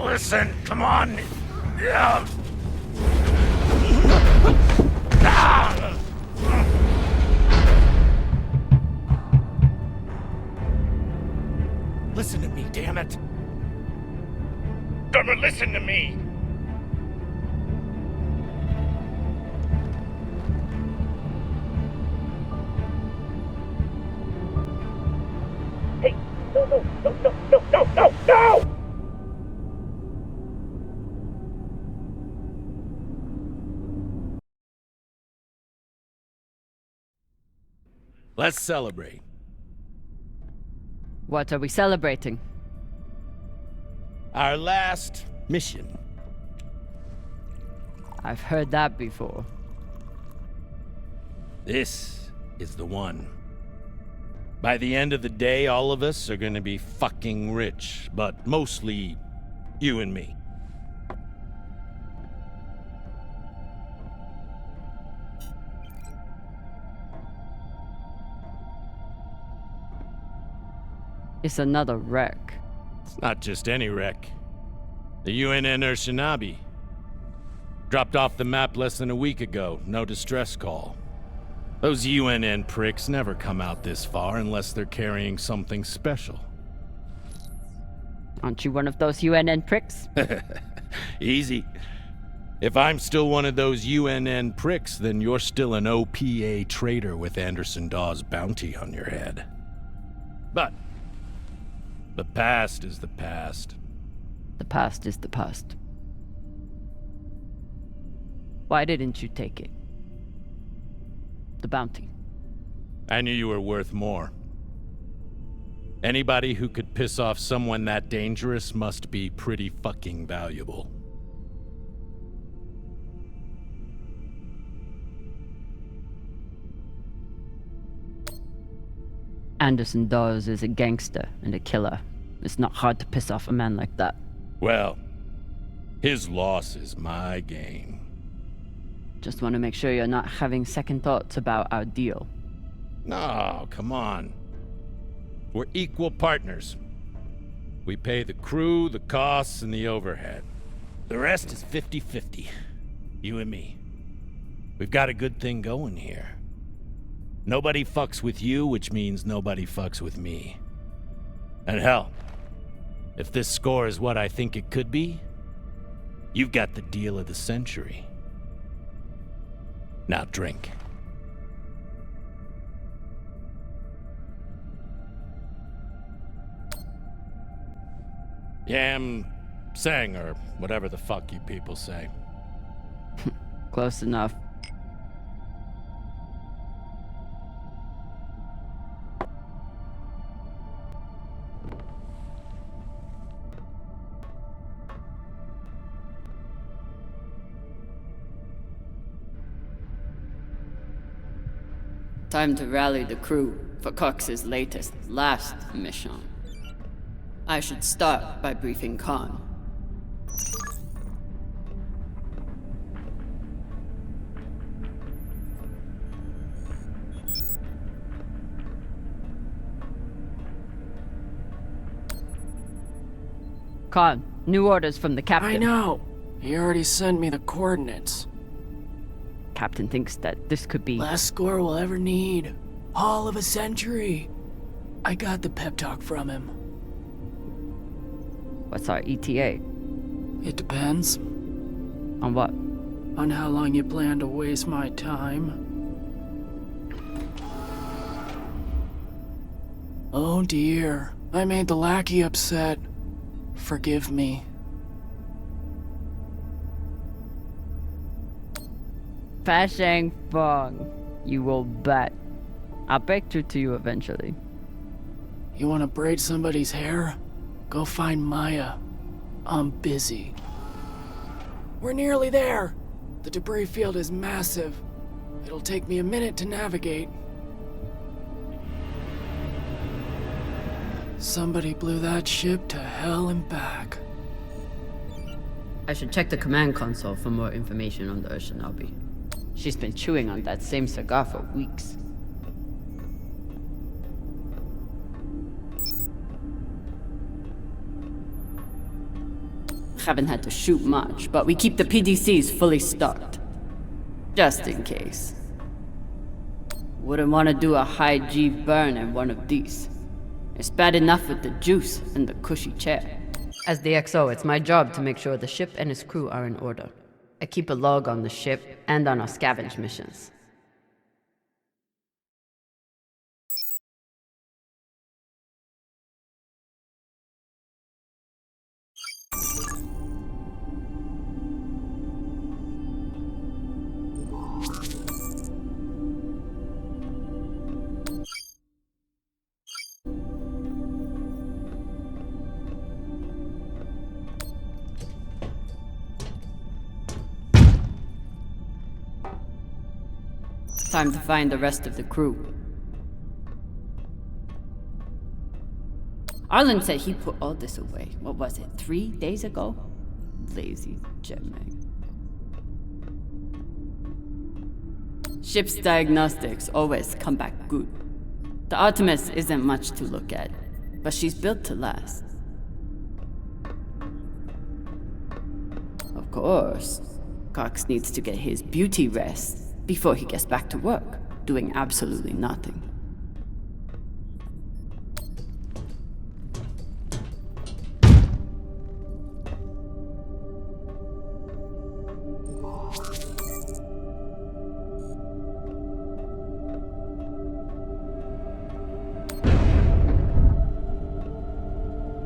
Listen, come on. Listen to me, damn it. Drummer, listen to me. Hey, no! Let's celebrate. What are we celebrating? Our last mission. I've heard that before. This is the one. By the end of the day, all of us are gonna be fucking rich, but mostly you and me. It's another wreck. It's not just any wreck. The UNN Shinabi. Dropped off the map less than a week ago. No distress call. Those UNN pricks never come out this far unless they're carrying something special. Aren't you one of those UNN pricks? Easy. If I'm still one of those UNN pricks, then you're still an OPA traitor with Anderson Dawes' bounty on your head. But the past is the past. The past is the past. Why didn't you take it? The bounty. I knew you were worth more. Anybody who could piss off someone that dangerous must be pretty fucking valuable. Anderson Dawes is a gangster and a killer. It's not hard to piss off a man like that. Well, his loss is my gain. Just want to make sure you're not having second thoughts about our deal. No, come on. We're equal partners. We pay the crew, the costs, and the overhead. The rest is 50-50. You and me. We've got a good thing going here. Nobody fucks with you, which means nobody fucks with me. And hell, if this score is what I think it could be, you've got the deal of the century. Now drink. Yam sang, or whatever the fuck you people say. Close enough. Time to rally the crew for Cox's last mission. I should start by briefing Khan. Khan, new orders from the captain. I know. He already sent me the coordinates. Captain thinks that this could be... Last score we'll ever need. Haul of a century. I got the pep talk from him. What's our ETA? It depends. On what? On how long you plan to waste my time. Oh dear. I made the lackey upset. Forgive me. Fashang Fong. You will bet. I'll break through to you eventually. You want to braid somebody's hair? Go find Maya. I'm busy. We're nearly there. The debris field is massive. It'll take me a minute to navigate. Somebody blew that ship to hell and back. I should check the command console for more information on the Urshanabi. She's been chewing on that same cigar for weeks. Haven't had to shoot much, but we keep the PDCs fully stocked. Just in case. Wouldn't want to do a high G burn in one of these. It's bad enough with the juice and the cushy chair. As the XO, it's my job to make sure the ship and its crew are in order. I keep a log on the ship and on our scavenge missions. Time to find the rest of the crew. Arlen said he put all this away. What was it, 3 days ago? Lazy jetmag. Ship's diagnostics always come back good. The Artemis isn't much to look at, but she's built to last. Of course, Cox needs to get his beauty rest before he gets back to work, doing absolutely nothing.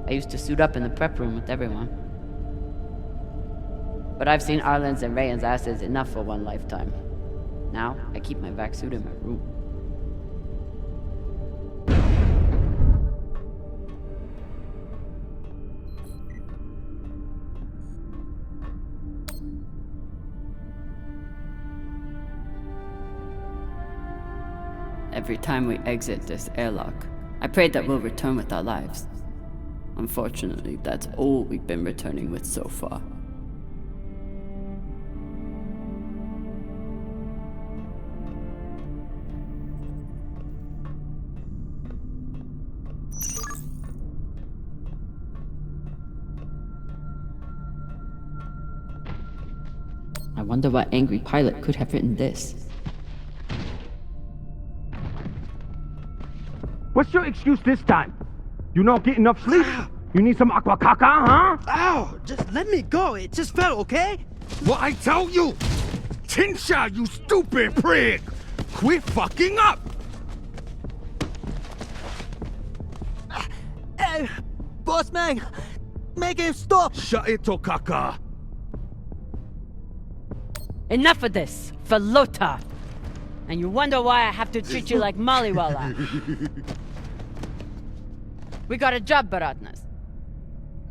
I used to suit up in the prep room with everyone. But I've seen Arlen's and Rayan's asses enough for one lifetime. Now, I keep my vac suit in my room. Every time we exit this airlock, I pray that we'll return with our lives. Unfortunately, that's all we've been returning with so far. I wonder what angry pilot could have written this. What's your excuse this time? You not get enough sleep? You need some aqua caca, huh? Ow! Just let me go. It just fell, okay? What I tell you? Tinsha, you stupid prig! Quit fucking up! Hey, boss man! Make him stop! Shut it, Tokaka! Enough of this, for Lota! And you wonder why I have to treat you like Maliwala. We got a job, Baratnas.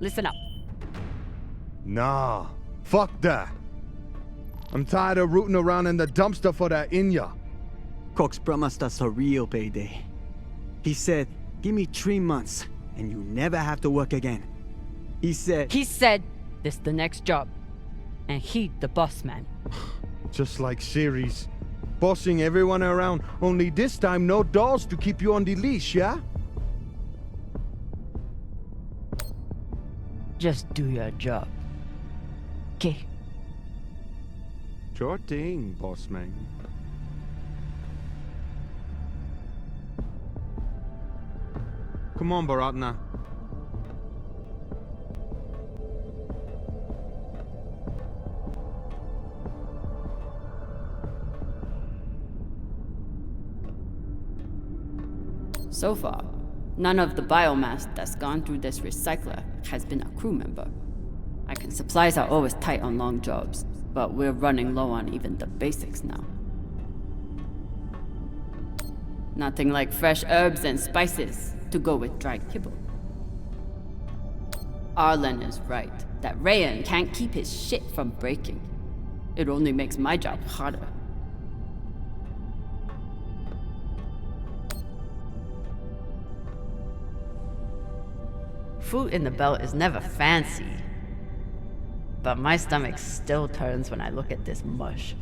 Listen up. Nah, fuck that. I'm tired of rooting around in the dumpster for that Inya. Cox promised us a real payday. He said, give me 3 months, and you never have to work again. He said, this the next job. And he the boss man. Just like Ceres. Bossing everyone around, only this time no dolls to keep you on the leash, yeah? Just do your job. Okay? Sure thing, boss man. Come on, Baratna. So far, none of the biomass that's gone through this recycler has been a crew member. Supplies are always tight on long jobs, but we're running low on even the basics now. Nothing like fresh herbs and spices to go with dry kibble. Arlen is right. That Rayan can't keep his shit from breaking. It only makes my job harder. Food in the belt is never fancy. But my stomach still turns when I look at this mush.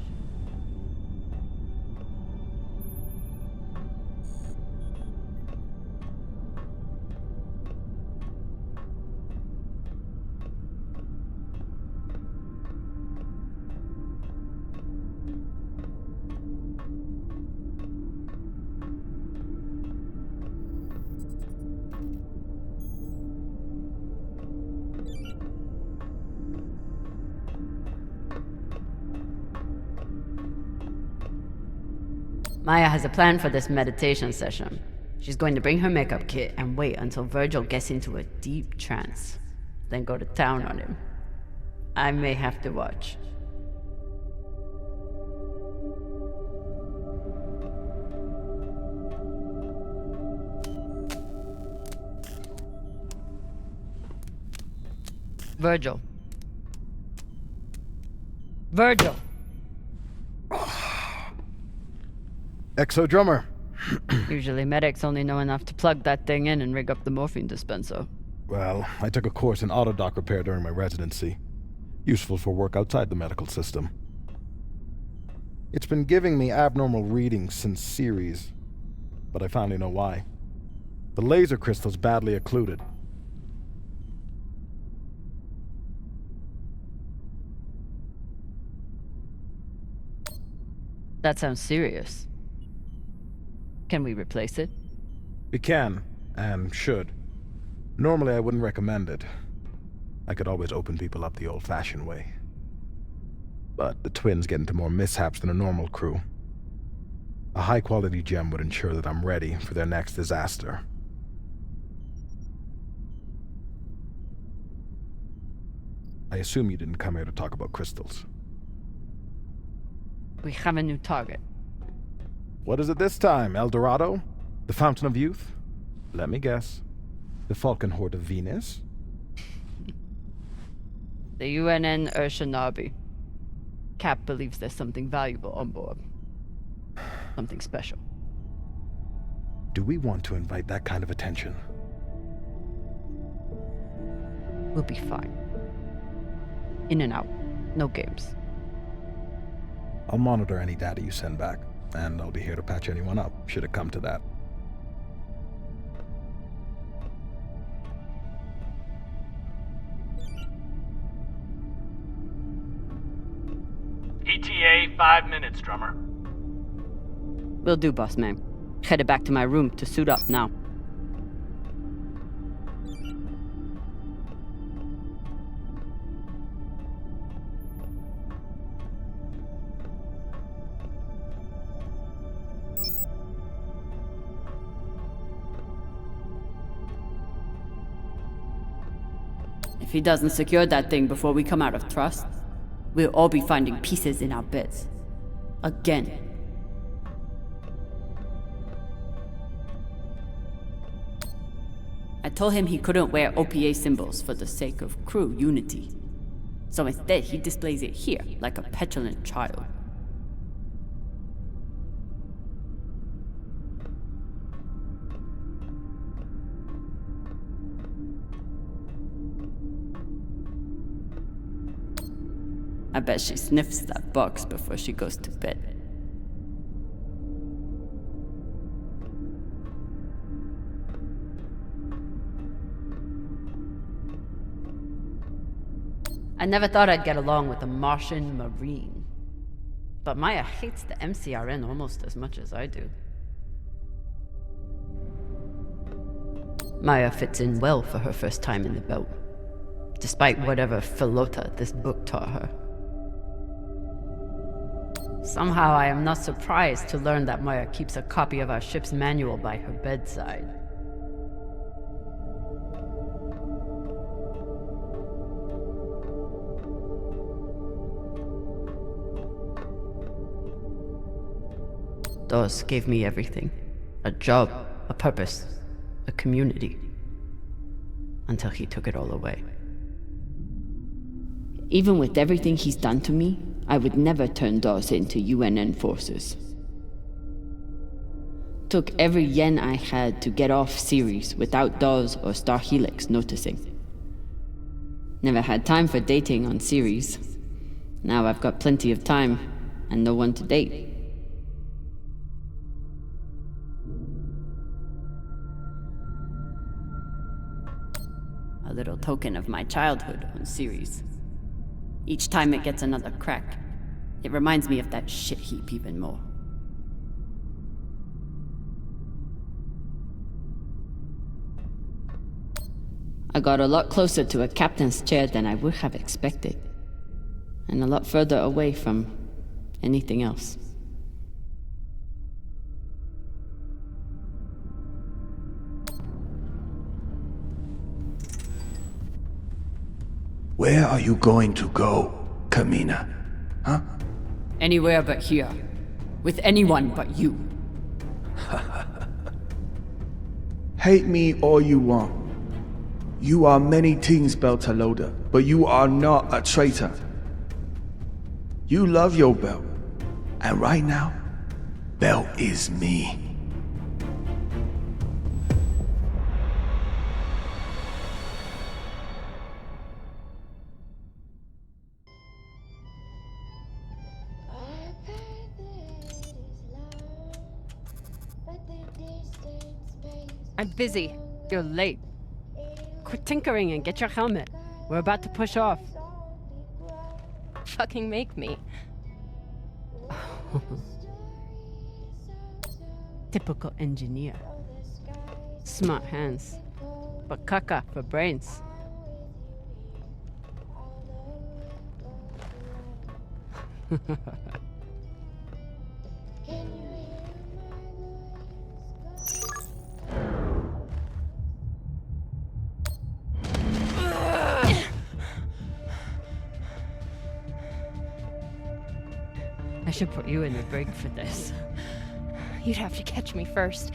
Maya has a plan for this meditation session. She's going to bring her makeup kit and wait until Virgil gets into a deep trance, then go to town on him. I may have to watch. Virgil. Virgil! Exo Drummer. Usually medics only know enough to plug that thing in and rig up the morphine dispenser. Well, I took a course in autodoc repair during my residency. Useful for work outside the medical system. It's been giving me abnormal readings since series, but I finally know why. The laser crystal's badly occluded. That sounds serious. Can we replace it? We can, and should. Normally I wouldn't recommend it. I could always open people up the old-fashioned way. But the twins get into more mishaps than a normal crew. A high-quality gem would ensure that I'm ready for their next disaster. I assume you didn't come here to talk about crystals. We have a new target. What is it this time, El Dorado? The Fountain of Youth? Let me guess. The Falcon Horde of Venus? The UNN Urshanabi. Cap believes there's something valuable on board. Something special. Do we want to invite that kind of attention? We'll be fine. In and out. No games. I'll monitor any data you send back, and I'll be here to patch anyone up, should it come to that. ETA 5 minutes, Drummer. Will do, boss man. Headed back to my room to suit up now. If he doesn't secure that thing before we come out of trust, we'll all be finding pieces in our beds. Again. I told him he couldn't wear OPA symbols for the sake of crew unity. So instead, he displays it here, like a petulant child. I bet she sniffs that box before she goes to bed. I never thought I'd get along with a Martian Marine. But Maya hates the MCRN almost as much as I do. Maya fits in well for her first time in the belt, despite whatever philota this book taught her. Somehow I am not surprised to learn that Maya keeps a copy of our ship's manual by her bedside. Dos gave me everything. A job, a purpose, a community. Until he took it all away. Even with everything he's done to me, I would never turn Dawes into UNN forces. Took every yen I had to get off Ceres without Dawes or Star Helix noticing. Never had time for dating on Ceres. Now I've got plenty of time and no one to date. A little token of my childhood on Ceres. Each time it gets another crack, it reminds me of that shit heap even more. I got a lot closer to a captain's chair than I would have expected, and a lot further away from anything else. Where are you going to go, Camina? Huh? Anywhere but here. With anyone but you. Hate me all you want. You are many things, Beltalowda, but you are not a traitor. You love your Belt, and right now, Belt is me. I'm busy. You're late. Quit tinkering and get your helmet. We're about to push off. Fucking make me. Typical engineer. Smart hands. But caca for brains. I should put you in the brig for this. You'd have to catch me first.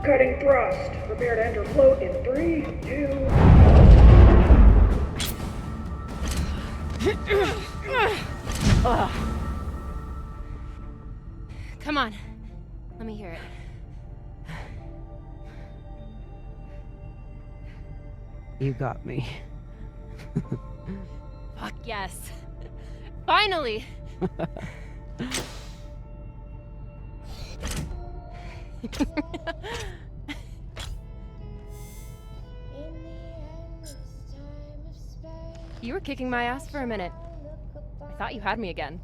Cutting thrust. Prepare to enter float in 3, 2... Come on. Let me hear it. You got me. Fuck yes. Finally! You were kicking my ass for a minute. I thought you had me again.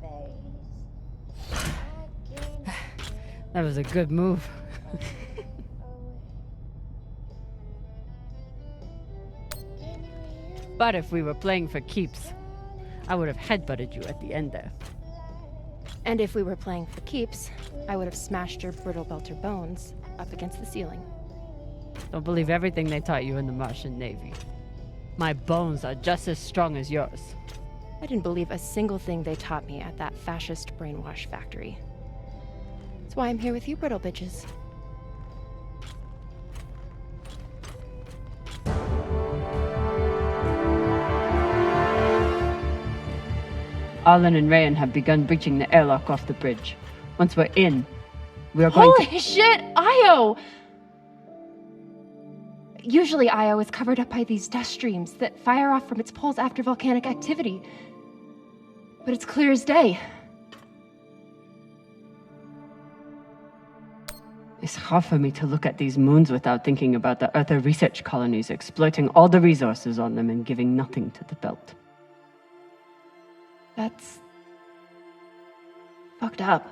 That was a good move. But if we were playing for keeps, I would have headbutted you at the end there. And if we were playing for keeps, I would have smashed your brittle belter bones up against the ceiling. Don't believe everything they taught you in the Martian Navy. My bones are just as strong as yours. I didn't believe a single thing they taught me at that fascist brainwash factory. That's why I'm here with you, brittle bitches. Arlen and Rayan have begun breaching the airlock off the bridge. Once we're in, we are going Holy shit, Io! Usually Io is covered up by these dust streams that fire off from its poles after volcanic activity. But it's clear as day. It's hard for me to look at these moons without thinking about the Earther research colonies exploiting all the resources on them and giving nothing to the belt. That's fucked up.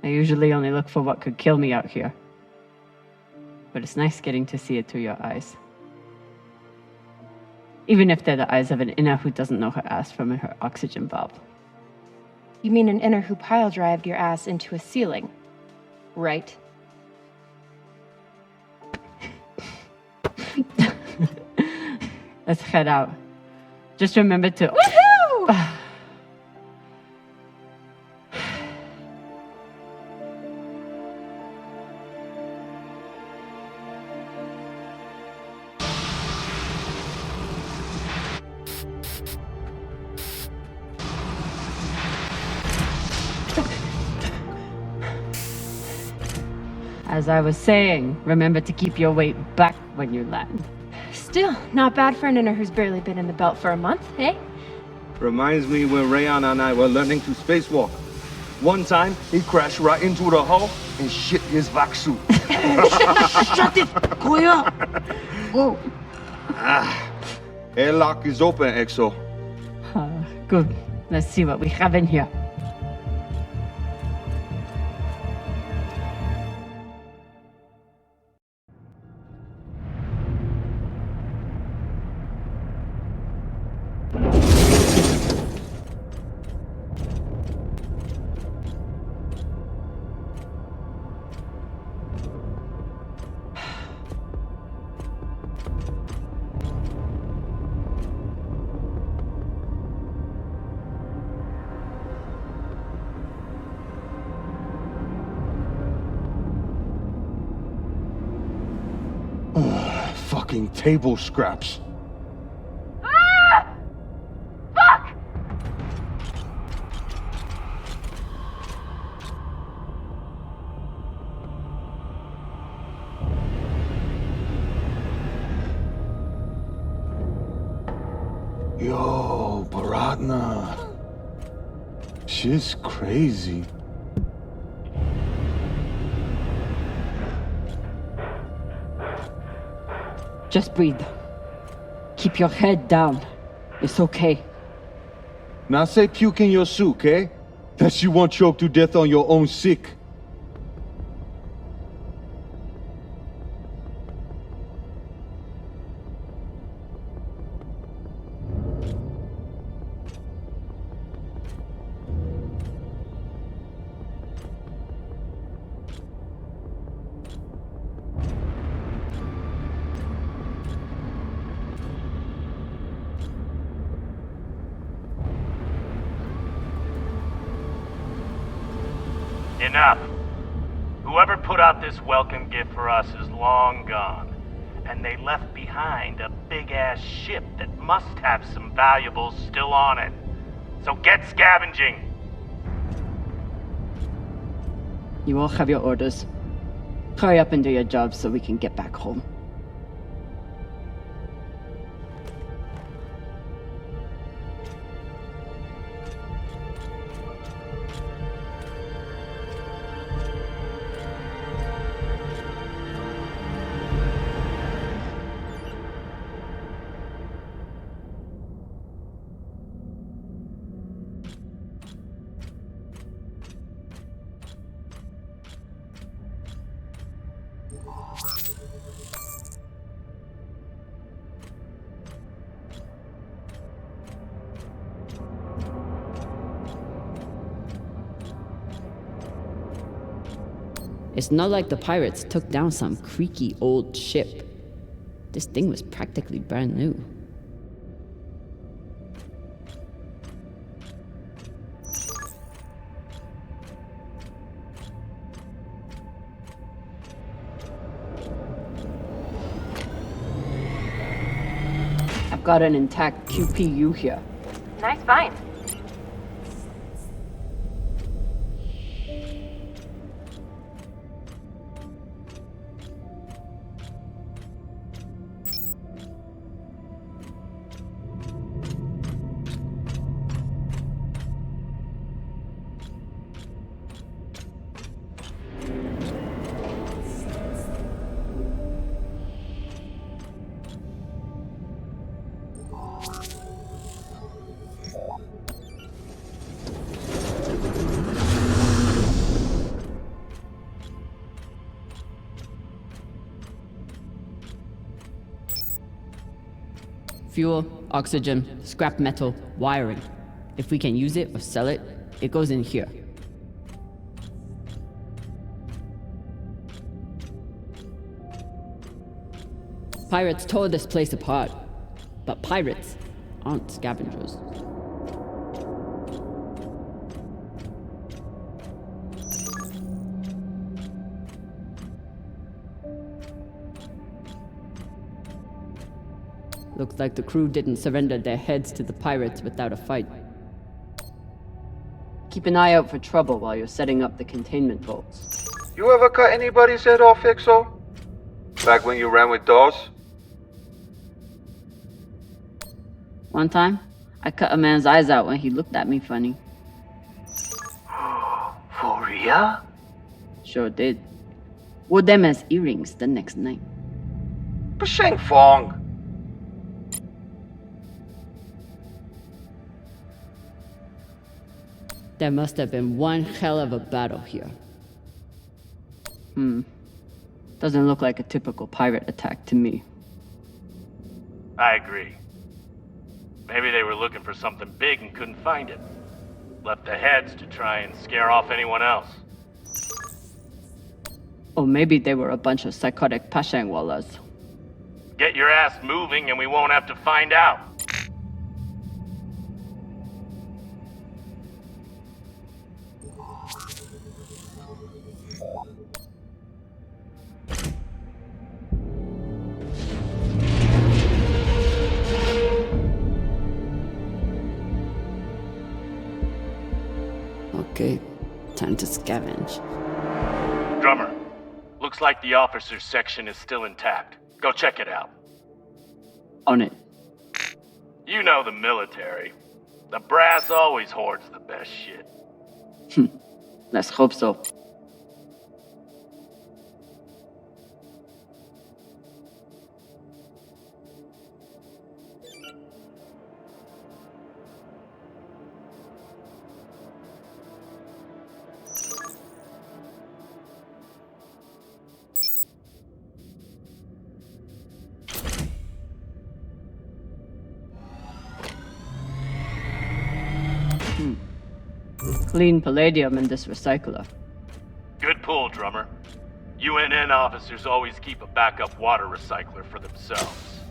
I usually only look for what could kill me out here. But it's nice getting to see it through your eyes. Even if they're the eyes of an inner who doesn't know her ass from her oxygen valve. You mean an inner who pile-drived your ass into a ceiling, right? Let's head out. Just remember to... Woohoo! As I was saying, remember to keep your weight back when you land. Still, not bad for an inner who's barely been in the belt for a month, eh? Reminds me when Rayon and I were learning to spacewalk. One time, he crashed right into the hull and shit his vac suit. Shut it! Koya! Oh. Airlock is open, Exo. Good. Let's see what we have in here. Fucking table scraps. Ah! Fuck! Yo, Baratna. She's crazy. Just breathe. Keep your head down. It's okay. Now say puke in your soup, eh? That you won't choke to death on your own sick. Enough. Whoever put out this welcome gift for us is long gone. And they left behind a big-ass ship that must have some valuables still on it. So get scavenging! You all have your orders. Hurry up and do your jobs so we can get back home. It's not like the pirates took down some creaky old ship. This thing was practically brand new. I've got an intact QPU here. Nice find. Fuel, oxygen, scrap metal, wiring. If we can use it or sell it, it goes in here. Pirates tore this place apart, but pirates aren't scavengers. Looks like the crew didn't surrender their heads to the pirates without a fight. Keep an eye out for trouble while you're setting up the containment vaults. You ever cut anybody's head off, Exo? Back when you ran with Dawes? One time, I cut a man's eyes out when he looked at me funny. For real? Sure did. Wore them as earrings the next night. Bashang Fong. There must have been one hell of a battle here. Doesn't look like a typical pirate attack to me. I agree. Maybe they were looking for something big and couldn't find it. Left the heads to try and scare off anyone else. Or maybe they were a bunch of psychotic Pashangwalas. Get your ass moving and we won't have to find out. Okay, time to scavenge. Drummer, looks like the officers section is still intact. Go check it out. On it. You know the military. The brass always hoards the best shit. Let's hope so. Clean palladium in this recycler. Good pull, Drummer. UNN officers always keep a backup water recycler for themselves.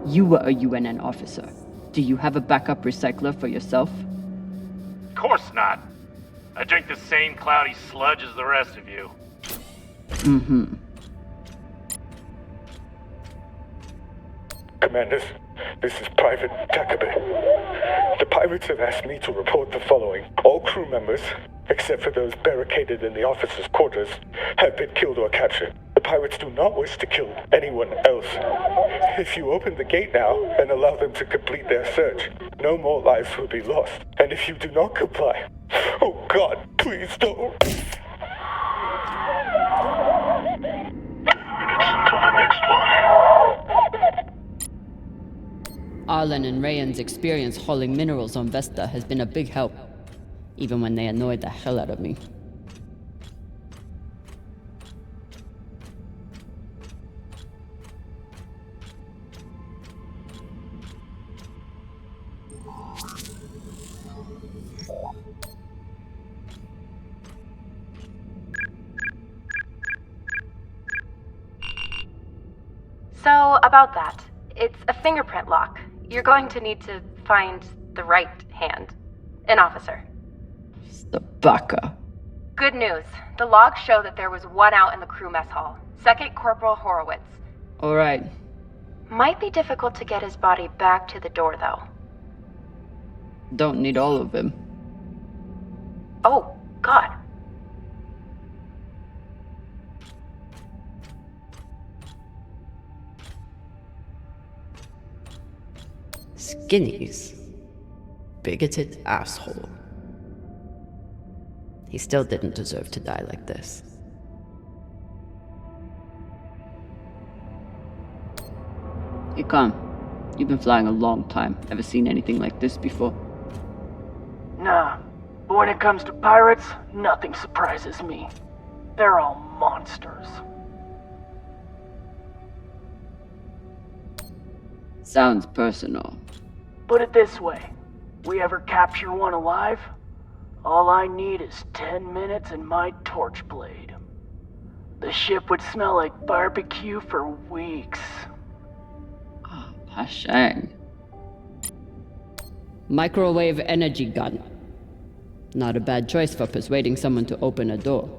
You were a UNN officer. Do you have a backup recycler for yourself? Of course not. I drink the same cloudy sludge as the rest of you. Commanders, this is Private Takabe. The pirates have asked me to report the following. All crew members, except for those barricaded in the officers' quarters, have been killed or captured. The pirates do not wish to kill anyone else. If you open the gate now and allow them to complete their search, no more lives will be lost. And if you do not comply, oh God, please don't. Arlen and Rayan's experience hauling minerals on Vesta has been a big help, even when they annoyed the hell out of me. So, about that. It's a fingerprint lock. You're going to need to find the right hand. An officer. Syakah. Good news. The logs show that there was one out in the crew mess hall. Second Corporal Horowitz. Alright. Might be difficult to get his body back to the door, though. Don't need all of him. Oh, God. Skinny's bigoted asshole. He still didn't deserve to die like this. Hey, Con. You've been flying a long time. Ever seen anything like this before? Nah, but when it comes to pirates, nothing surprises me. They're all monsters. Sounds personal. Put it this way. We ever capture one alive? All I need is 10 minutes and my torch blade. The ship would smell like barbecue for weeks. Pashang. Microwave energy gun. Not a bad choice for persuading someone to open a door.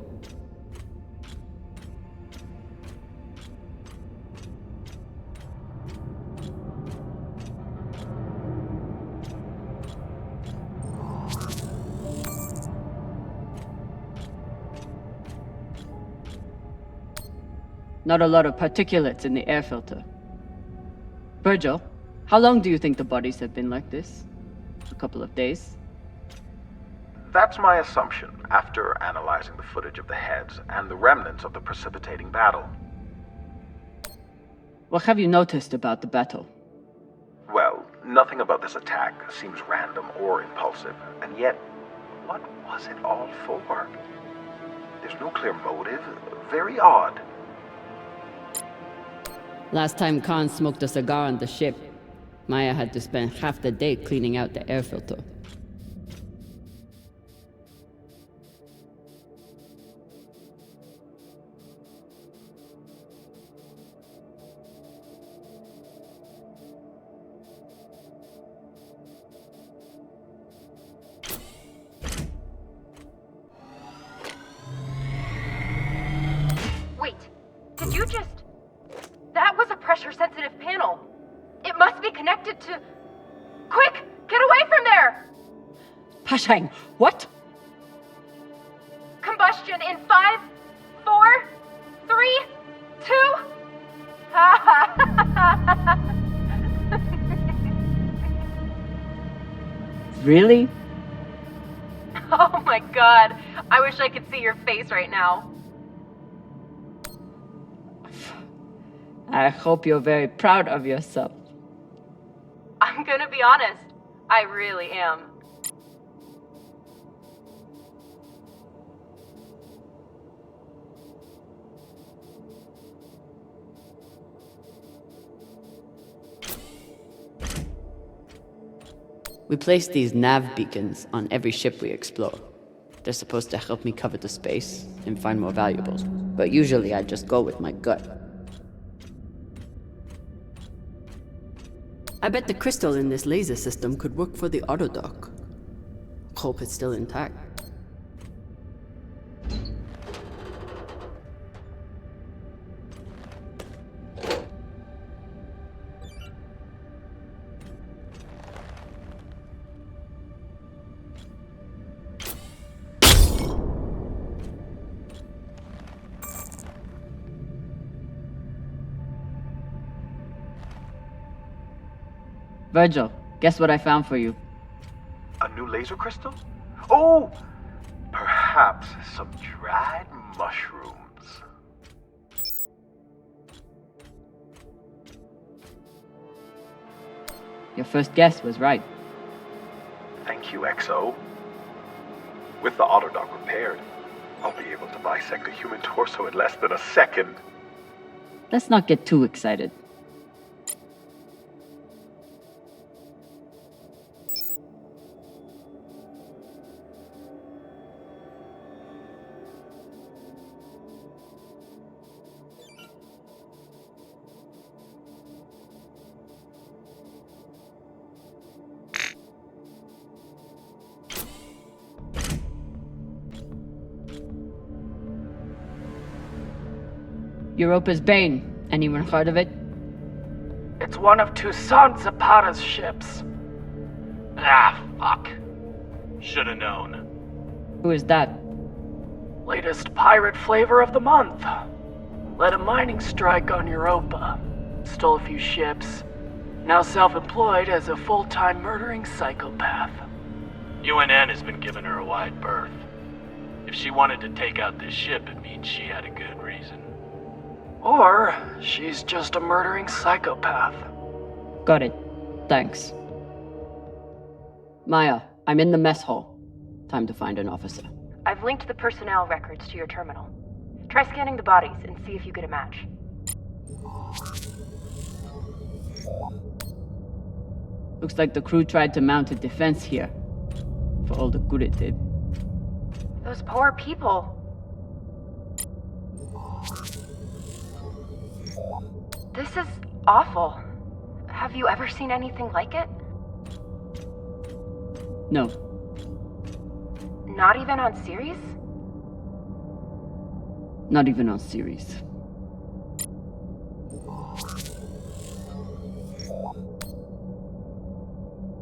Not a lot of particulates in the air filter. Virgil, how long do you think the bodies have been like this? A couple of days? That's my assumption, after analyzing the footage of the heads and the remnants of the precipitating battle. What have you noticed about the battle? Well, nothing about this attack seems random or impulsive, and yet, what was it all for? There's no clear motive. Very odd. Last time Khan smoked a cigar on the ship, Maya had to spend half the day cleaning out the air filter. Wait, did you just... That was a pressure-sensitive panel. It must be connected to... Quick! Get away from there! Pashang, what? Combustion in 5, 4, 3, 2... Really? Oh my god. I wish I could see your face right now. I hope you're very proud of yourself. I'm gonna be honest. I really am. We place these nav beacons on every ship we explore. They're supposed to help me cover the space and find more valuables, but usually I just go with my gut. I bet the crystal in this laser system could work for the autodock. Hope it's still intact. Virgil, guess what I found for you? A new laser crystal? Oh! Perhaps some dried mushrooms. Your first guess was right. Thank you, XO. With the autodock repaired, I'll be able to bisect a human torso in less than a second. Let's not get too excited. Europa's Bane. Anyone heard of it? It's one of Toussaint Zapata's ships. Ah, fuck. Should've known. Who is that? Latest pirate flavor of the month. Led a mining strike on Europa. Stole a few ships. Now self-employed as a full-time murdering psychopath. UNN has been giving her a wide berth. If she wanted to take out this ship, it means she had a good reason. Or she's just a murdering psychopath. Got it. Thanks. Maya, I'm in the mess hall. Time to find an officer. I've linked the personnel records to your terminal. Try scanning the bodies and see if you get a match. Looks like the crew tried to mount a defense here. For all the good it did. Those poor people. This is awful. Have you ever seen anything like it? No. Not even on series? Not even on series.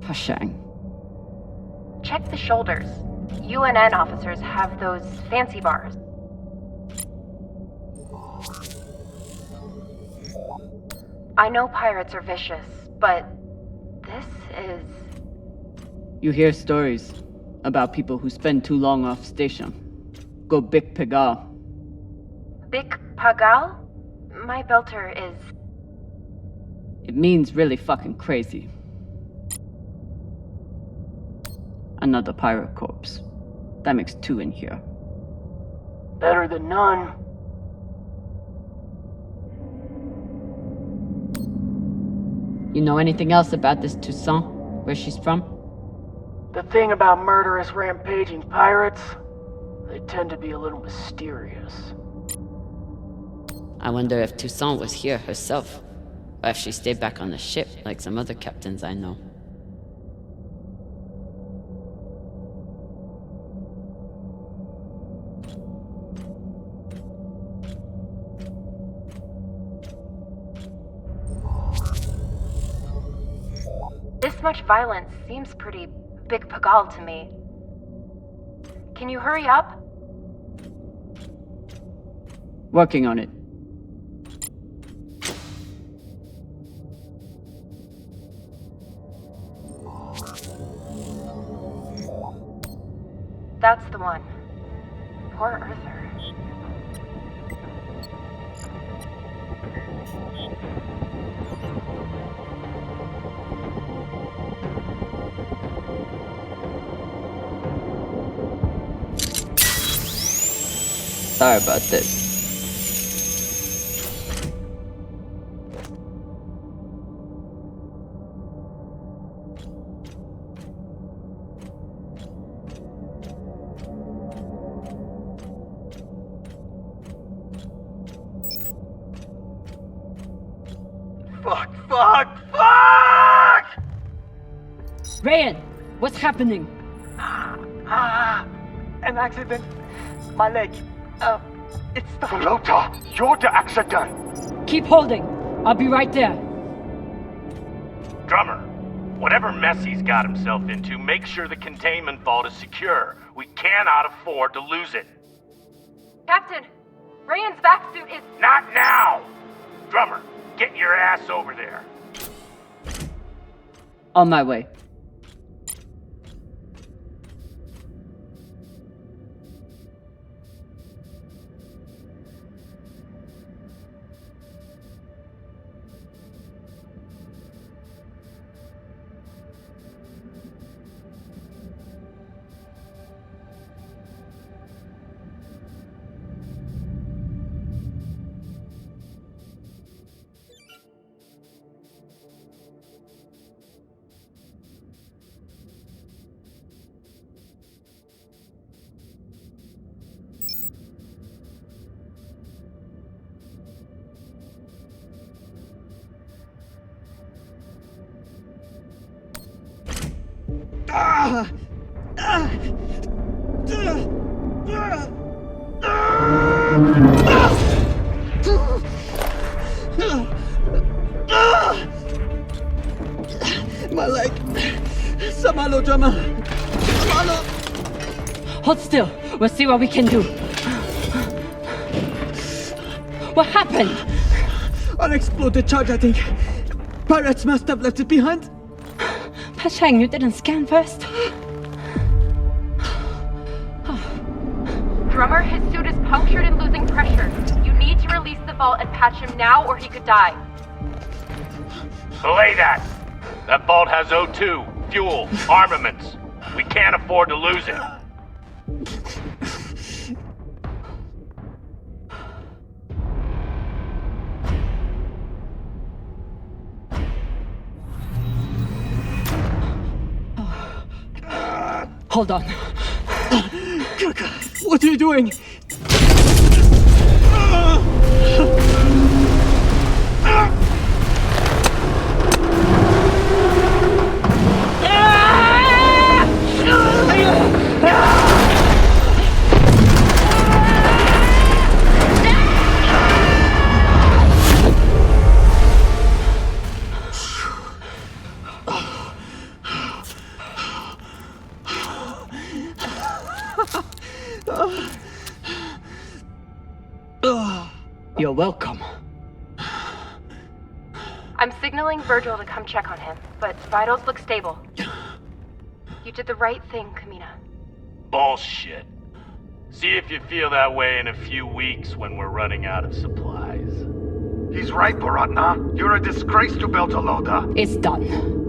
Pashang. Check the shoulders. UNN officers have those fancy bars. I know pirates are vicious, but this is... You hear stories about people who spend too long off station. Go Big Pagal. Big Pagal? My belter is... It means really fucking crazy. Another pirate corpse. That makes 2 in here. Better than none. You know anything else about this Toussaint? Where she's from? The thing about murderous rampaging pirates, they tend to be a little mysterious. I wonder if Toussaint was here herself, or if she stayed back on the ship like some other captains I know. This much violence seems pretty Big Pagal to me. Can you hurry up? Working on it. That's the one. Poor Arthur. Sorry about this. Fuck! Ryan, what's happening? An accident. My leg. It's stuck. Flota, you're the accident! Keep holding. I'll be right there. Drummer, whatever mess he's got himself into, make sure the containment vault is secure. We cannot afford to lose it. Captain, Ryan's back suit is... Not now! Drummer, get your ass over there. On my way. My leg. Samalo, drummer. Samalo. Hold still. We'll see what we can do. What happened? Unexploded charge, I think. Pirates must have left it behind. Pashang, you didn't scan first? Drummer, his suit is punctured and losing pressure. You need to release the vault and patch him now or he could die. Belay that! That vault has O2, fuel, armaments. We can't afford to lose it. Hold on. What are you doing? You're welcome. I'm signaling Virgil to come check on him, but vitals look stable. You did the right thing, Camina. Bullshit. See if you feel that way in a few weeks when we're running out of supplies. He's right, Baratna. You're a disgrace to Beltalowda. It's done.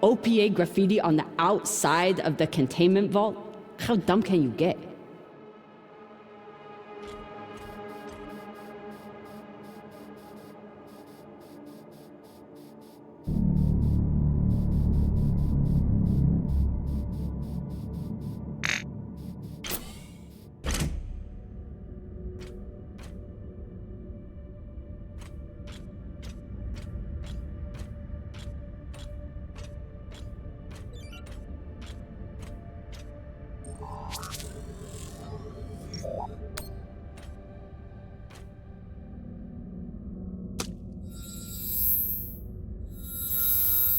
OPA graffiti on the outside of the containment vault? How dumb can you get?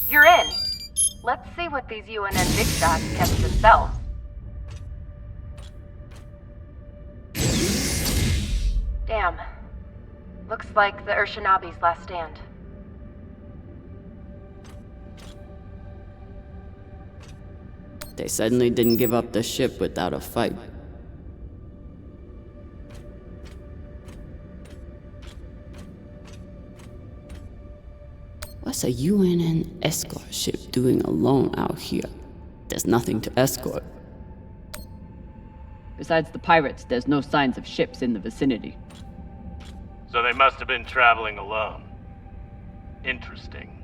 You're in. Let's see what these UNN big shots catch themselves. Damn. Looks like the Urshanabi's last stand. They suddenly didn't give up the ship without a fight. What's a UNN escort ship doing alone out here? There's nothing to escort. Besides the pirates, there's no signs of ships in the vicinity. So they must have been traveling alone. Interesting.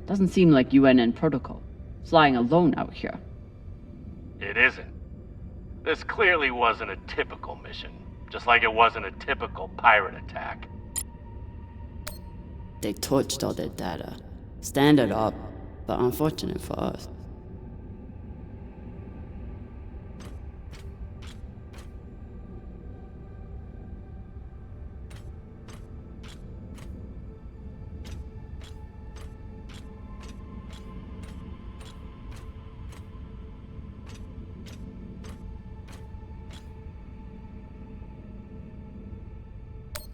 Doesn't seem like UNN protocol. Flying alone out here. It isn't. This clearly wasn't a typical mission. Just like it wasn't a typical pirate attack. They torched all their data. Standard up, but unfortunate for us.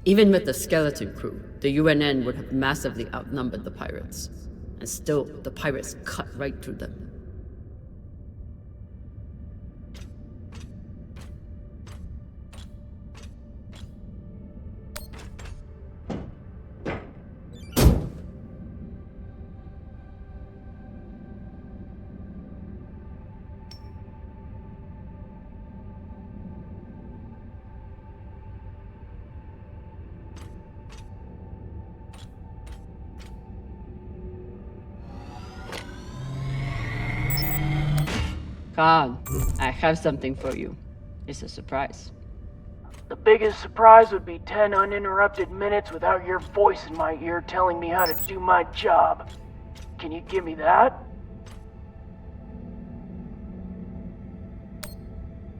Even with the skeleton crew, the UNN would have massively outnumbered the pirates. And still, the pirates cut right through them. Khan, I have something for you. It's a surprise. The biggest surprise would be 10 uninterrupted minutes without your voice in my ear telling me how to do my job. Can you give me that?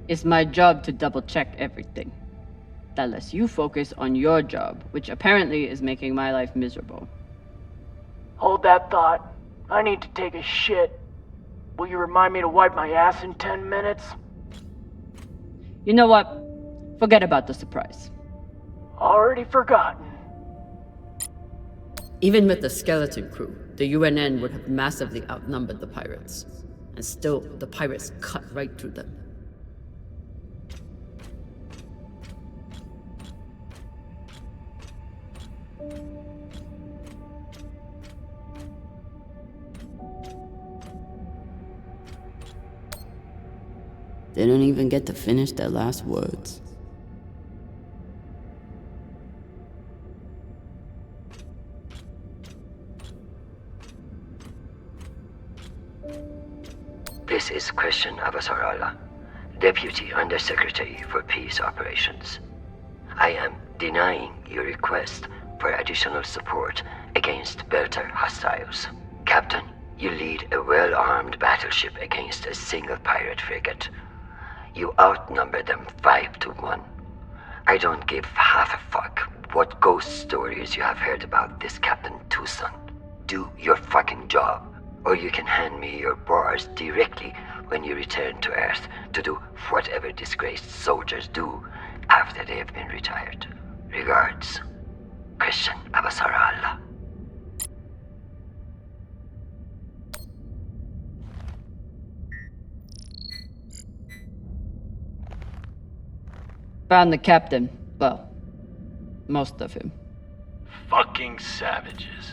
It's my job to double-check everything. That lets you focus on your job, which apparently is making my life miserable. Hold that thought. I need to take a shit. Will you remind me to wipe my ass in 10 minutes? You know what? Forget about the surprise. Already forgotten. Even with the skeleton crew, the UNN would have massively outnumbered the pirates. And still, the pirates cut right through them. They don't even get to finish their last words. This is Christian Avasarala, Deputy Undersecretary for Peace Operations. I am denying your request for additional support against Belter hostiles. Captain, you lead a well-armed battleship against a single pirate frigate. You outnumber them 5 to 1. I don't give half a fuck what ghost stories you have heard about this Captain Tucson. Do your fucking job, or you can hand me your bars directly when you return to Earth to do whatever disgraced soldiers do after they have been retired. Regards, Christian Avasarala. Found the captain. Well, most of him. Fucking savages.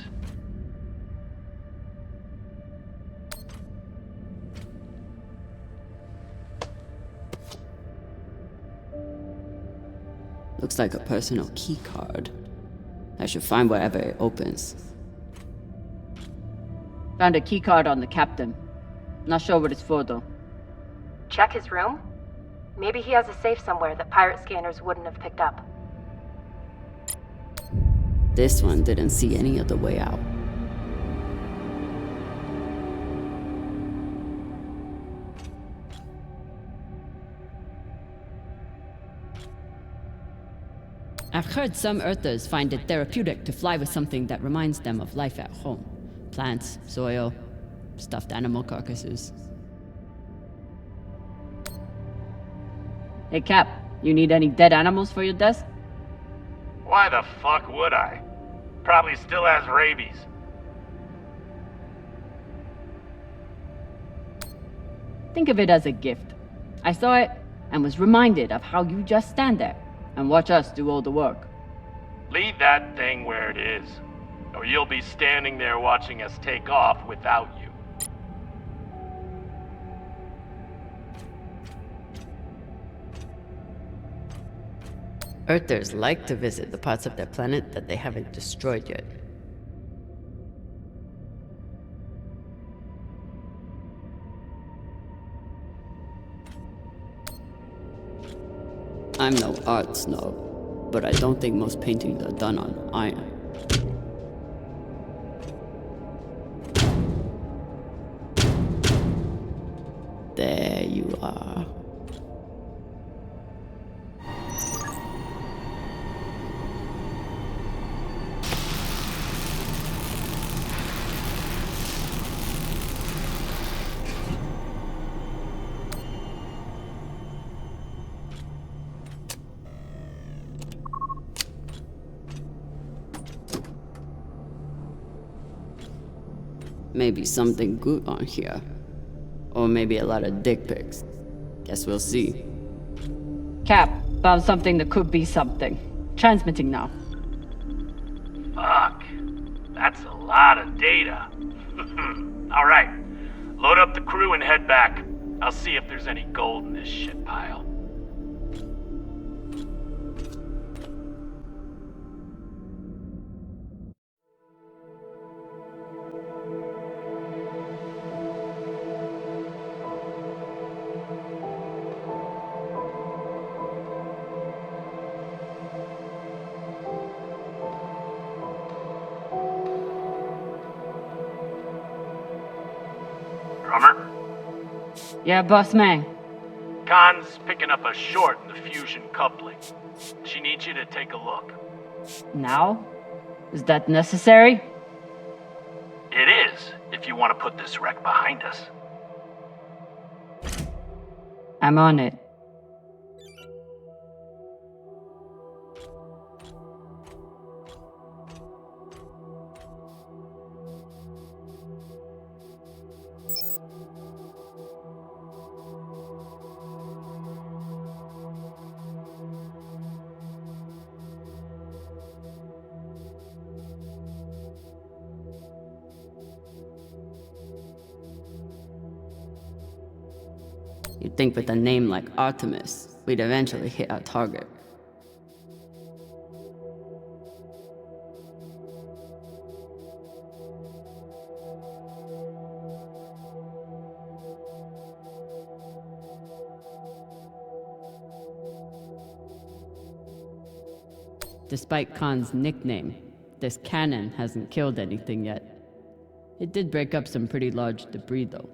Looks like a personal key card. I should find wherever it opens. Found a key card on the captain. Not sure what it's for though. Check his room? Maybe he has a safe somewhere that pirate scanners wouldn't have picked up. This one didn't see any other way out. I've heard some Earthers find it therapeutic to fly with something that reminds them of life at home. Plants, soil, stuffed animal carcasses. Hey Cap, you need any dead animals for your desk? Why the fuck would I? Probably still has rabies. Think of it as a gift. I saw it and was reminded of how you just stand there and watch us do all the work. Leave that thing where it is, or you'll be standing there watching us take off without you. Earthers like to visit the parts of their planet that they haven't destroyed yet. I'm no art snob, but I don't think most paintings are done on iron. There you are. Maybe something good on here. Or maybe a lot of dick pics. Guess we'll see. Cap, found something that could be something. Transmitting now. Fuck. That's a lot of data. Alright. Load up the crew and head back. I'll see if there's any gold in this shit pile. Drummer? Yeah, boss man. Khan's picking up a short in the fusion coupling. She needs you to take a look. Now? Is that necessary? It is, if you want to put this wreck behind us. I'm on it. You'd think with a name like Artemis, we'd eventually hit our target. Despite Khan's nickname, this cannon hasn't killed anything yet. It did break up some pretty large debris, though.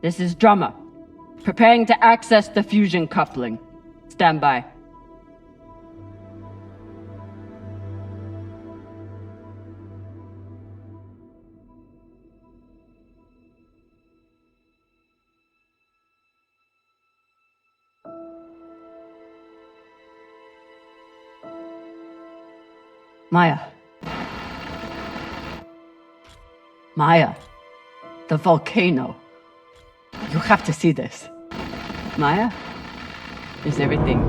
This is Drummer. Preparing to access the fusion coupling. Stand by. Maya. Maya. The volcano. You have to see this. Maya? Is everything...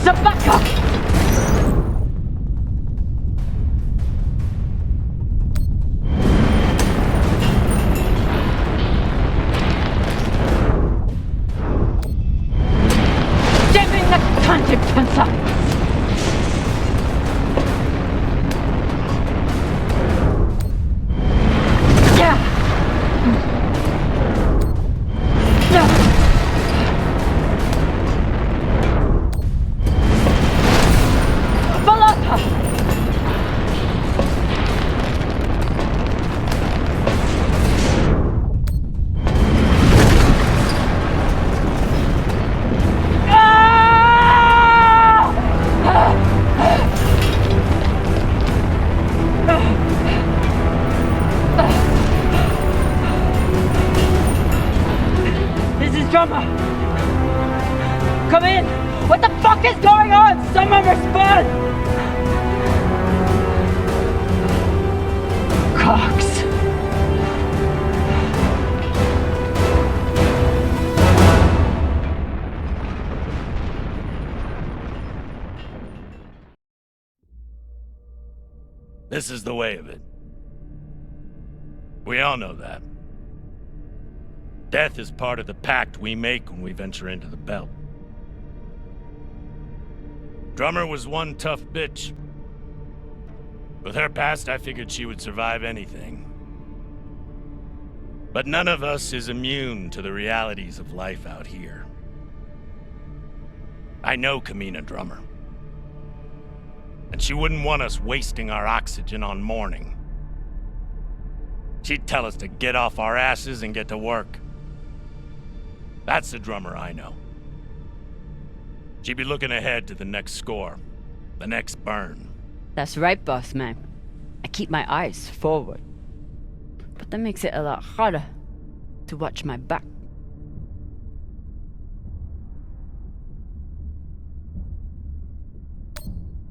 Syakah! Come in! What the fuck is going on? Someone respond! Cox. This is the way of it. We all know that. Death is part of the pact we make when we venture into the belt. Drummer was one tough bitch. With her past, I figured she would survive anything. But none of us is immune to the realities of life out here. I know Camina Drummer. And she wouldn't want us wasting our oxygen on mourning. She'd tell us to get off our asses and get to work. That's the Drummer I know. She'd be looking ahead to the next score, the next burn. That's right, boss man. I keep my eyes forward. But that makes it a lot harder to watch my back.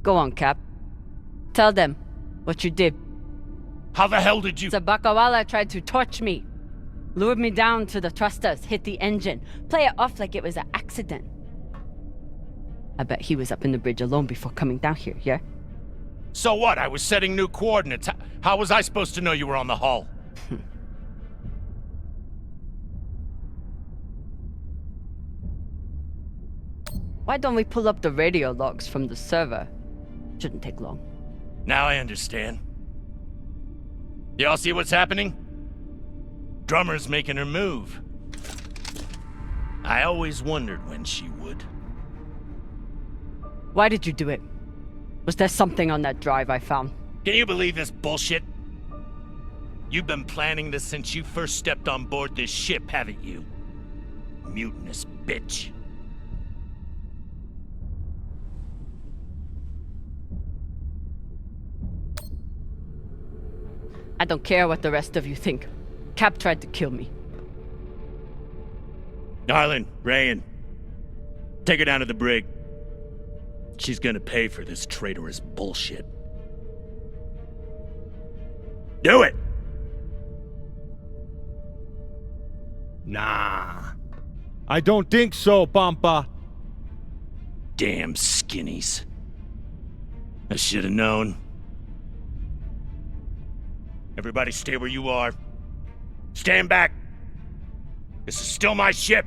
Go on, Cap. Tell them what you did. How the hell did you... Syakah tried to torch me. Lured me down to the thrusters, hit the engine. Play it off like it was an accident. I bet he was up in the bridge alone before coming down here, yeah? So what? I was setting new coordinates. How was I supposed to know you were on the hull? Why don't we pull up the radio logs from the server? Shouldn't take long. Now I understand. Y'all see what's happening? Drummer's making her move. I always wondered when she would. Why did you do it? Was there something on that drive I found? Can you believe this bullshit? You've been planning this since you first stepped on board this ship, haven't you? Mutinous bitch. I don't care what the rest of you think. Cap tried to kill me. Darlin, Rayan, take her down to the brig. She's gonna pay for this traitorous bullshit. Do it! Nah. I don't think so, Pampa. Damn skinnies. I should have known. Everybody stay where you are. Stand back. This is still my ship.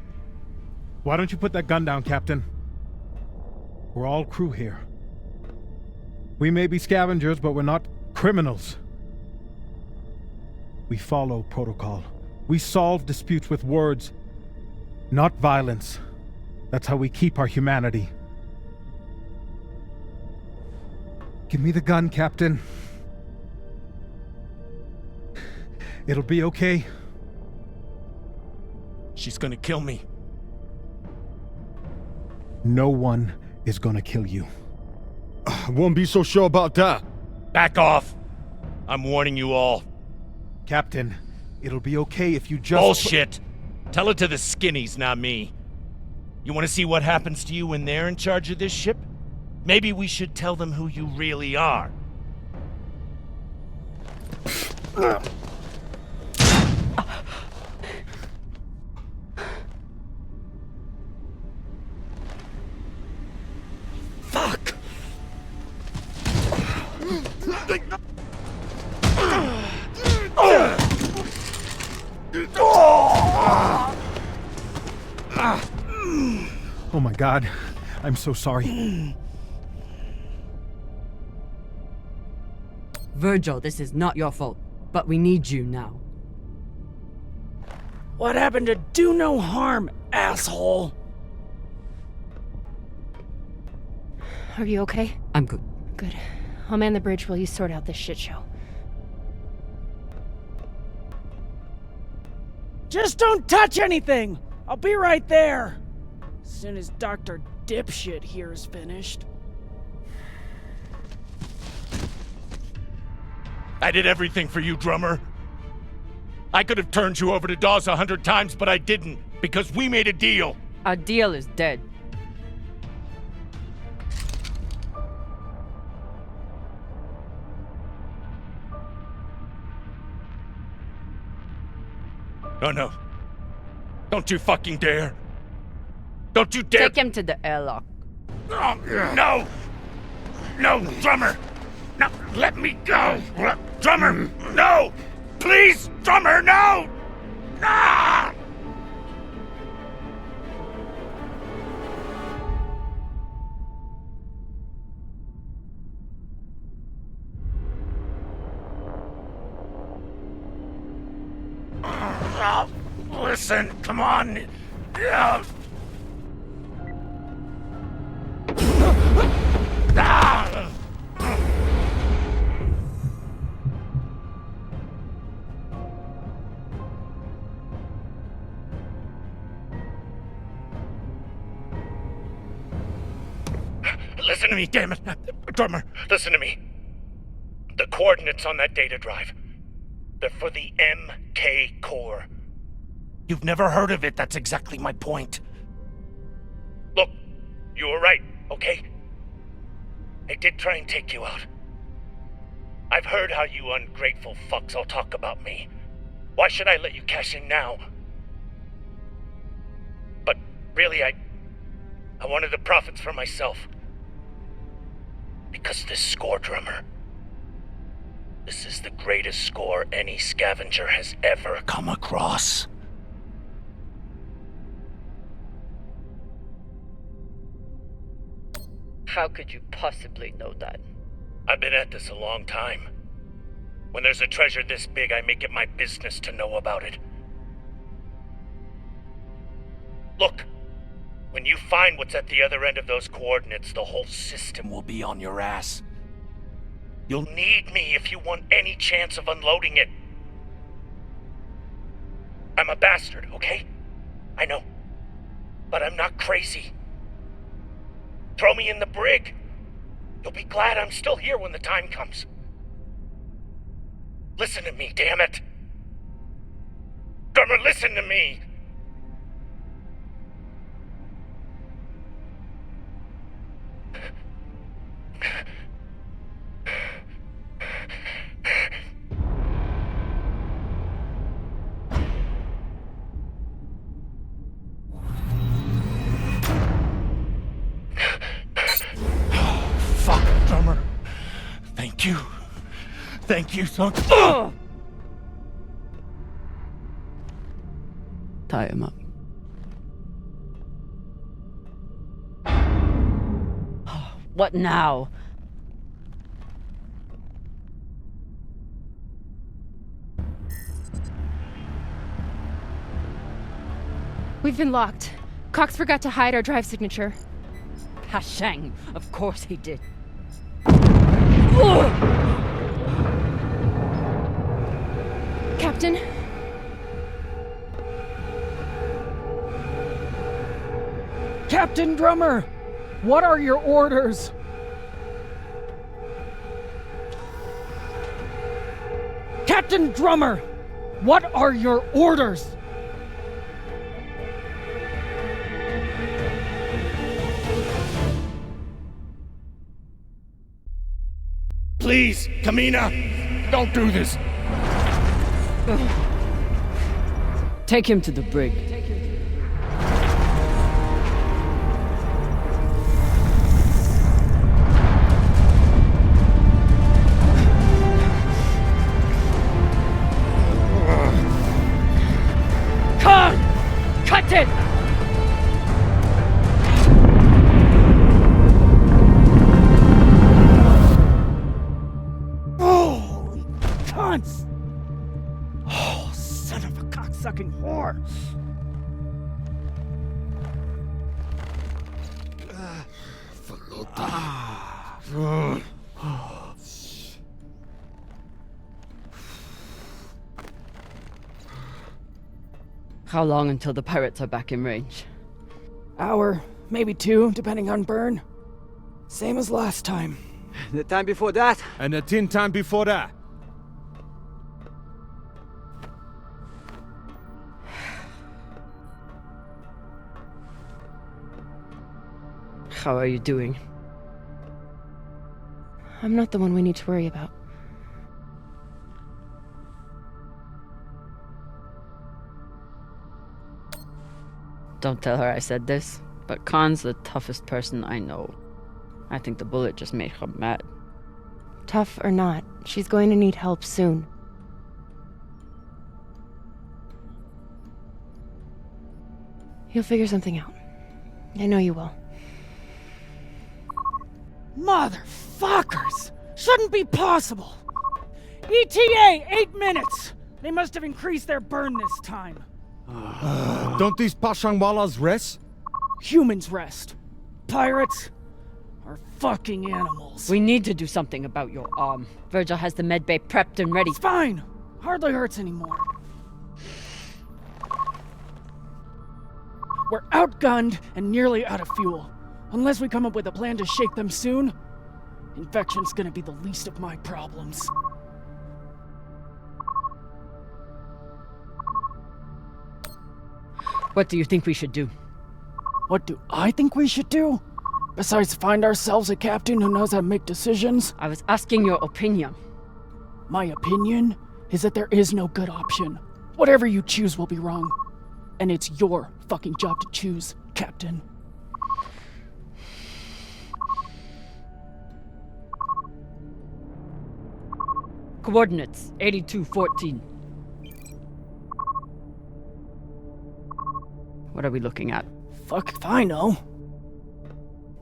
Why don't you put that gun down, Captain? We're all crew here. We may be scavengers, but we're not criminals. We follow protocol. We solve disputes with words, not violence. That's how we keep our humanity. Give me the gun, Captain. It'll be okay. She's gonna kill me. No one is gonna kill you. I won't be so sure about that. Back off. I'm warning you all. Captain, it'll be okay if you just... Bullshit! Tell it to the skinnies, not me. You want to see what happens to you when they're in charge of this ship? Maybe we should tell them who you really are. Fuck! Oh my God, I'm so sorry. Virgil, this is not your fault, but we need you now. What happened to do no harm, asshole? Are you okay? I'm good. Good. I'll man the bridge while you sort out this shit show. Just don't touch anything! I'll be right there! As soon as Dr. Dipshit here is finished. I did everything for you, Drummer. I could have turned you over to Dawes 100 times, but I didn't, because we made a deal. Our deal is dead. Oh no. Don't you fucking dare. Don't you dare. Take him to the airlock. Oh, no! No, Drummer! No, let me go! Drummer, no! Please, Drummer, no! Ah! Listen, come on! Ah! Listen to me, damn it. Drummer, listen to me. The coordinates on that data drive, they're for the MK core. You've never heard of it, that's exactly my point. Look, you were right, okay? I did try and take you out. I've heard how you ungrateful fucks all talk about me. Why should I let you cash in now? But really, I wanted the profits for myself. Because this score, Drummer, this is the greatest score any scavenger has ever come across. How could you possibly know that? I've been at this a long time. When there's a treasure this big, I make it my business to know about it. Look, when you find what's at the other end of those coordinates, the whole system will be on your ass. You'll need me if you want any chance of unloading it. I'm a bastard, okay? I know. But I'm not crazy. Throw me in the brig. You'll be glad I'm still here when the time comes. Listen to me, damn it. Drummer, listen to me. Fuck, Drummer. Thank you. Thank you so much. Tie him up. What now? We've been locked. Cox forgot to hide our drive signature. Hashang, of course he did. Captain? Captain Drummer! What are your orders? Captain Drummer! What are your orders? Please, Camina, don't do this. Take him to the brig. Come! Cut it! Holy cunts! Oh, son of a cocksucking whore! How long until the pirates are back in range? Hour, maybe 2, depending on burn. Same as last time. The time before that? And the 10 time before that. How are you doing? I'm not the one we need to worry about. Don't tell her I said this, but Khan's the toughest person I know. I think the bullet just made her mad. Tough or not, she's going to need help soon. You'll figure something out. I know you will. Motherfuckers! Shouldn't be possible! ETA, 8 minutes! They must have increased their burn this time. Don't these Pashangwalas rest? Humans rest. Pirates are fucking animals. We need to do something about your arm. Virgil has the medbay prepped and ready. It's fine. Hardly hurts anymore. We're outgunned and nearly out of fuel. Unless we come up with a plan to shake them soon, infection's gonna be the least of my problems. What do you think we should do? What do I think we should do? Besides find ourselves a captain who knows how to make decisions? I was asking your opinion. My opinion is that there is no good option. Whatever you choose will be wrong. And it's your fucking job to choose, Captain. Coordinates, 8214. What are we looking at? Fuck if I know.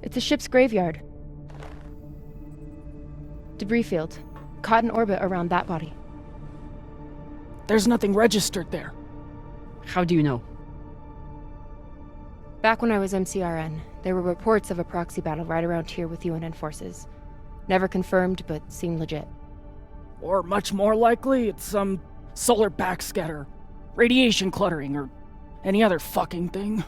It's a ship's graveyard. Debris field. Caught in orbit around that body. There's nothing registered there. How do you know? Back when I was MCRN, there were reports of a proxy battle right around here with UNN forces. Never confirmed, but seemed legit. Or much more likely, it's some solar backscatter, radiation cluttering, or any other fucking thing.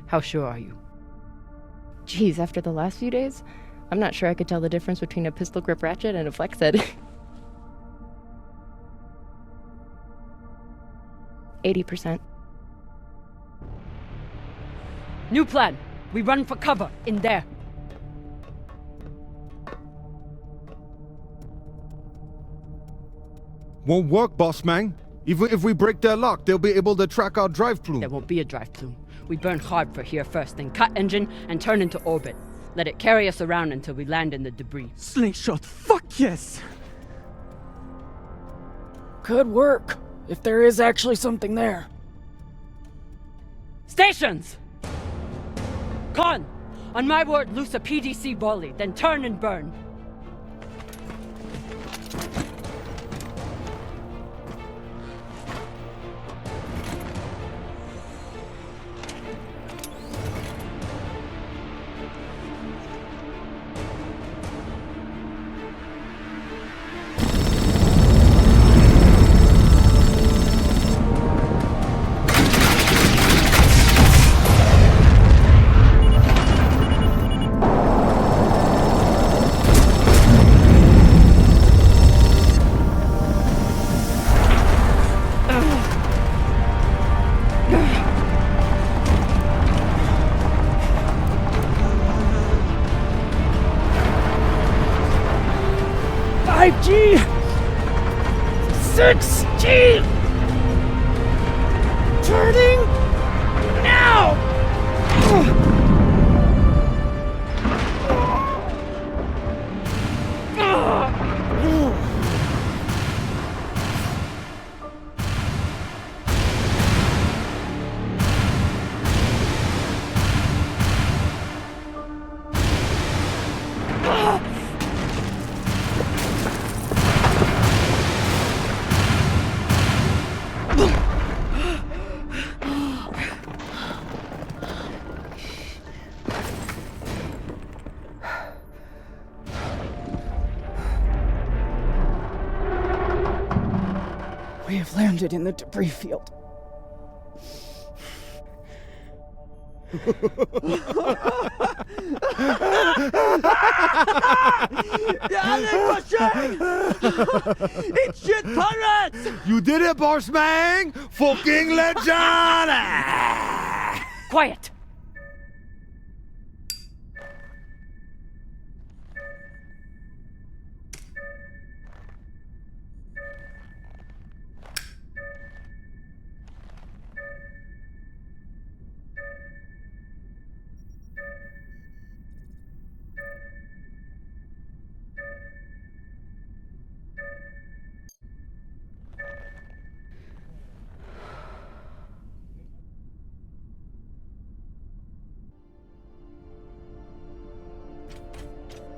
How sure are you? Geez, after the last few days, I'm not sure I could tell the difference between a pistol grip ratchet and a flex head. 80%. New plan. We run for cover in there. Won't work, boss man. Even if we break their lock, they'll be able to track our drive plume. There won't be a drive plume. We burn hard for here first, then cut engine and turn into orbit. Let it carry us around until we land in the debris. Slingshot, fuck yes! Could work, if there is actually something there. Stations! Con! On my word, loose a PDC volley, then turn and burn. G! 6G! Turning now! We have landed in the debris field. It's shit pirates! You did it, boss man! Fucking legend! Quiet!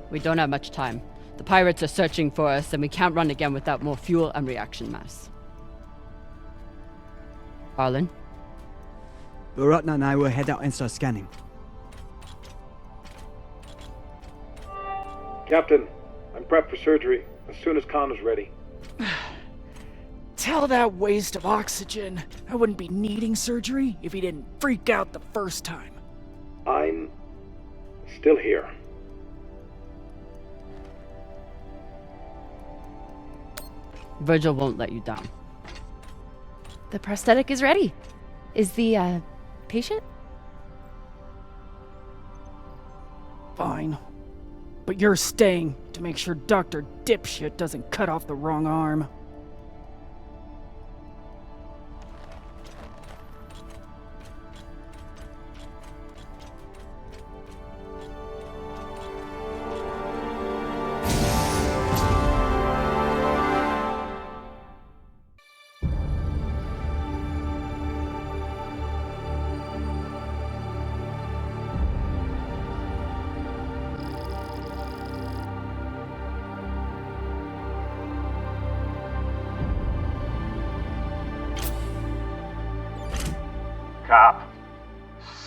We don't have much time. The pirates are searching for us, and we can't run again without more fuel and reaction mass. Arlen? Baratna and I will head out and start scanning. Captain, I'm prepped for surgery as soon as Khan is ready. Tell that waste of oxygen I wouldn't be needing surgery if he didn't freak out the first time. I'm still here. Virgil won't let you down. The prosthetic is ready. Is the, patient? Fine. But you're staying to make sure Dr. Dipshit doesn't cut off the wrong arm.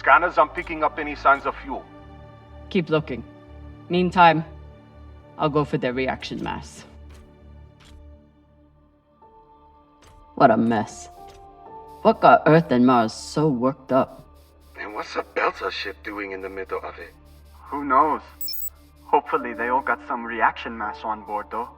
scanners aren't picking up any signs of fuel. Keep looking. Meantime, I'll go for their reaction mass. What a mess. What got Earth and Mars so worked up? And what's a Belter ship doing in the middle of it? Who knows? Hopefully they all got some reaction mass on board, though.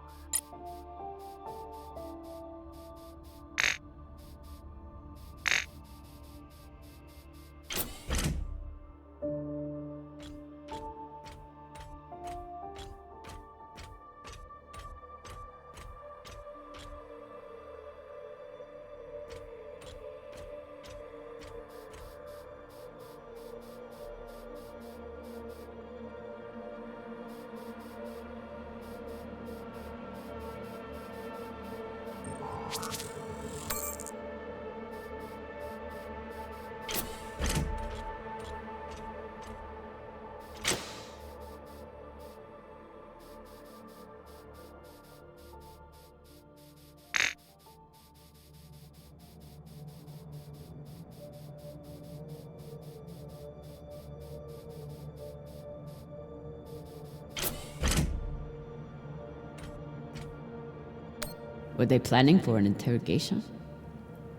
Were they planning for an interrogation?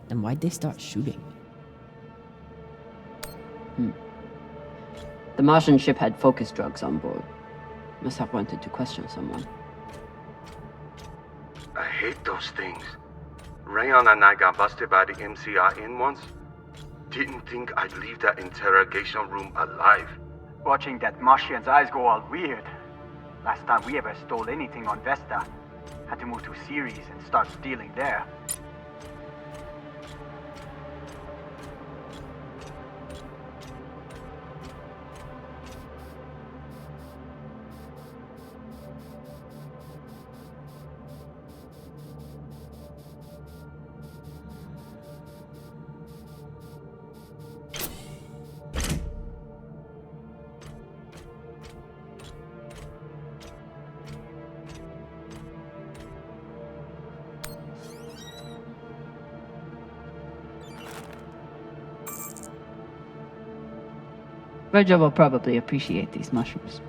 Then why'd they start shooting? The Martian ship had focus drugs on board. Must have wanted to question someone. I hate those things. Rayon and I got busted by the MCR in once. Didn't think I'd leave that interrogation room alive. Watching that Martian's eyes go all weird. Last time we ever stole anything on Vesta. Had to move to Ceres and start stealing there. Virgil will probably appreciate these mushrooms.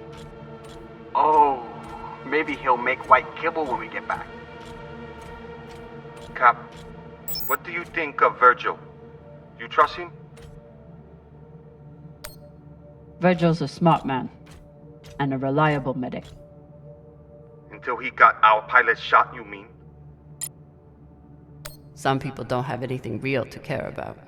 Oh, maybe he'll make white kibble when we get back. Cap, what do you think of Virgil? You trust him? Virgil's a smart man. And a reliable medic. Until he got our pilot shot, you mean? Some people don't have anything real to care about.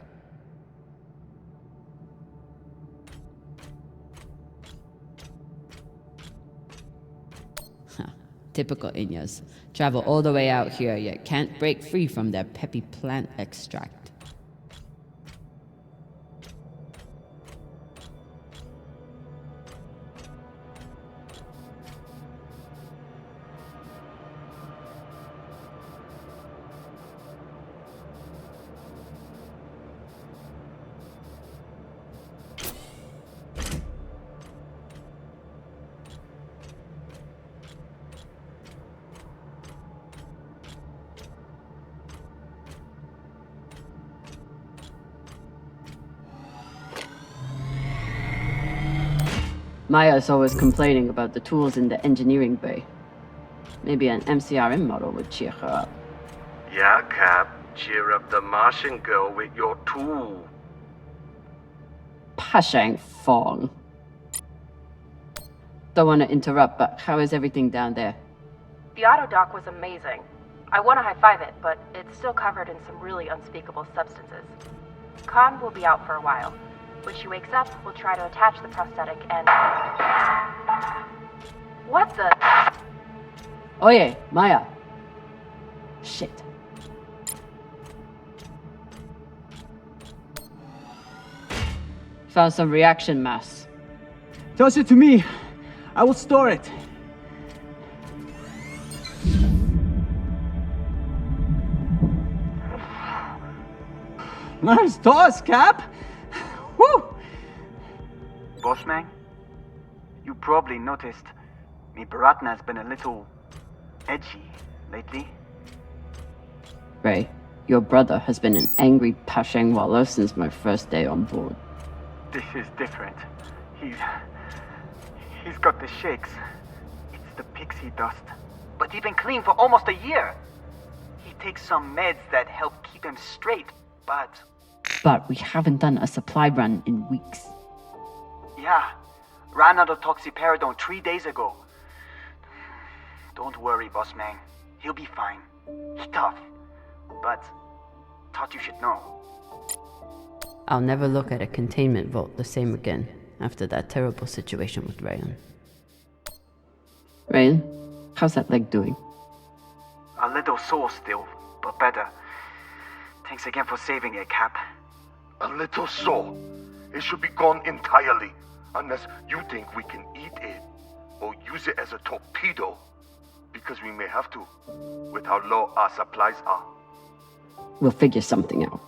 Typical Inyas. Travel all the way out here, yet can't break free from their peppy plant extract. Maya's always complaining about the tools in the engineering bay. Maybe an MCRM model would cheer her up. Yeah, Cap. Cheer up the Martian girl with your tool. Pashang Fong. Don't want to interrupt, but how is everything down there? The auto dock was amazing. I want to high-five it, but it's still covered in some really unspeakable substances. Khan will be out for a while. When she wakes up, we'll try to attach the prosthetic and... What the... Oye, Maya. Shit. Found some reaction mass. Toss it to me. I will store it. Nice toss, Cap. Woo! Bossman, you probably noticed me Baratna's been a little edgy lately. Ray, your brother has been an angry Pashang Wallow since my first day on board. This is different. He's got the shakes. It's the pixie dust. But he's been clean for almost a year. He takes some meds that help keep him straight, but... But we haven't done a supply run in weeks. Yeah, ran out of toxiperidone 3 days ago. Don't worry, boss man. He'll be fine. He's tough. But thought you should know. I'll never look at a containment vault the same again after that terrible situation with Rayon. Rayon, how's that leg doing? A little sore still, but better. Thanks again for saving it, Cap. A little sore. It should be gone entirely, unless you think we can eat it or use it as a torpedo, because we may have to, with how low our supplies are. We'll figure something out.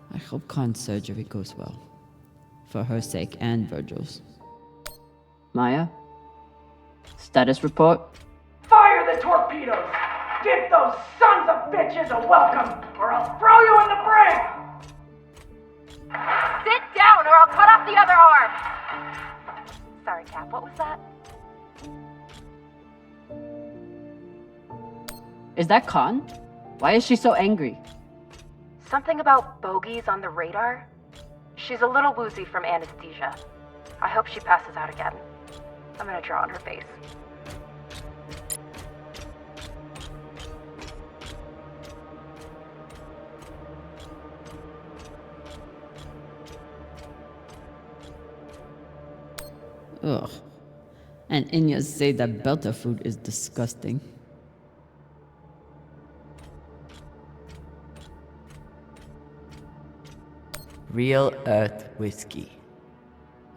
I hope Khan's surgery goes well. For her sake and Virgil's. Maya? Status report? Fire the torpedoes! Give those sons of bitches a welcome, or I'll throw you in the brig! Sit down, or I'll cut off the other arm! Sorry, Cap, what was that? Is that Khan? Why is she so angry? Something about bogeys on the radar? She's a little woozy from anesthesia. I hope she passes out again. I'm gonna draw on her face. Ugh. And Inyas say that Belter food is disgusting. Real Earth whiskey.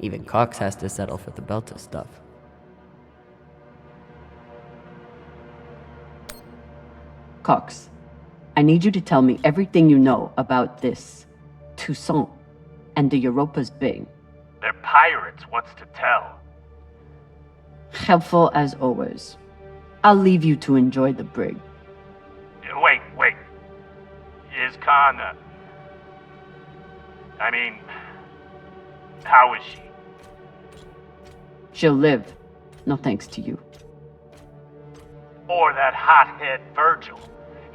Even Cox has to settle for the Belter stuff. Cox, I need you to tell me everything you know about this Toussaint and the Europa's Bing. They're pirates, what's to tell? Helpful as always. I'll leave you to enjoy the brig. Wait. Is Khan, I mean, how is she? She'll live. No thanks to you. Or that hothead Virgil.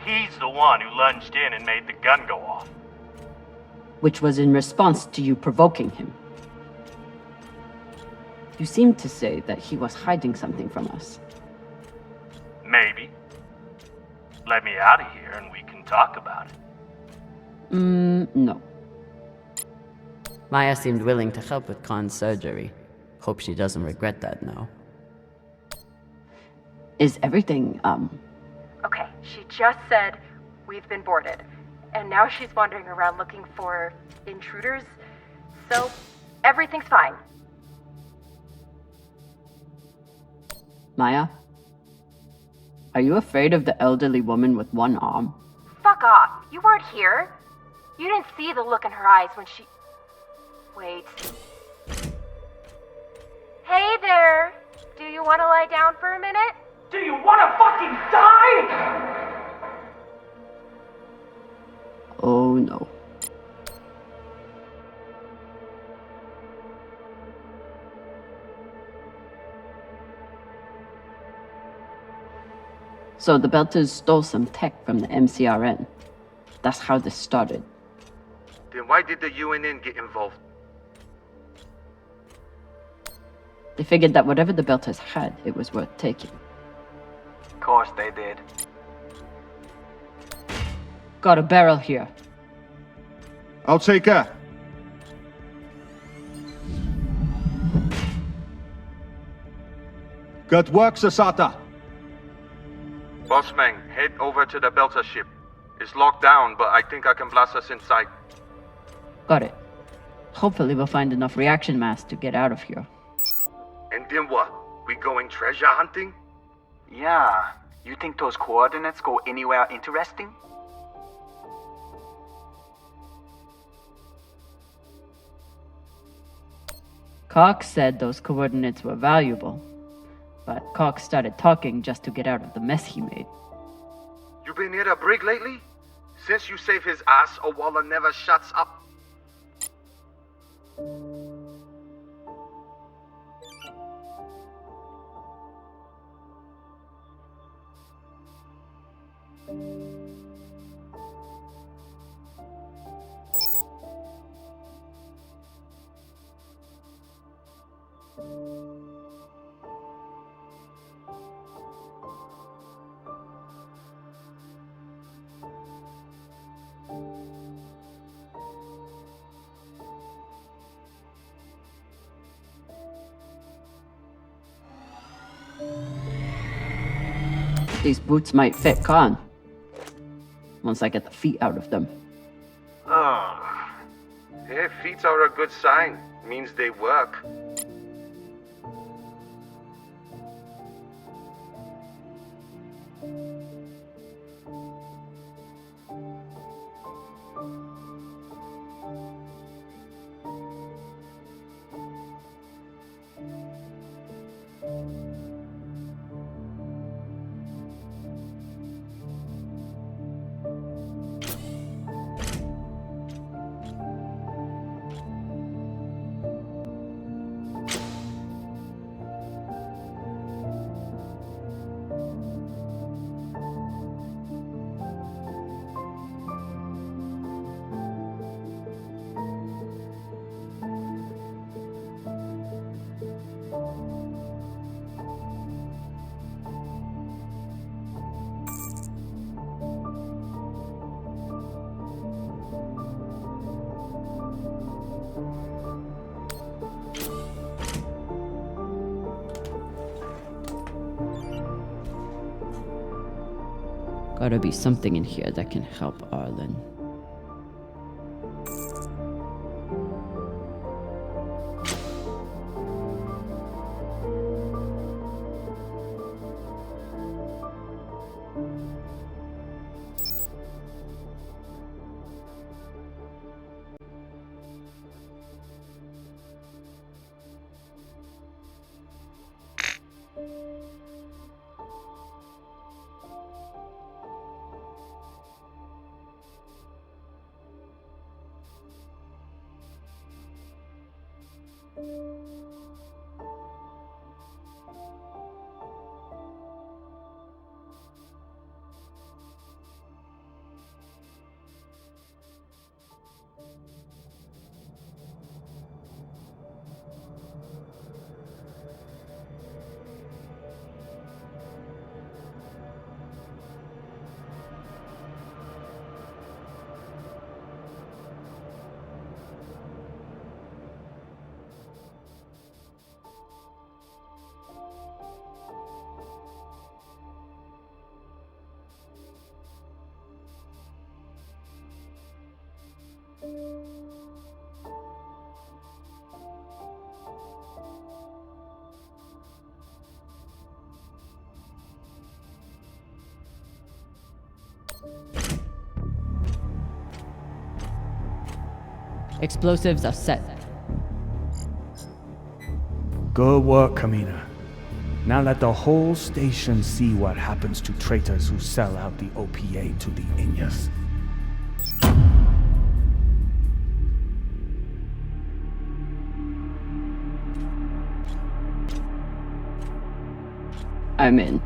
He's the one who lunged in and made the gun go off. Which was in response to you provoking him. You seemed to say that he was hiding something from us. Maybe. Let me out of here and we can talk about it. No. Maya seemed willing to help with Khan's surgery. Hope she doesn't regret that now. Is everything, Okay, she just said we've been boarded. And now she's wandering around looking for intruders. So, everything's fine. Maya? Are you afraid of the elderly woman with one arm? Fuck off. You weren't here. You didn't see the look in her eyes when she... Wait. Hey there. Do you want to lie down for a minute? Do you want to fucking die? Oh no. So the Belters stole some tech from the MCRN. That's how this started. Then why did the UNN get involved? They figured that whatever the Belters had, it was worth taking. Of course they did. Got a barrel here. I'll take her. Good work, Sasata. Bossman, head over to the Belter ship. It's locked down, but I think I can blast us inside. Got it. Hopefully we'll find enough reaction mass to get out of here. And then what? We going treasure hunting? Yeah. You think those coordinates go anywhere interesting? Cox said those coordinates were valuable, but Cox started talking just to get out of the mess he made. You been near the brig lately? Since you saved his ass, Owala never shuts up. These boots might fit Khan. Once I get the feet out of them. Oh. Yeah, feet are a good sign. Means they work. Gotta be something in here that can help Arlen. Explosives are set. Good work, Camina. Now let the whole station see what happens to traitors who sell out the OPA to the Inyas. I'm in.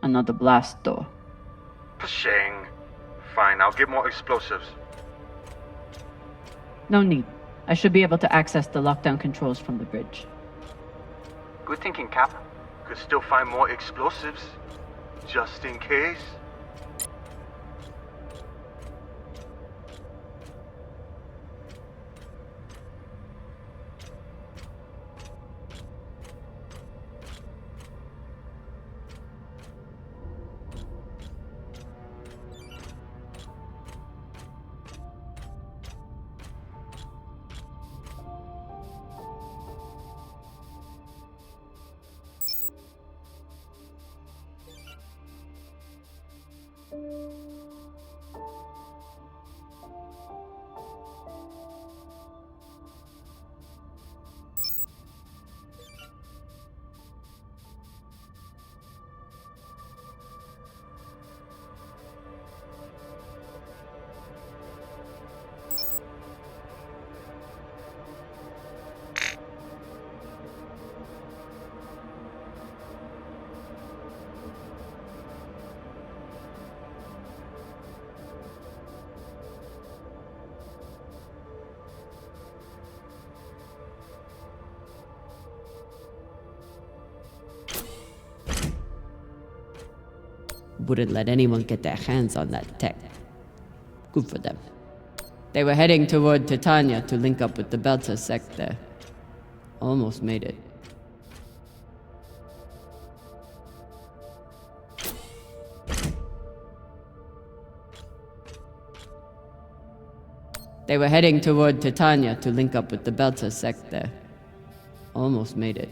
Another blast door. Pashang. Fine, I'll get more explosives. No need. I should be able to access the lockdown controls from the bridge. Good thinking, Cap. Could still find more explosives. Just in case. Wouldn't let anyone get their hands on that tech. Good for them. They were heading toward Titania to link up with the Belter sect there. Almost made it. They were heading toward Titania to link up with the Belter sect there. Almost made it.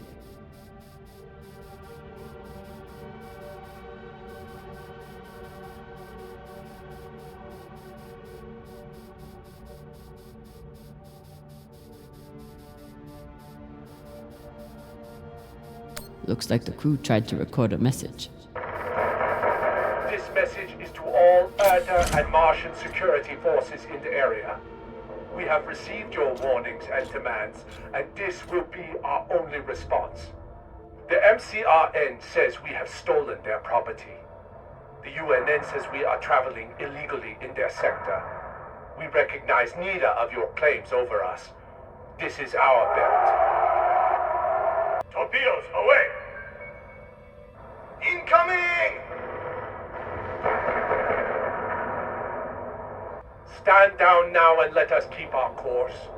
Looks like the crew tried to record a message. This message is to all Earther and Martian security forces in the area. We have received your warnings and demands, and this will be our only response. The MCRN says we have stolen their property. The UN then says we are traveling illegally in their sector. We recognize neither of your claims over us. This is our belt. Torpedoes, away! Incoming! Stand down now and let us keep our course.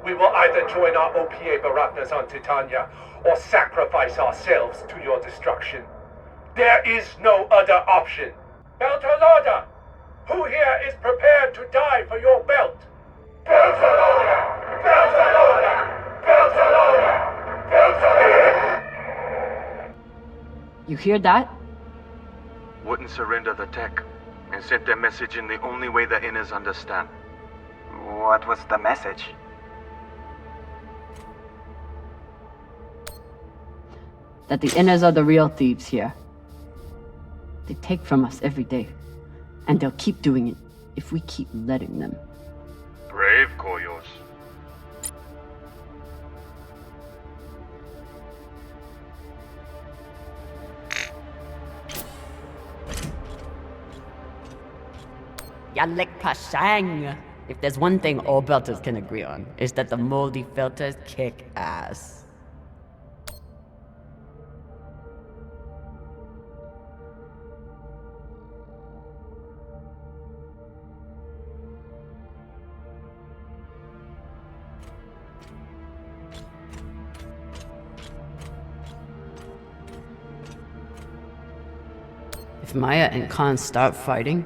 We will either join our OPA Baratnas on Titania or sacrifice ourselves to your destruction. There is no other option. Beltalowda! Who here is prepared to die for your belt? Beltalowda! Beltalowda! Beltalowda! Beltalowda! You hear that? Wouldn't surrender the tech and sent their message in the only way the Inners understand. What was the message? That the Inners are the real thieves here. They take from us every day. And they'll keep doing it if we keep letting them. Brave, Koyos. Yalek Pashang! If there's one thing all Belters can agree on, is that the moldy filters kick ass. If Maya and Khan start fighting,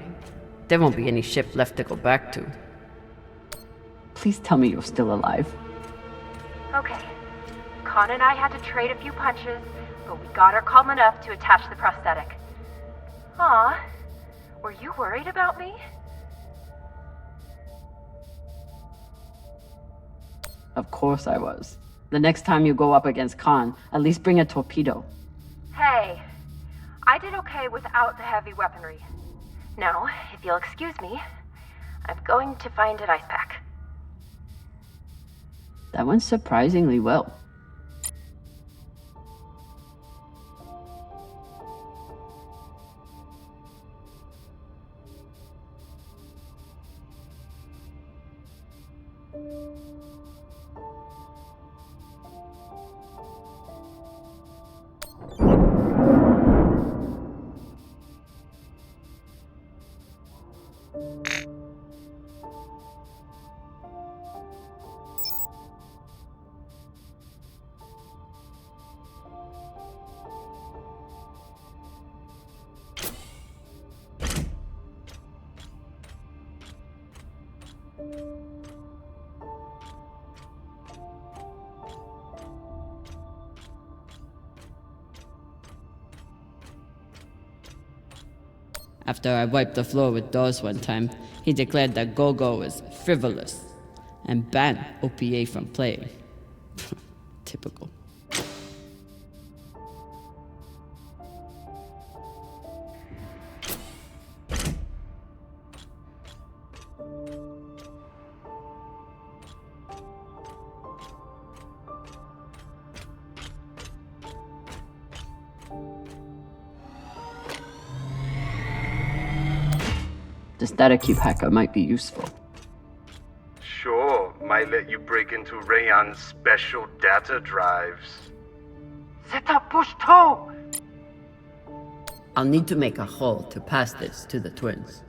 there won't be any ship left to go back to. Please tell me you're still alive. Okay. Khan and I had to trade a few punches, but we got her calm enough to attach the prosthetic. Aw, were you worried about me? Of course I was. The next time you go up against Khan, at least bring a torpedo. Hey, I did okay without the heavy weaponry. Now, if you'll excuse me, I'm going to find an ice pack. That went surprisingly well. After I wiped the floor with Dawes one time, he declared that Gogo was frivolous and banned OPA from playing. Typical. The static cube hacker might be useful. Sure, might let you break into Rayon's special data drives. Set up push toe! I'll need to make a hole to pass this to the twins.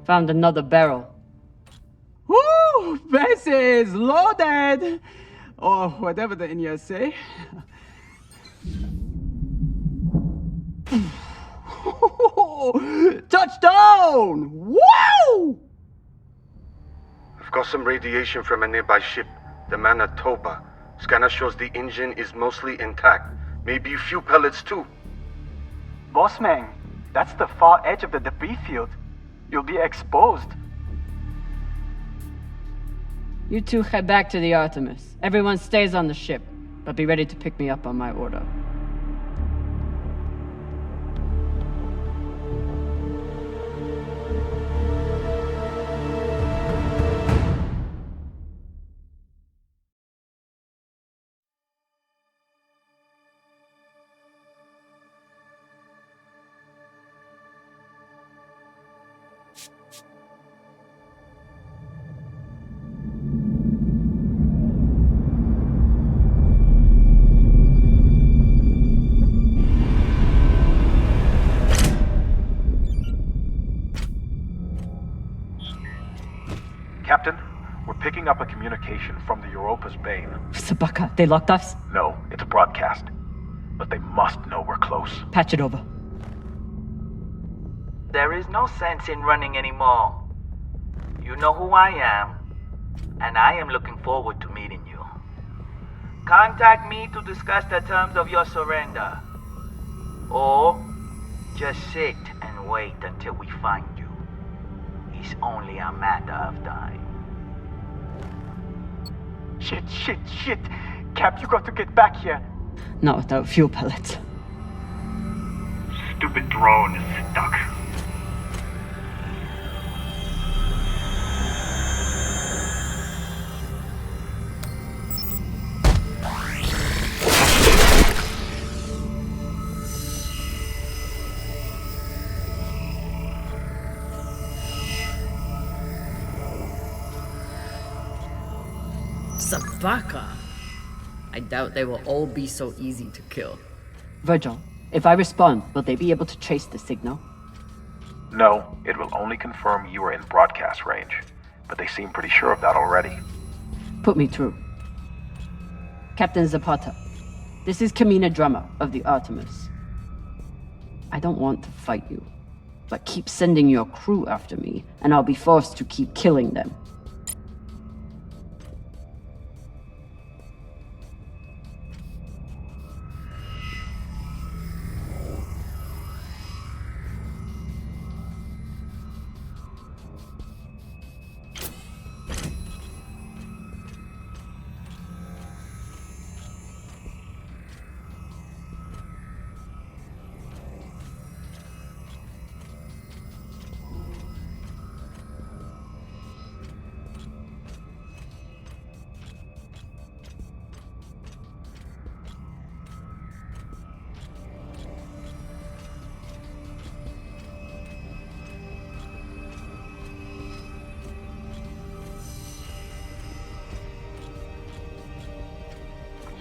Found another barrel. Woo! This is loaded! Or whatever the Indians say. Touchdown! Wow! I've got some radiation from a nearby ship, the Manitoba. Scanner shows the engine is mostly intact. Maybe a few pellets too. Bossman, that's the far edge of the debris field. You'll be exposed. You two head back to the Artemis. Everyone stays on the ship, but be ready to pick me up on my order. picking up a communication from the Europa's bane. Syakah, they locked us? No, it's a broadcast. But they must know we're close. Patch it over. There is no sense in running anymore. You know who I am, and I am looking forward to meeting you. Contact me to discuss the terms of your surrender. Or just sit and wait until we find you. It's only a matter of time. Shit. Cap, you got to get back here. Not without fuel pellets. Stupid drone is stuck. Syakah. I doubt they will all be so easy to kill. Virgil, if I respond, will they be able to trace the signal? No, it will only confirm you are in broadcast range. But they seem pretty sure of that already. Put me through. Captain Zapata, this is Camina Drummer of the Artemis. I don't want to fight you, but keep sending your crew after me, and I'll be forced to keep killing them.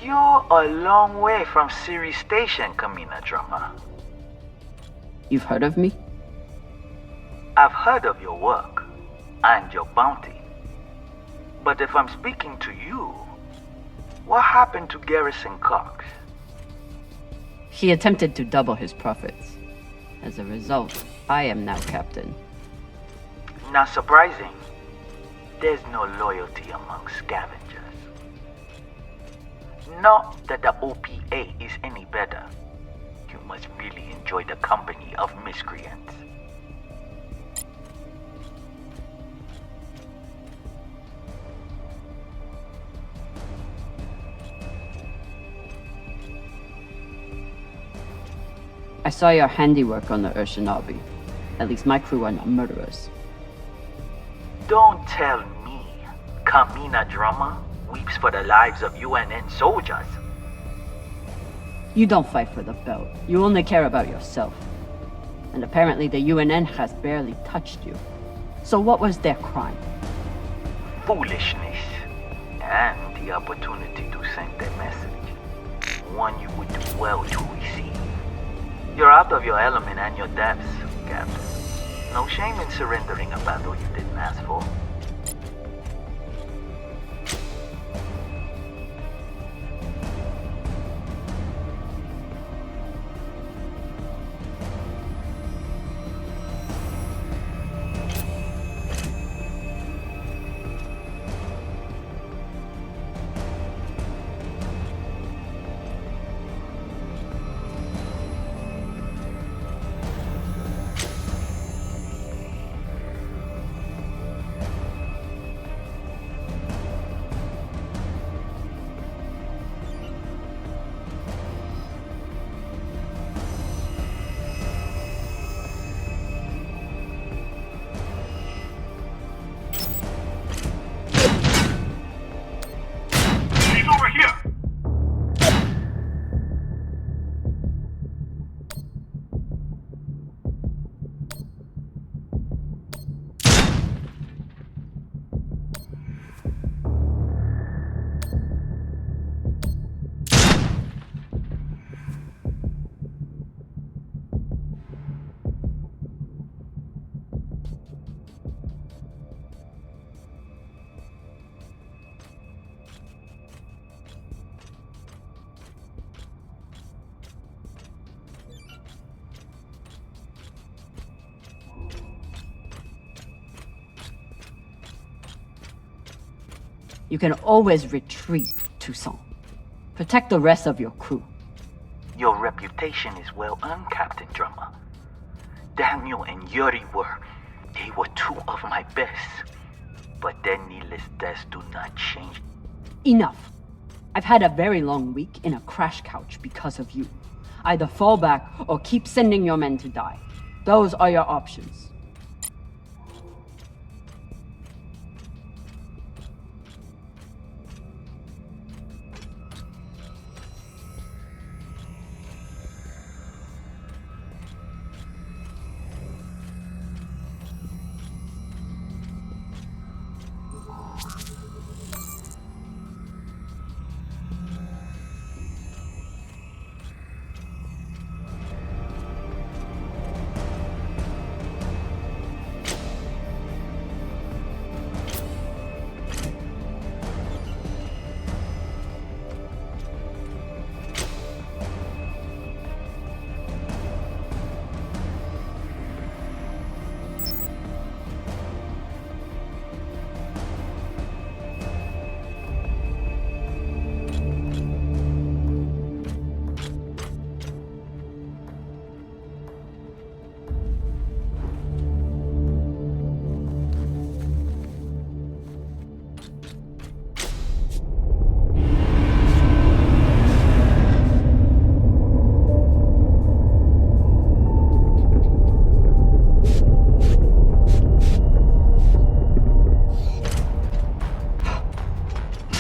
You're a long way from Ceres Station, Camina Drummer. You've heard of me? I've heard of your work and your bounty. But if I'm speaking to you, what happened to Garrison Cox? He attempted to double his profits. As a result, I am now captain. Not surprising. There's no loyalty among scavengers. Not that the OPA is any better. You must really enjoy the company of miscreants. I saw your handiwork on the Urshanabi. At least my crew are not murderers. Don't tell me Camina Drummer weeps for the lives of UNN soldiers. You don't fight for the belt. You only care about yourself. And apparently the UNN has barely touched you. So what was their crime? Foolishness. And the opportunity to send a message. One you would do well to receive. You're out of your element and your depths, Captain. No shame in surrendering a battle you didn't ask for. You can always retreat, Toussaint. Protect the rest of your crew. Your reputation is well earned, Captain Drummer. Daniel and Yuri they were two of my best. But their needless deaths do not change. Enough. I've had a very long week in a crash couch because of you. Either fall back or keep sending your men to die. Those are your options.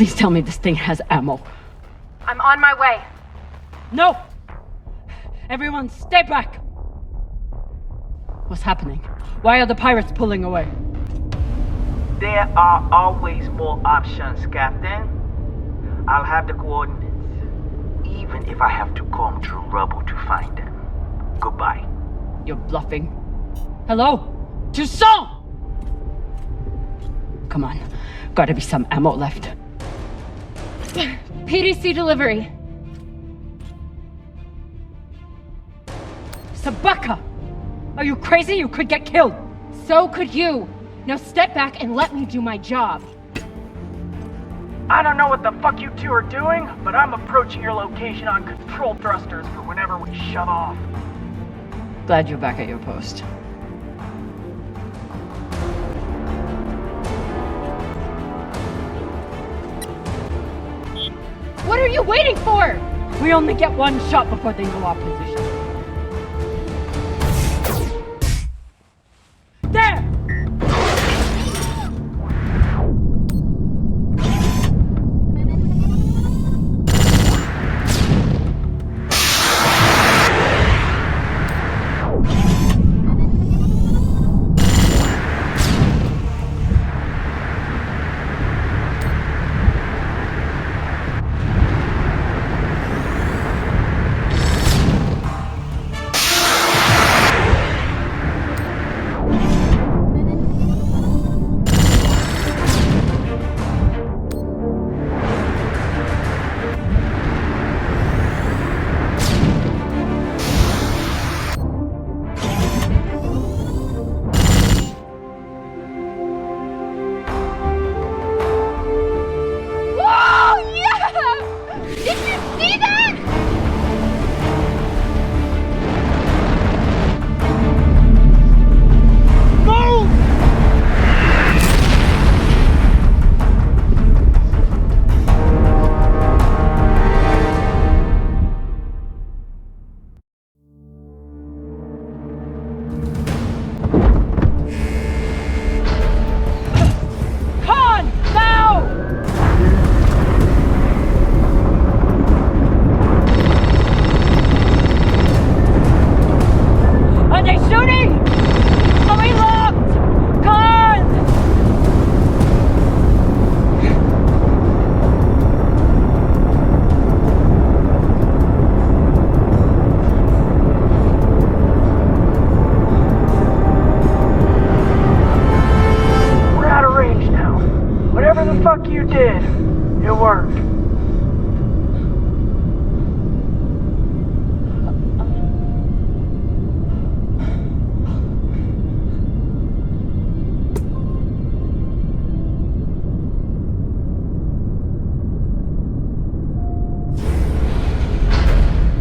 Please tell me this thing has ammo. I'm on my way. No! Everyone, stay back! What's happening? Why are the pirates pulling away? There are always more options, Captain. I'll have the coordinates, even if I have to comb through rubble to find them. Goodbye. You're bluffing. Hello? Toussaint! Come on. Gotta be some ammo left. PDC delivery. Syakah! Are you crazy? You could get killed! So could you. Now step back and let me do my job. I don't know what the fuck you two are doing, but I'm approaching your location on control thrusters for whenever we shut off. Glad you're back at your post. What are you waiting for? We only get one shot before they know our position. There!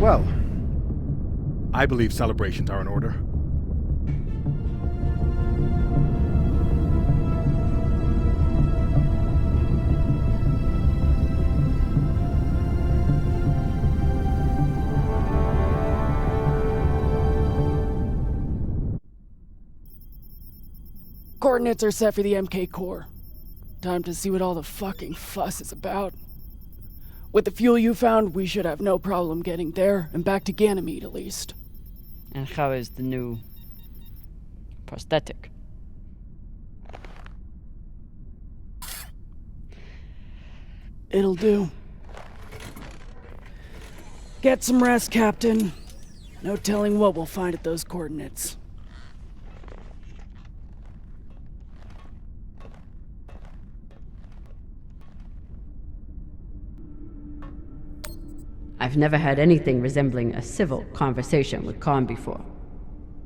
Well, I believe celebrations are in order. Coordinates are set for the MK core. Time to see what all the fucking fuss is about. With the fuel you found, we should have no problem getting there and back to Ganymede at least. And how is the new prosthetic? It'll do. Get some rest, Captain. No telling what we'll find at those coordinates. I've never had anything resembling a civil conversation with Khan before,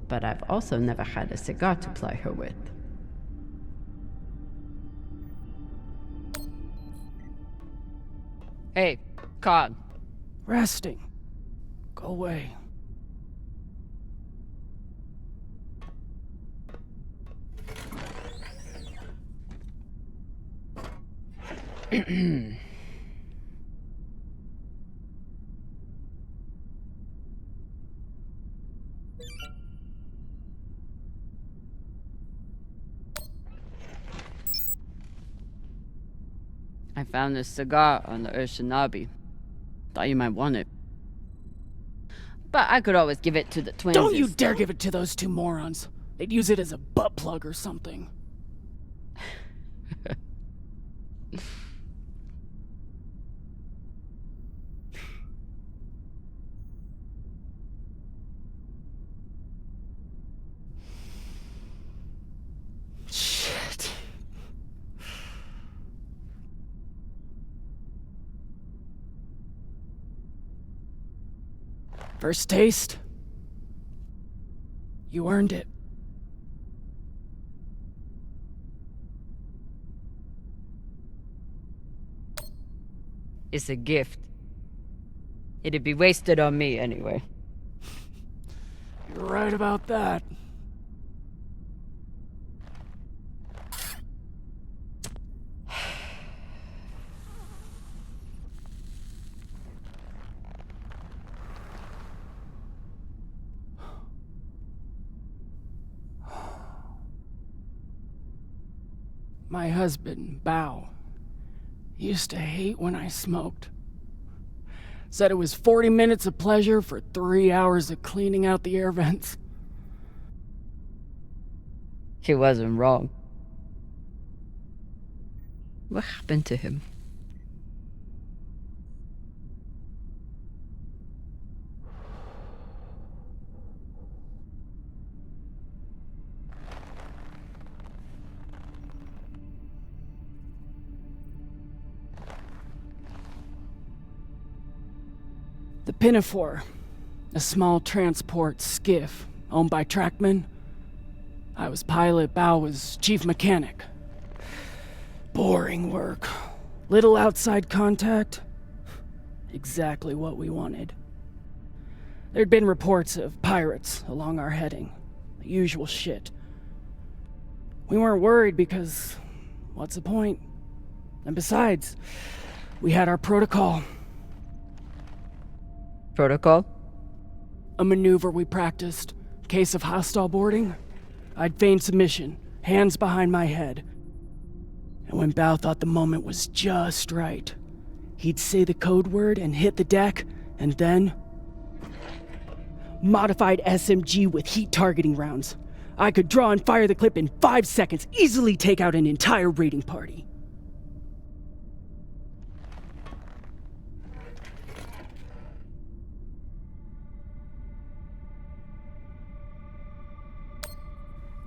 but I've also never had a cigar to ply her with. Hey, Khan. Resting. Go away. I found this cigar on the Urshanabi. Thought you might want it. But I could always give it to the twins. Don't you dare give it to those two morons. They'd use it as a butt plug or something. Shit. First taste? You earned it. It's a gift. It'd be wasted on me anyway. You're right about that. My husband, Bao, used to hate when I smoked. Said it was 40 minutes of pleasure for 3 hours of cleaning out the air vents. He wasn't wrong. What happened to him? The Pinafore, a small transport skiff owned by Trackman. I was pilot, Bao was chief mechanic. Boring work. Little outside contact. Exactly what we wanted. There'd been reports of pirates along our heading. The usual shit. We weren't worried because, what's the point? And besides, we had our protocol. Protocol? A maneuver we practiced. Case of hostile boarding. I'd feign submission, hands behind my head. And when Bao thought the moment was just right, he'd say the code word and hit the deck, and then... modified SMG with heat targeting rounds. I could draw and fire the clip in 5 seconds, easily take out an entire raiding party.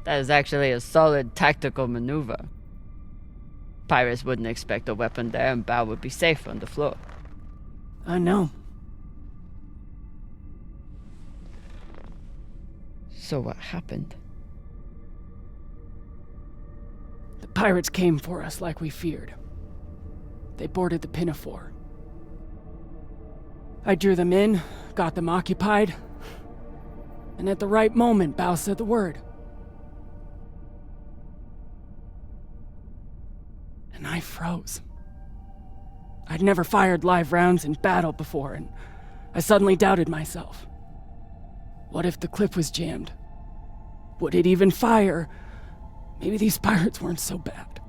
That is actually a solid tactical maneuver. Pirates wouldn't expect a weapon there, and Bao would be safe on the floor. I know. So what happened? The pirates came for us like we feared. They boarded the Pinafore. I drew them in, got them occupied. And at the right moment, Bao said the word. And I froze. I'd never fired live rounds in battle before, and I suddenly doubted myself. What if the clip was jammed? Would it even fire? Maybe these pirates weren't so bad.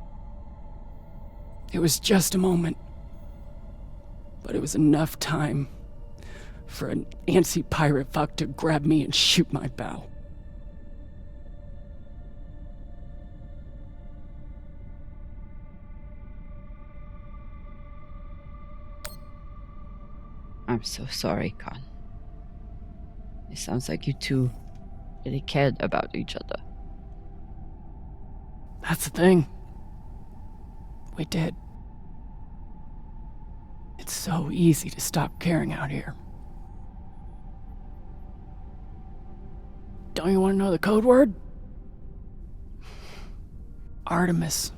It was just a moment. But it was enough time for an antsy pirate fuck to grab me and shoot my bow. I'm so sorry, Khan. It sounds like you two really cared about each other. That's the thing. We did. It's so easy to stop caring out here. Don't you want to know the code word? Artemis.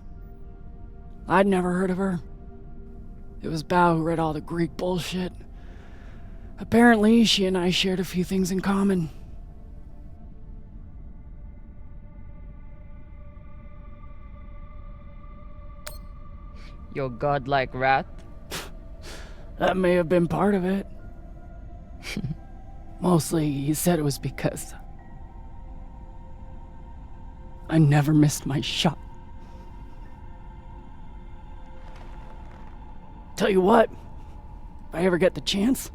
I'd never heard of her. It was Bao who read all the Greek bullshit. Apparently, she and I shared a few things in common. Your godlike wrath? That may have been part of it. Mostly, he said it was because I never missed my shot. Tell you what, if I ever get the chance,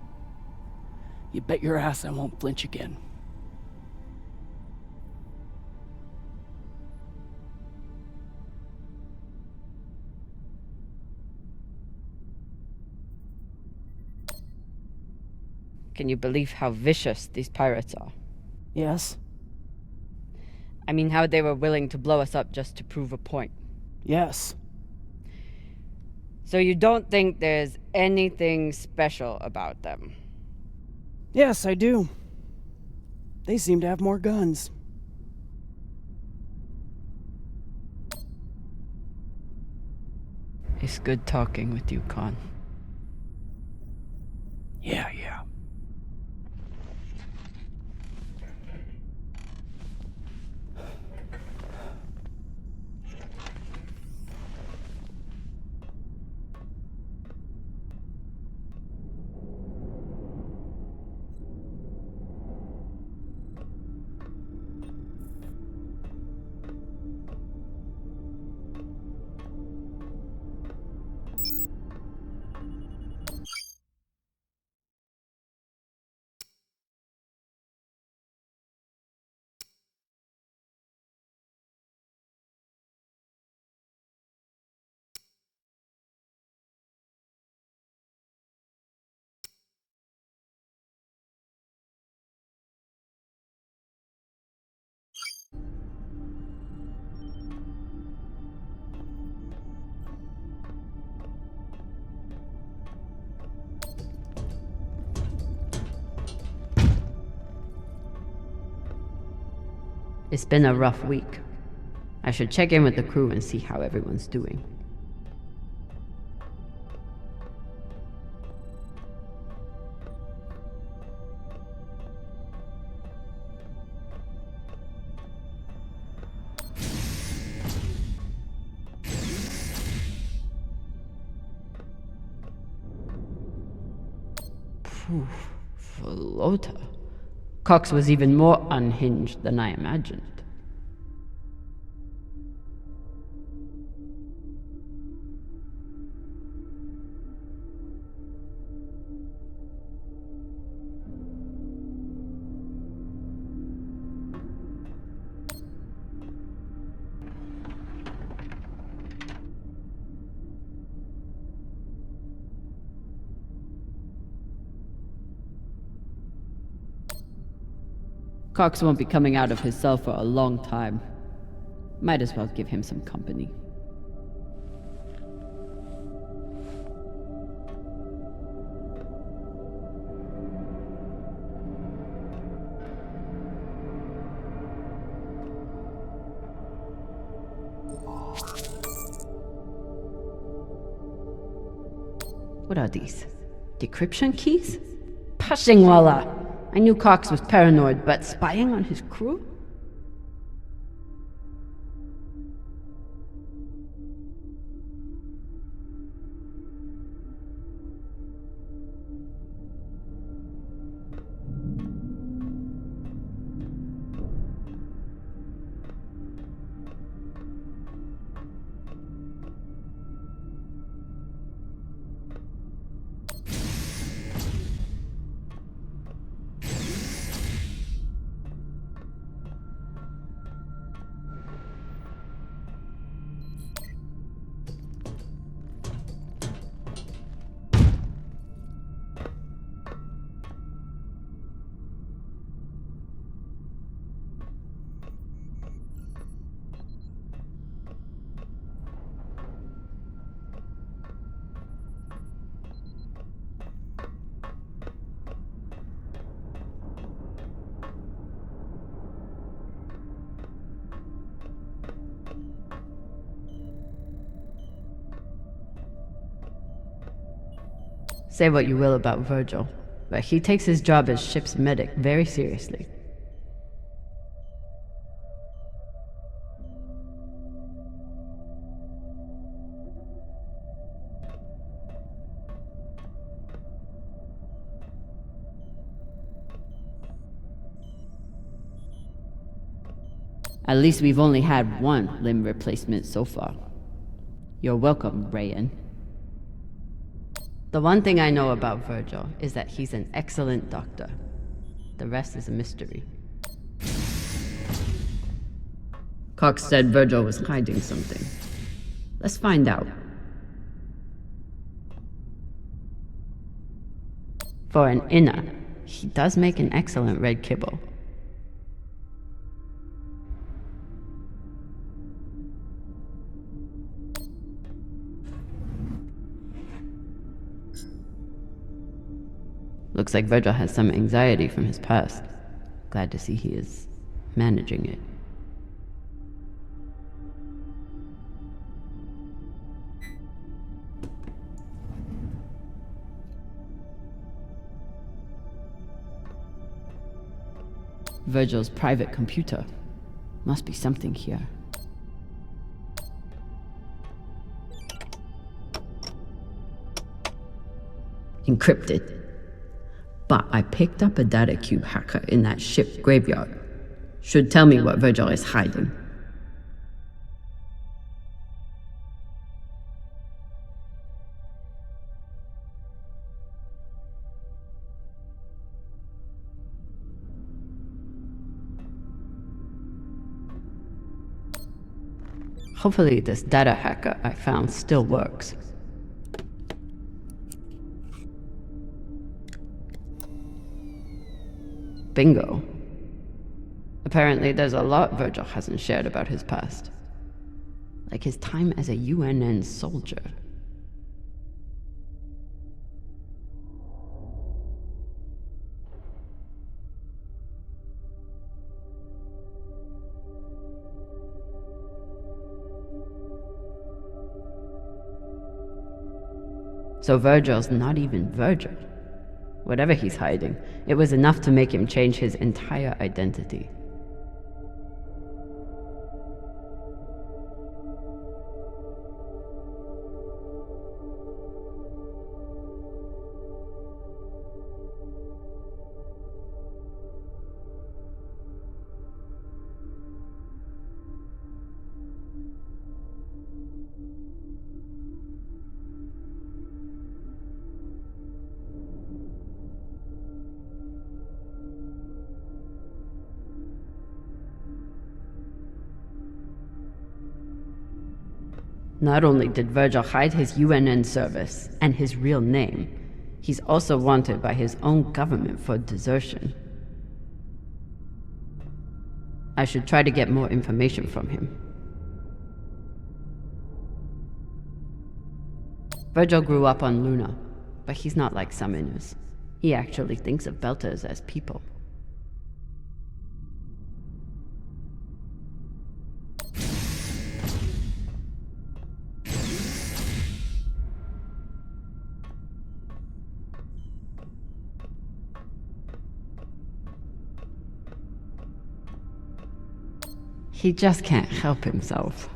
you bet your ass I won't flinch again. Can you believe how vicious these pirates are? Yes. I mean, how they were willing to blow us up just to prove a point. Yes. So you don't think there's anything special about them? Yes, I do. They seem to have more guns. It's good talking with you, Khan. Yeah. It's been a rough week. I should check in with the crew and see how everyone's doing. Phew, Volota. Cox was even more unhinged than I imagined. Cox won't be coming out of his cell for a long time. Might as well give him some company. What are these? Decryption keys? Hushing, Walla. I knew Cox was paranoid, but spying on his crew? Say what you will about Virgil, but he takes his job as ship's medic very seriously. At least we've only had one limb replacement so far. You're welcome, Rayan. The one thing I know about Virgil is that he's an excellent doctor. The rest is a mystery. Cox said Virgil was hiding something. Let's find out. For an inner, he does make an excellent red kibble. Looks like Virgil has some anxiety from his past. Glad to see he is managing it. Virgil's private computer. Must be something here. Encrypted. But I picked up a data cube hacker in that ship graveyard. Should tell me what Virgil is hiding. Hopefully this data hacker I found still works. Bingo. Apparently there's a lot Virgil hasn't shared about his past. Like his time as a UNN soldier. So Virgil's not even Virgil. Whatever he's hiding, it was enough to make him change his entire identity. Not only did Virgil hide his UNN service and his real name, he's also wanted by his own government for desertion. I should try to get more information from him. Virgil grew up on Luna, but he's not like summoners. He actually thinks of Belters as people. He just can't help himself.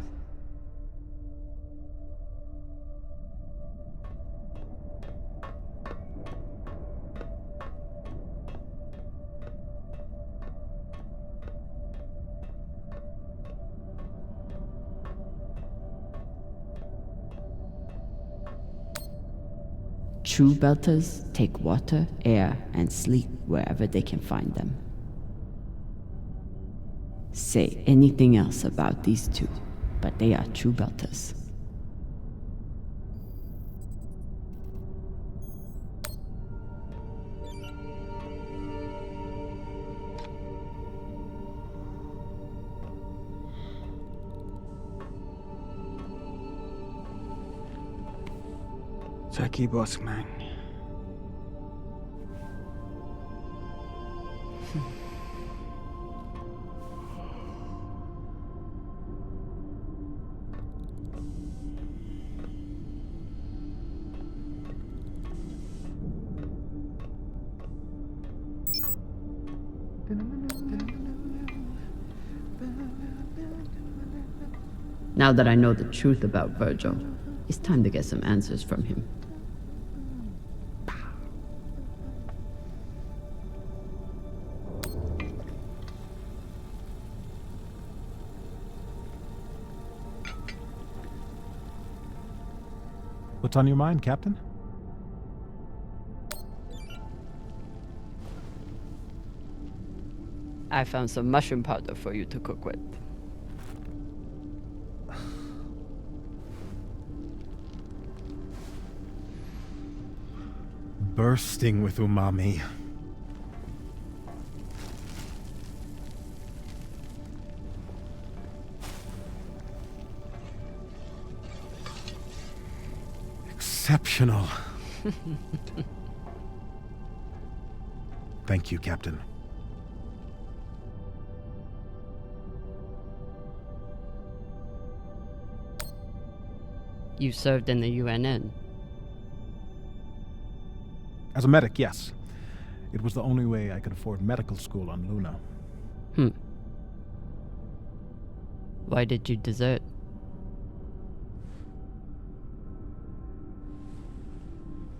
True Belters take water, air, and sleep wherever they can find them. Say anything else about these two, but they are True Belters. Jackie Bossman. Now that I know the truth about Virgil, it's time to get some answers from him. What's on your mind, Captain? I found some mushroom powder for you to cook with. Bursting with umami. Exceptional. Thank you, Captain. You served in the UNN. As a medic, yes. It was the only way I could afford medical school on Luna. Why did you desert?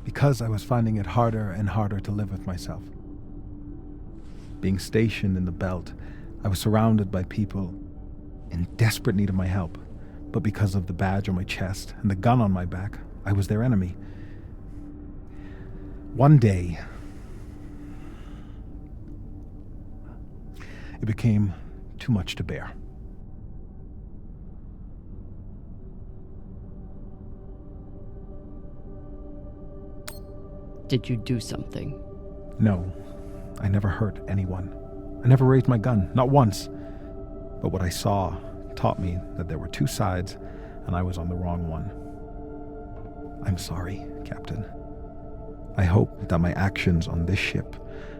Because I was finding it harder and harder to live with myself. Being stationed in the belt, I was surrounded by people in desperate need of my help. But because of the badge on my chest and the gun on my back, I was their enemy. One day, it became too much to bear. Did you do something? No, I never hurt anyone. I never raised my gun, not once. But what I saw taught me that there were two sides, and I was on the wrong one. I'm sorry, Captain. I hope that my actions on this ship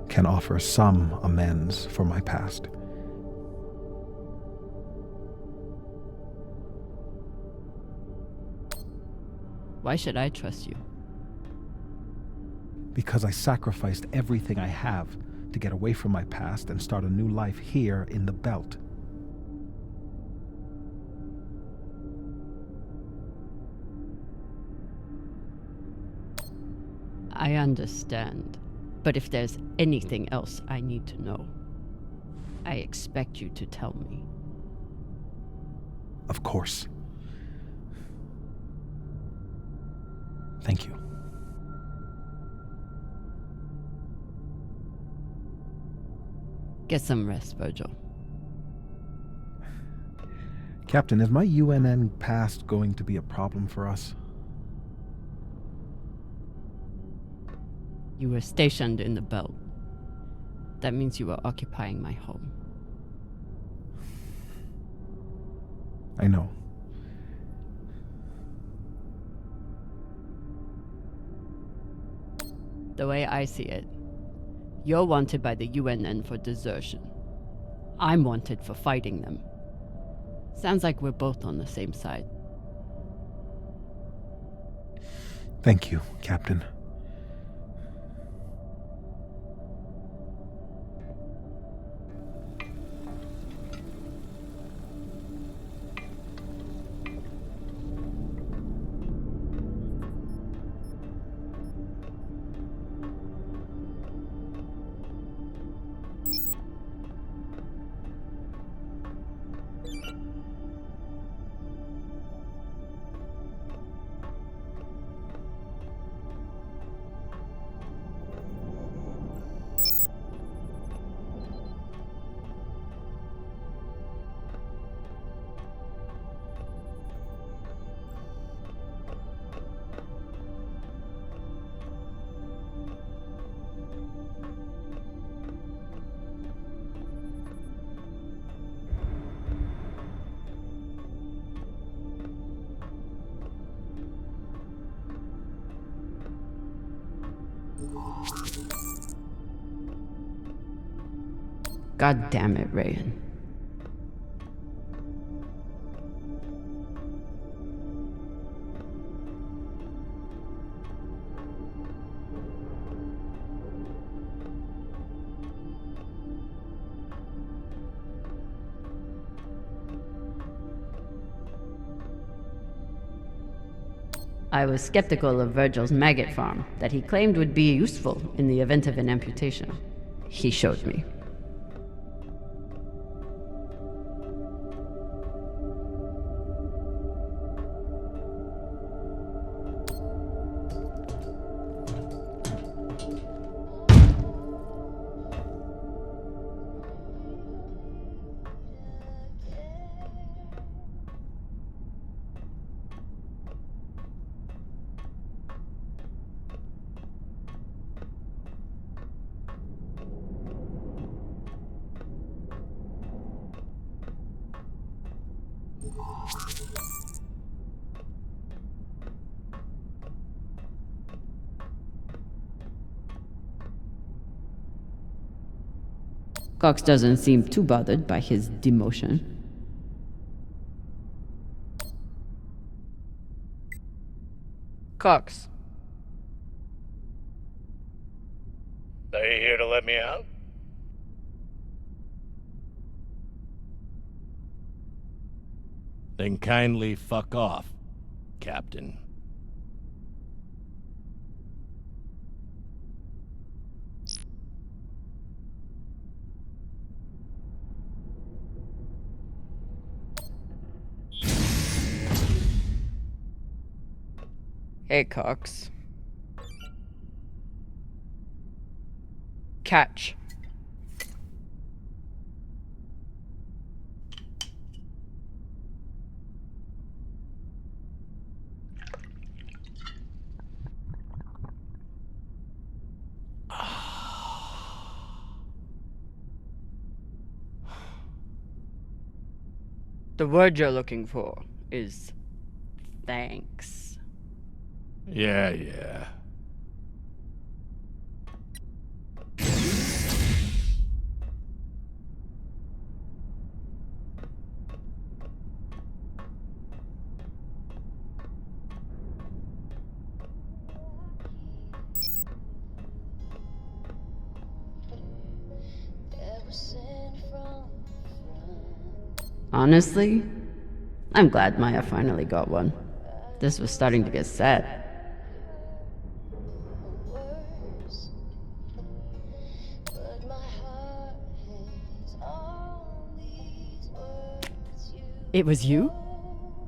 can offer some amends for my past. Why should I trust you? Because I sacrificed everything I have to get away from my past and start a new life here in the belt. I understand. But if there's anything else I need to know, I expect you to tell me. Of course. Thank you. Get some rest, Virgil. Captain, is my UNN past going to be a problem for us? You were stationed in the belt. That means you were occupying my home. I know. The way I see it, you're wanted by the UNN for desertion. I'm wanted for fighting them. Sounds like we're both on the same side. Thank you, Captain. God damn it, Rayan. I was skeptical of Virgil's maggot farm that he claimed would be useful in the event of an amputation. He showed me. Cox doesn't seem too bothered by his demotion. Cox. Are you here to let me out? Then kindly fuck off, Captain. Hey, Cox. Catch. The word you're looking for is thanks. Yeah. Honestly, I'm glad Maya finally got one. This was starting to get sad. It was you?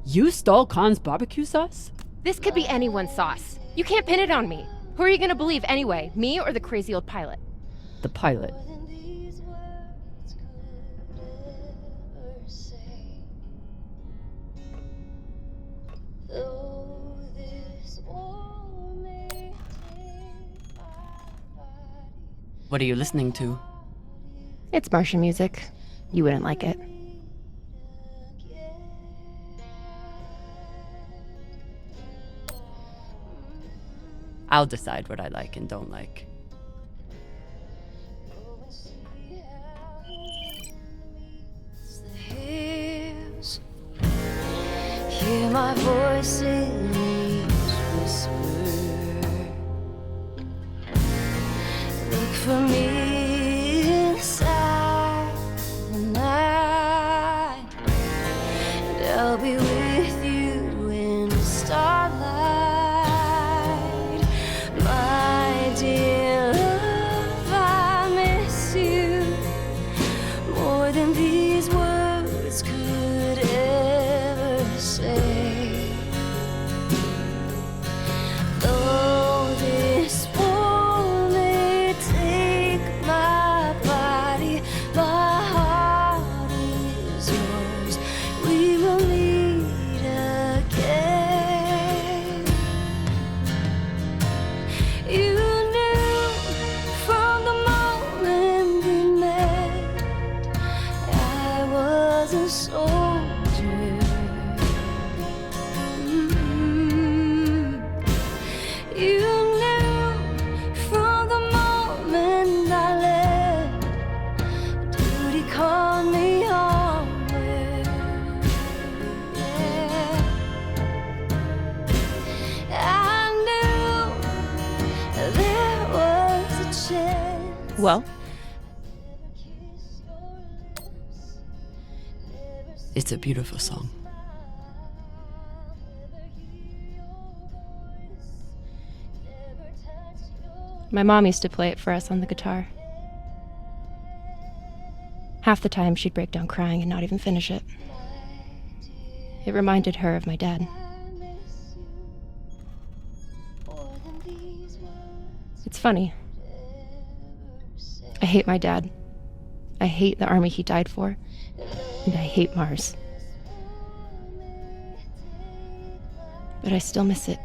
You stole Khan's barbecue sauce? This could be anyone's sauce. You can't pin it on me. Who are you gonna believe anyway? Me or the crazy old pilot? The pilot. What are you listening to? It's Martian music. You wouldn't like it. I'll decide what I like and don't like. Hear my voice in each whisper. Look for me inside the night, and I'll be with you in the starlight. My dear love, I miss you more than these words could ever say. Though this war may take my Well? It's a beautiful song. My mom used to play it for us on the guitar. Half the time she'd break down crying and not even finish it. It reminded her of my dad. It's funny. I hate my dad. I hate the army he died for. And I hate Mars. But I still miss it.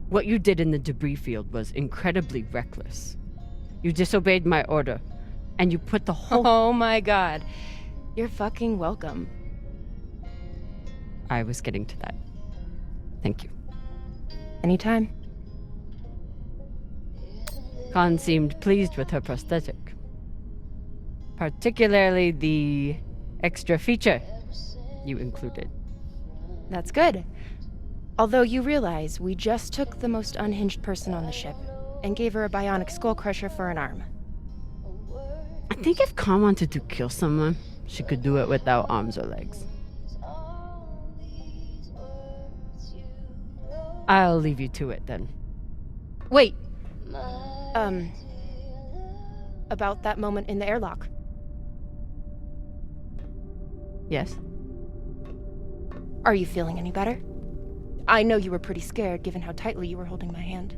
What you did in the debris field was incredibly reckless. You disobeyed my order, and you put the whole— Oh my god. You're fucking welcome. I was getting to that. Thank you. Anytime. Khan seemed pleased with her prosthetic. Particularly the extra feature you included. That's good. Although you realize we just took the most unhinged person on the ship and gave her a bionic skull crusher for an arm. I think if Khan wanted to kill someone, she could do it without arms or legs. I'll leave you to it then. Wait. About that moment in the airlock. Yes? Are you feeling any better? I know you were pretty scared given how tightly you were holding my hand.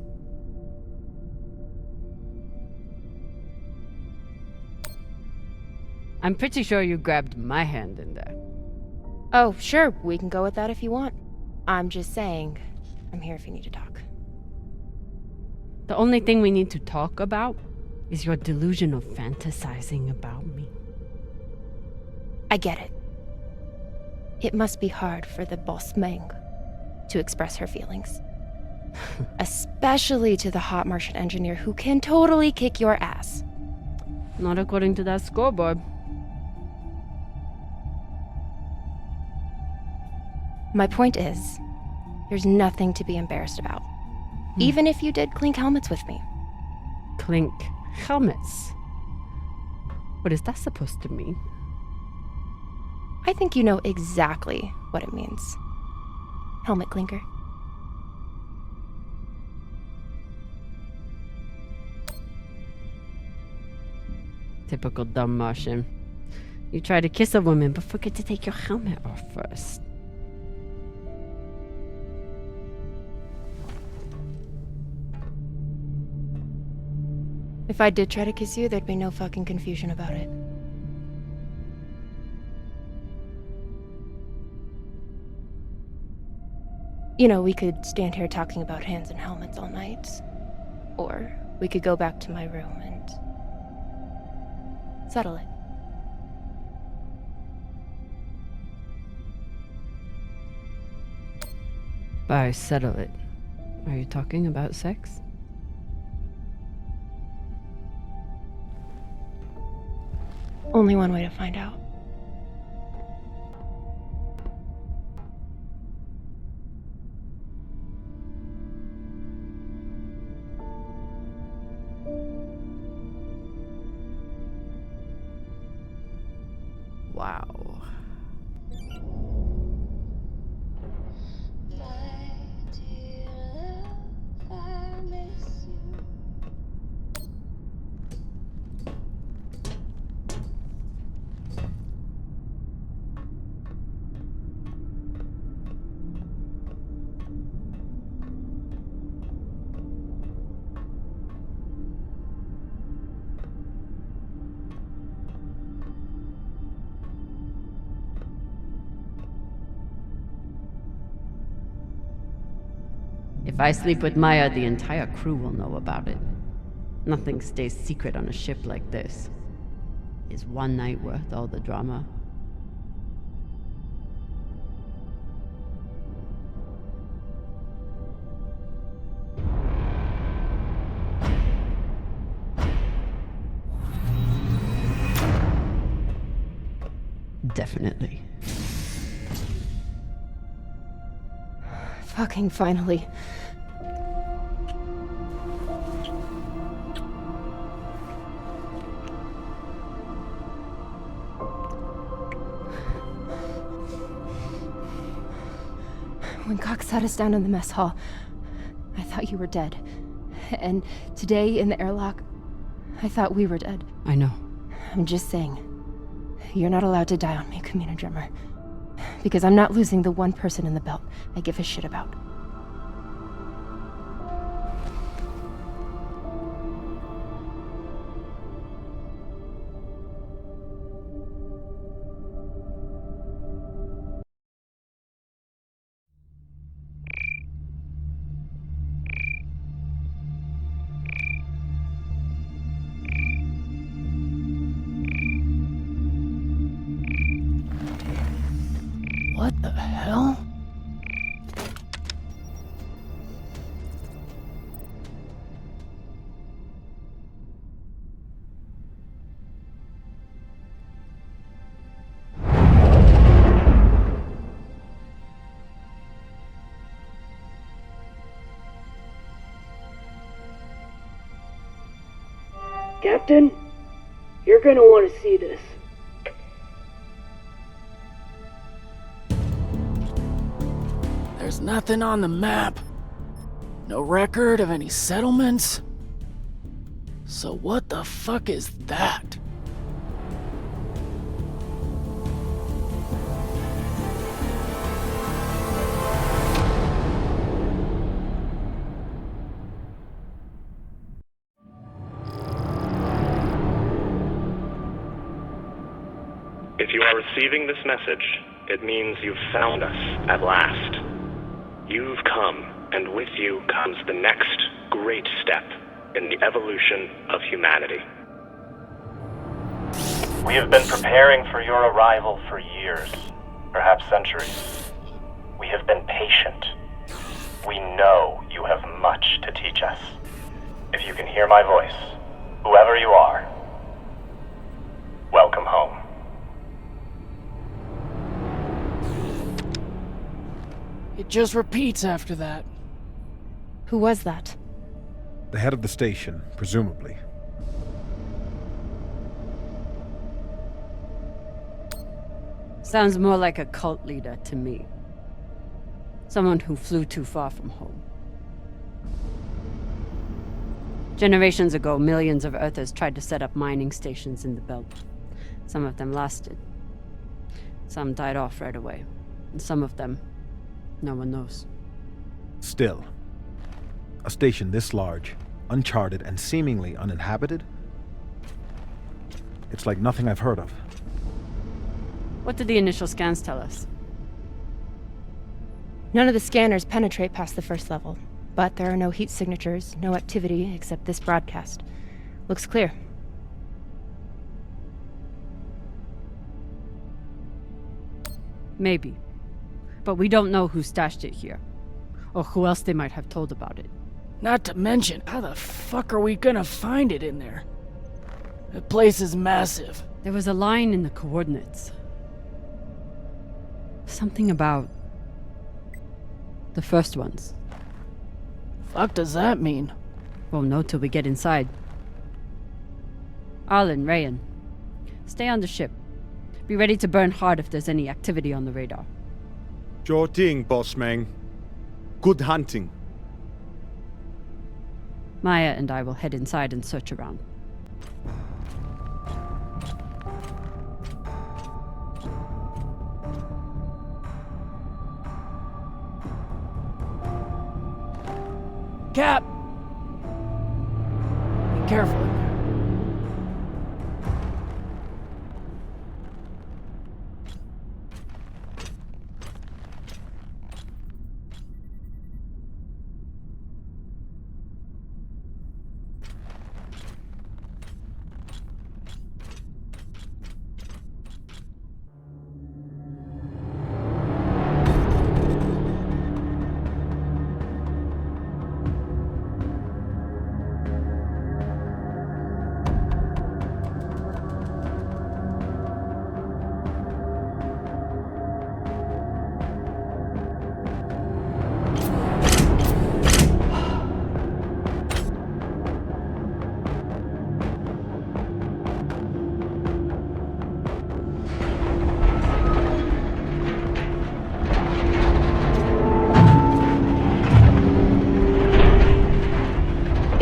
I'm pretty sure you grabbed my hand in there. Oh, sure, we can go with that if you want. I'm just saying, I'm here if you need to talk. The only thing we need to talk about is your delusion of fantasizing about me. I get it. It must be hard for the boss Meng to express her feelings. Especially to the hot Martian engineer who can totally kick your ass. Not according to that scoreboard. My point is, there's nothing to be embarrassed about. Even if you did clink helmets with me. Clink helmets? What is that supposed to mean? I think you know exactly what it means. Helmet clinker. Typical dumb Martian. You try to kiss a woman, but forget to take your helmet off first. If I did try to kiss you, there'd be no fucking confusion about it. You know, we could stand here talking about hands and helmets all night. Or we could go back to my room and settle it. By settle it, are you talking about sex? Only one way to find out. Wow. If I sleep with Maya, the entire crew will know about it. Nothing stays secret on a ship like this. Is one night worth all the drama? Definitely. Fucking finally. When Cox sat us down in the mess hall, I thought you were dead. And today in the airlock, I thought we were dead. I know. I'm just saying, you're not allowed to die on me, Camina Drummer. Because I'm not losing the one person in the belt I give a shit about. What the hell? Captain, you're gonna want to see this. There's nothing on the map. No record of any settlements. So what the fuck is that? If you are receiving this message, it means you've found us at last. You've come, and with you comes the next great step in the evolution of humanity. We have been preparing for your arrival for years, perhaps centuries. We have been patient. We know you have much to teach us. If you can hear my voice, whoever you are, welcome home. It just repeats after that. Who was that? The head of the station, presumably. Sounds more like a cult leader to me. Someone who flew too far from home. Generations ago, millions of Earthers tried to set up mining stations in the belt. Some of them lasted. Some died off right away. And some of them, no one knows. Still, a station this large, uncharted, and seemingly uninhabited? It's like nothing I've heard of. What did the initial scans tell us? None of the scanners penetrate past the first level, but there are no heat signatures, no activity except this broadcast. Looks clear. Maybe. But we don't know who stashed it here. Or who else they might have told about it. Not to mention, how the fuck are we gonna find it in there? The place is massive. There was a line in the coordinates. Something about the first ones. Fuck does that mean? Won't know till we get inside. Arlen, Rayan, stay on the ship. Be ready to burn hard if there's any activity on the radar. Sure thing, boss man. Good hunting. Maya and I will head inside and search around. Cap! Be careful in there.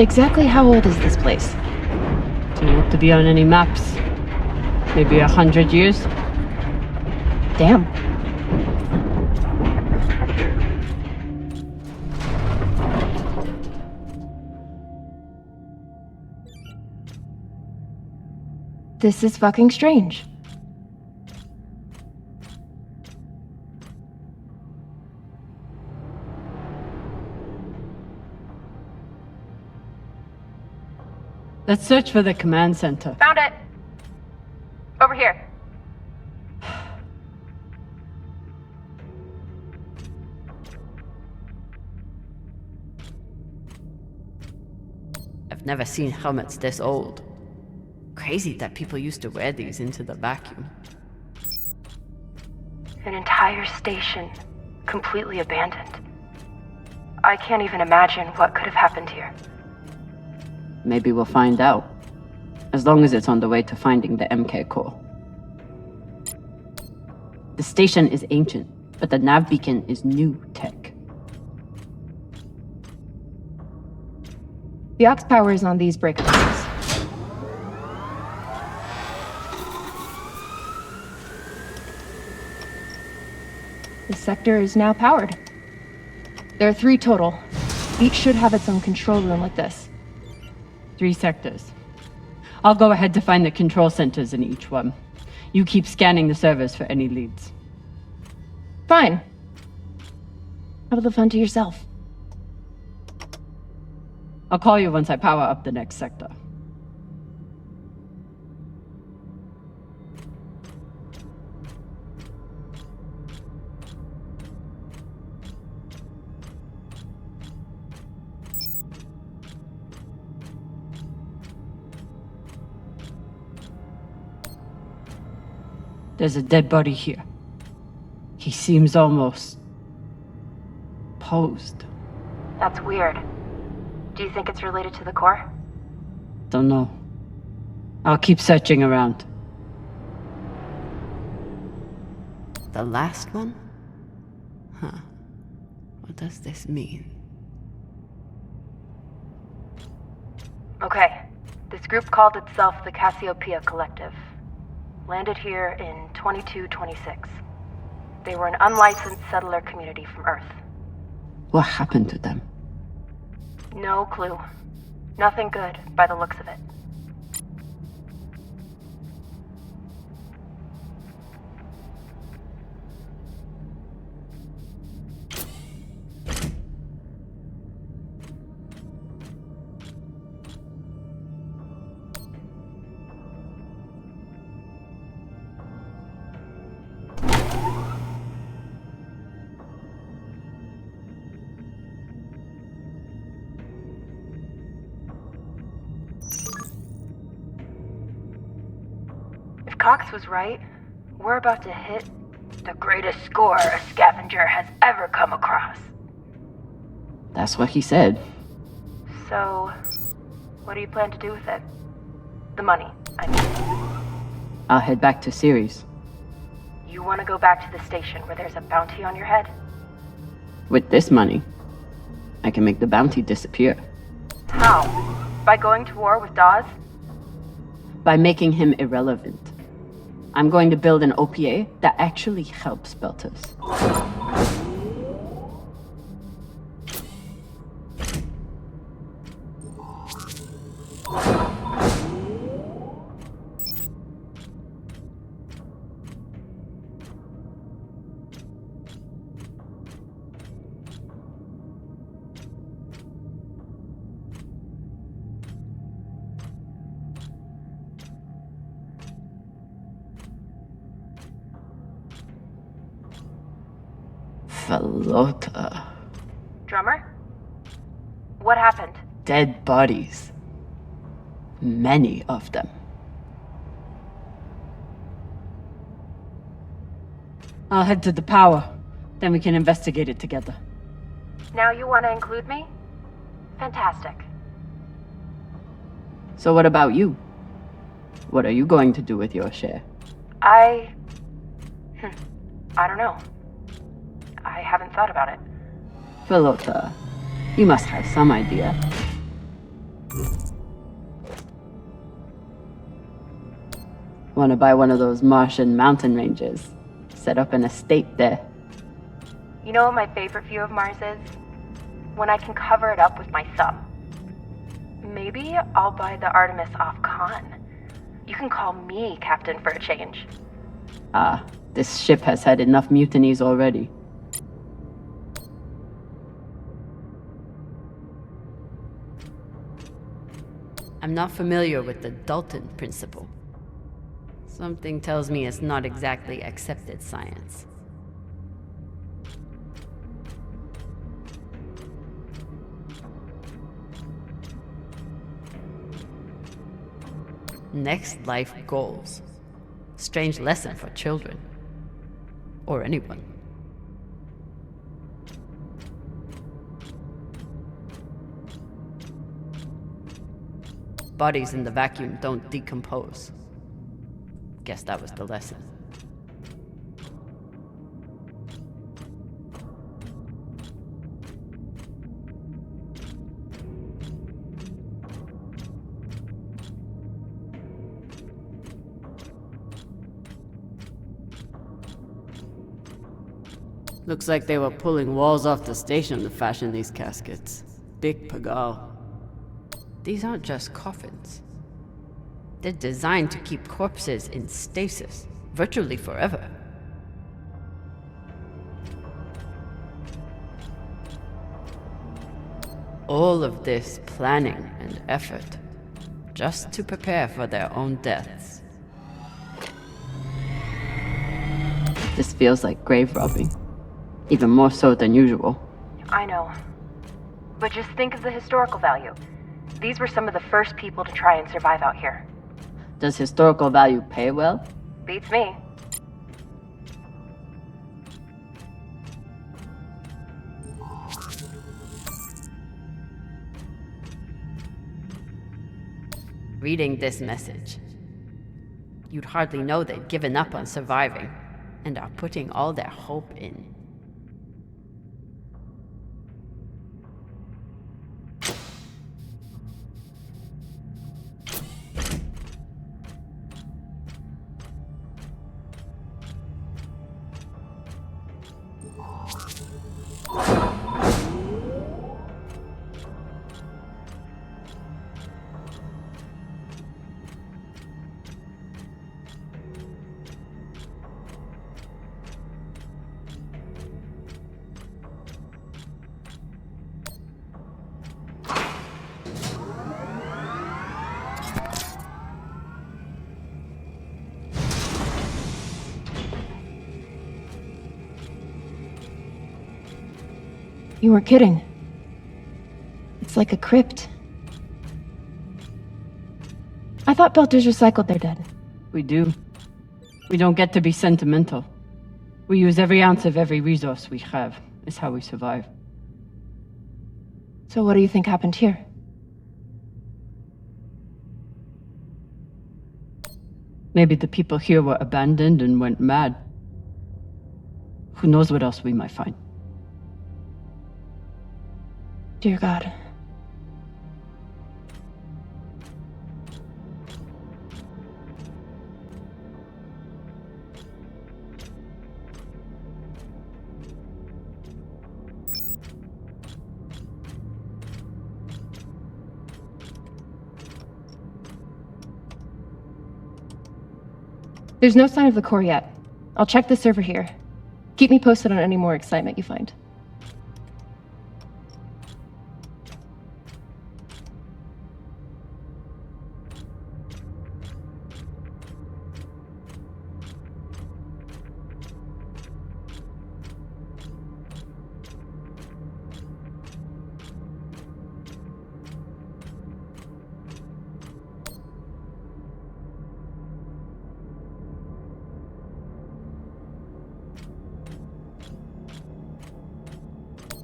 Exactly how old is this place? Too old to be on any maps. Maybe 100 years? Damn. This is fucking strange. Let's search for the command center. Found it! Over here. I've never seen helmets this old. Crazy that people used to wear these into the vacuum. An entire station, completely abandoned. I can't even imagine what could have happened here. Maybe we'll find out. As long as it's on the way to finding the MK core. The station is ancient, but the nav beacon is new tech. The aux power is on these breakers. The sector is now powered. There are 3 total. Each should have its own control room like this. 3 sectors. I'll go ahead to find the control centers in each one. You keep scanning the servers for any leads. Fine. Have the fun to yourself. I'll call you once I power up the next sector. There's a dead body here. He seems almost posed. That's weird. Do you think it's related to the core? Don't know. I'll keep searching around. The last one? Huh. What does this mean? Okay. This group called itself the Cassiopeia Collective. Landed here in 2226. They were an unlicensed settler community from Earth. What happened to them? No clue. Nothing good, by the looks of it. Cox was right. We're about to hit the greatest score a scavenger has ever come across. That's what he said. So, what do you plan to do with it? The money, I mean. I'll head back to Ceres. You want to go back to the station where there's a bounty on your head? With this money, I can make the bounty disappear. How? By going to war with Dawes? By making him irrelevant. I'm going to build an OPA that actually helps Belters. Felota. Drummer? What happened? Dead bodies. Many of them. I'll head to the power. Then we can investigate it together. Now you want to include me? Fantastic. So what about you? What are you going to do with your share? I don't know. I haven't thought about it. Felota, you must have some idea. Want to buy one of those Martian mountain ranges? Set up an estate there. You know what my favorite view of Mars is? When I can cover it up with my thumb. Maybe I'll buy the Artemis off Khan. You can call me Captain for a change. Ah, this ship has had enough mutinies already. I'm not familiar with the Dalton principle. Something tells me it's not exactly accepted science. Next life goals. Strange lesson for children. Or anyone. Bodies in the vacuum don't decompose. Guess that was the lesson. Looks like they were pulling walls off the station to fashion these caskets. Big pagal. These aren't just coffins. They're designed to keep corpses in stasis, virtually forever. All of this planning and effort, just to prepare for their own deaths. This feels like grave robbing. Even more so than usual. I know. But just think of the historical value. These were some of the first people to try and survive out here. Does historical value pay well? Beats me. Reading this message, you'd hardly know they'd given up on surviving and are putting all their hope in. You weren't kidding. It's like a crypt. I thought Belters recycled their dead. We do. We don't get to be sentimental. We use every ounce of every resource we have. It's how we survive. So what do you think happened here? Maybe the people here were abandoned and went mad. Who knows what else we might find. Dear God. There's no sign of the core yet. I'll check the server here. Keep me posted on any more excitement you find.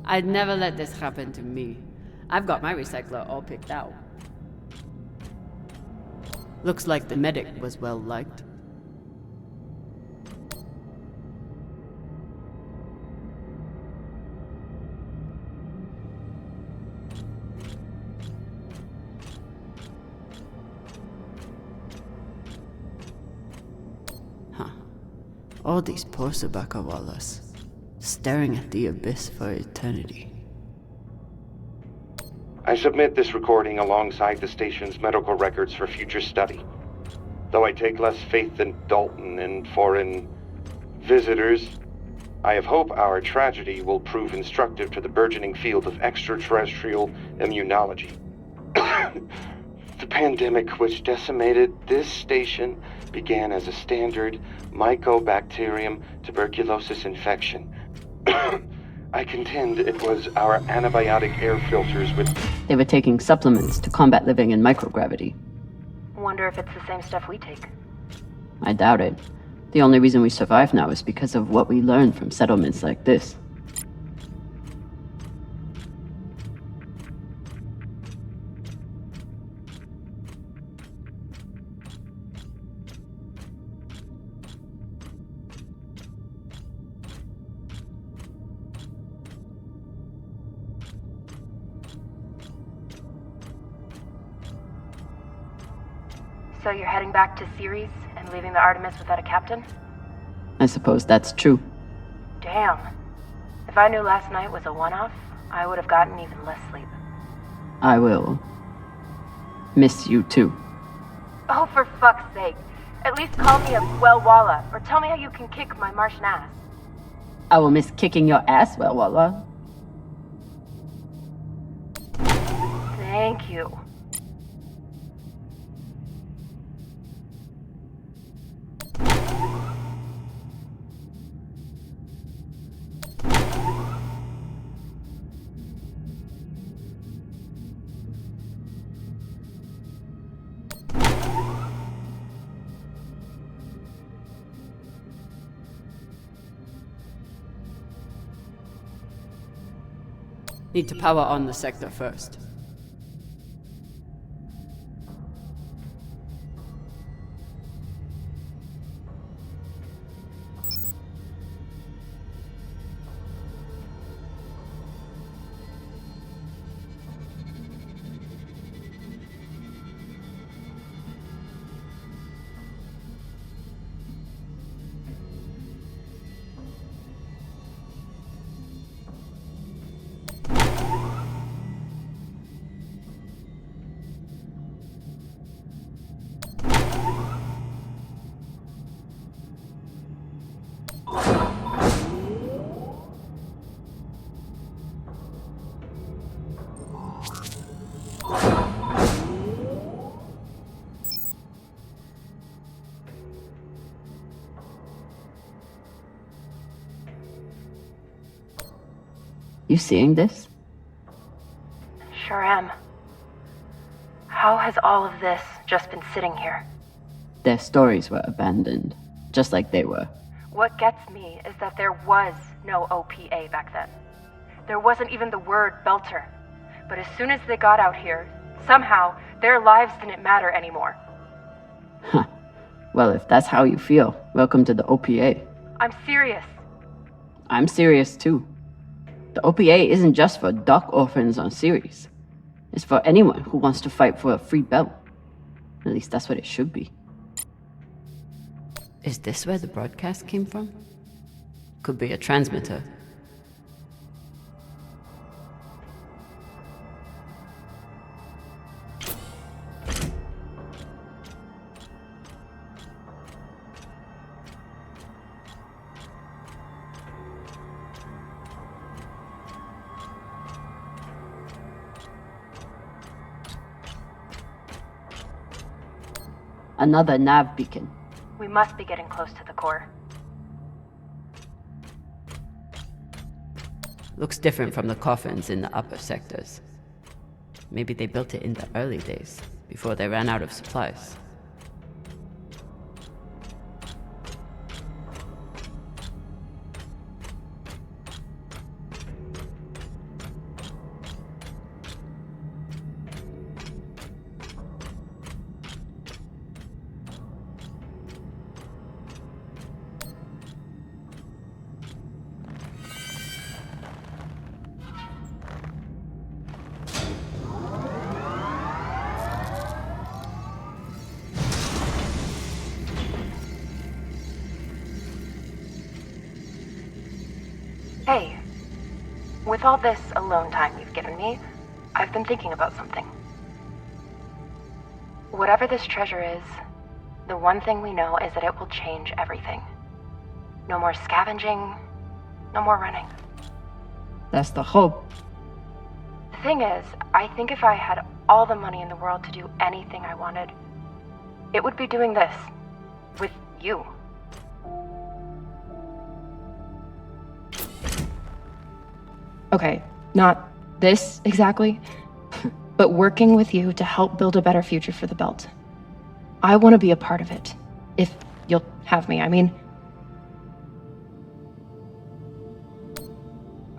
I'd never let this happen to me. I've got my recycler all picked out. Looks like the medic was well liked. All these poor Syakah wallas, staring at the abyss for eternity. I submit this recording alongside the station's medical records for future study. Though I take less faith than Dalton in foreign visitors, I have hope our tragedy will prove instructive to the burgeoning field of extraterrestrial immunology. The pandemic which decimated this station began as a standard Mycobacterium tuberculosis infection. I contend it was our antibiotic air filters with... They were taking supplements to combat living in microgravity. Wonder if it's the same stuff we take. I doubt it. The only reason we survive now is because of what we learned from settlements like this. So you're heading back to Ceres and leaving the Artemis without a captain? I suppose that's true. Damn. If I knew last night was a one-off, I would have gotten even less sleep. I will miss you too. Oh, for fuck's sake. At least call me a well-walla, or tell me how you can kick my Martian ass. I will miss kicking your ass, well, Walla. Thank you. Need to power on the sector first. You seeing this? Sure am. How has all of this just been sitting here? Their stories were abandoned, just like they were. What gets me is that there was no OPA back then. There wasn't even the word Belter. But as soon as they got out here, somehow their lives didn't matter anymore. Huh. Well, if that's how you feel, welcome to the OPA. I'm serious. I'm serious too. The OPA isn't just for dock orphans on Ceres. It's for anyone who wants to fight for a free belt. At least that's what it should be. Is this where the broadcast came from? Could be a transmitter. Another nav beacon. We must be getting close to the core. Looks different from the coffins in the upper sectors. Maybe they built it in the early days, before they ran out of supplies. Hey, with all this alone time you've given me, I've been thinking about something. Whatever this treasure is, the one thing we know is that it will change everything. No more scavenging, no more running. That's the hope. The thing is, I think if I had all the money in the world to do anything I wanted, it would be doing this. With you. Okay, not this exactly, but working with you to help build a better future for the Belt. I want to be a part of it. If you'll have me, I mean.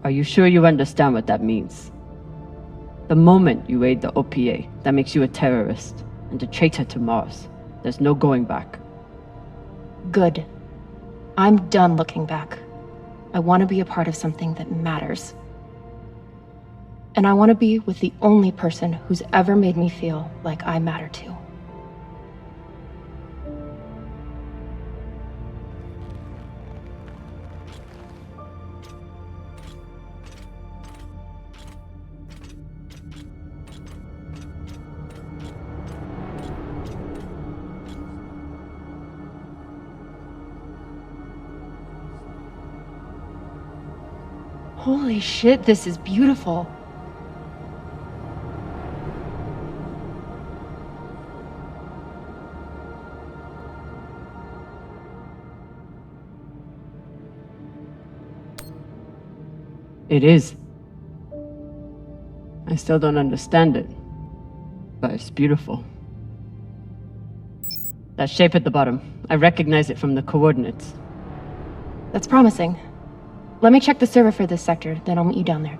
Are you sure you understand what that means? The moment you aid the OPA, that makes you a terrorist and a traitor to Mars. There's no going back. Good. I'm done looking back. I want to be a part of something that matters. And I want to be with the only person who's ever made me feel like I matter too. Holy shit, this is beautiful. It is. I still don't understand it, but it's beautiful. That shape at the bottom, I recognize it from the coordinates. That's promising. Let me check the server for this sector, then I'll meet you down there.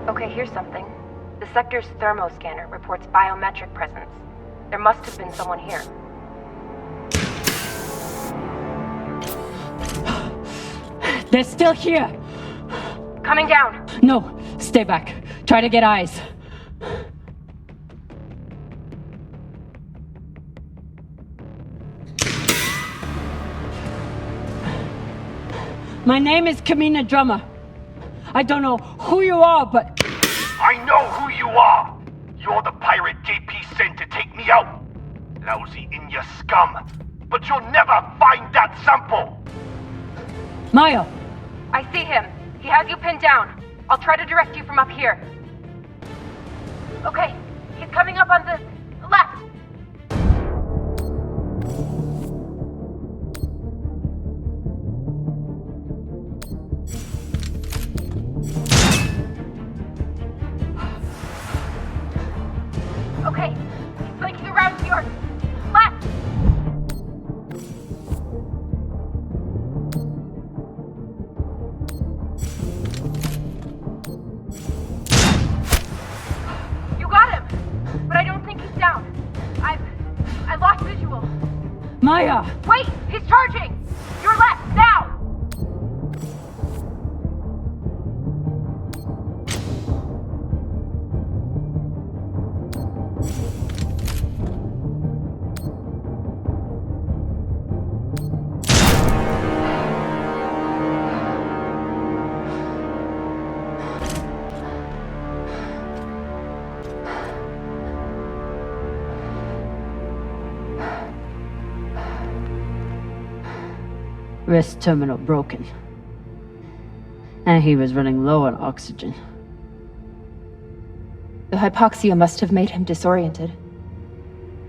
Okay, here's something. The sector's thermoscanner reports biometric presence. There must have been someone here. They're still here! Coming down! No, stay back. Try to get eyes. My name is Camina Drummer. I don't know who you are, but... I know who you are! You're the pirate JP sent to take me out! Lousy in your scum! But you'll never find that sample! Maya! I see him. He has you pinned down. I'll try to direct you from up here. Okay, he's coming up on the left. Okay, he's flanking around to your left. You got him, but I don't think he's down. I lost visual. Maya! Wait, he's charging. Your left, now. Wrist terminal broken. And he was running low on oxygen. The hypoxia must have made him disoriented.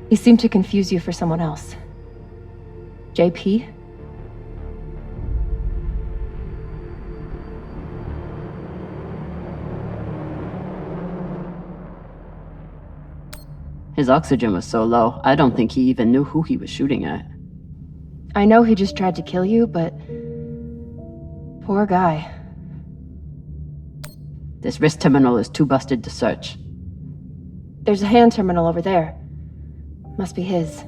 He seemed to confuse you for someone else. JP? His oxygen was so low, I don't think he even knew who he was shooting at. I know he just tried to kill you, but... poor guy. This wrist terminal is too busted to search. There's a hand terminal over there. Must be his.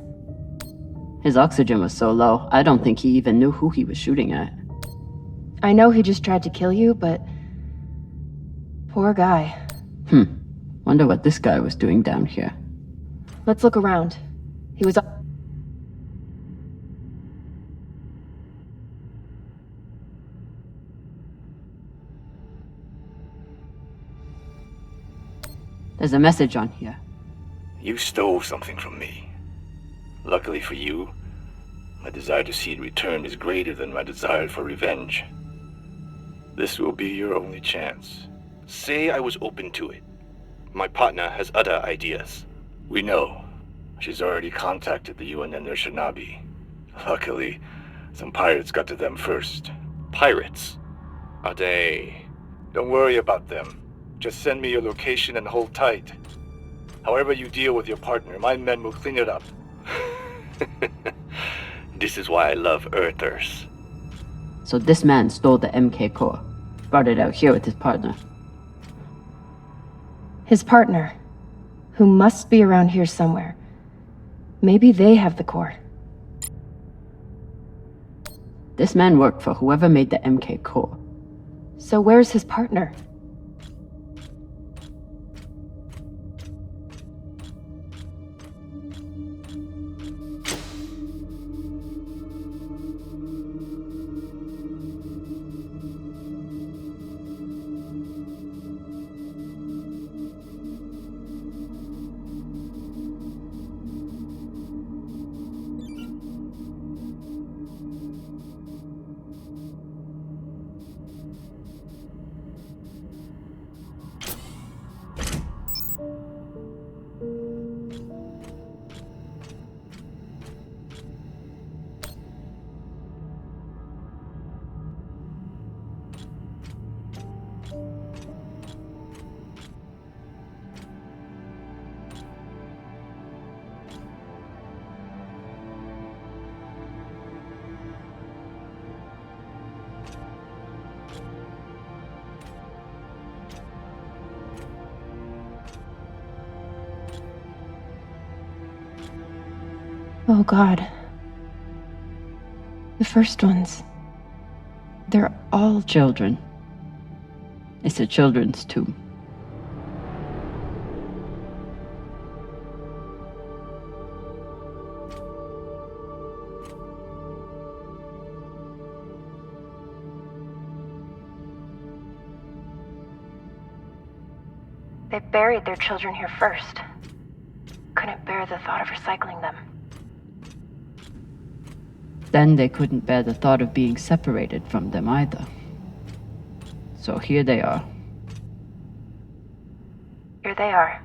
His oxygen was so low, I don't think he even knew who he was shooting at. I know he just tried to kill you, but... Poor guy. Wonder what this guy was doing down here. Let's look around. He was... There's a message on here. You stole something from me. Luckily for you, my desire to see it returned is greater than my desire for revenge. This will be your only chance. Say I was open to it. My partner has other ideas. We know. She's already contacted the UN and their Shinabi. Luckily, some pirates got to them first. Pirates? Are they? Don't worry about them. Just send me your location and hold tight. However you deal with your partner, my men will clean it up. This is why I love Earthers. So this man stole the MK core, brought it out here with his partner. His partner, who must be around here somewhere. Maybe they have the core. This man worked for whoever made the MK core. So where's his partner? Oh God. The first ones. They're all children. It's a children's tomb. They buried their children here first. Couldn't bear the thought of recycling them. Then they couldn't bear the thought of being separated from them either. So here they are. Here they are.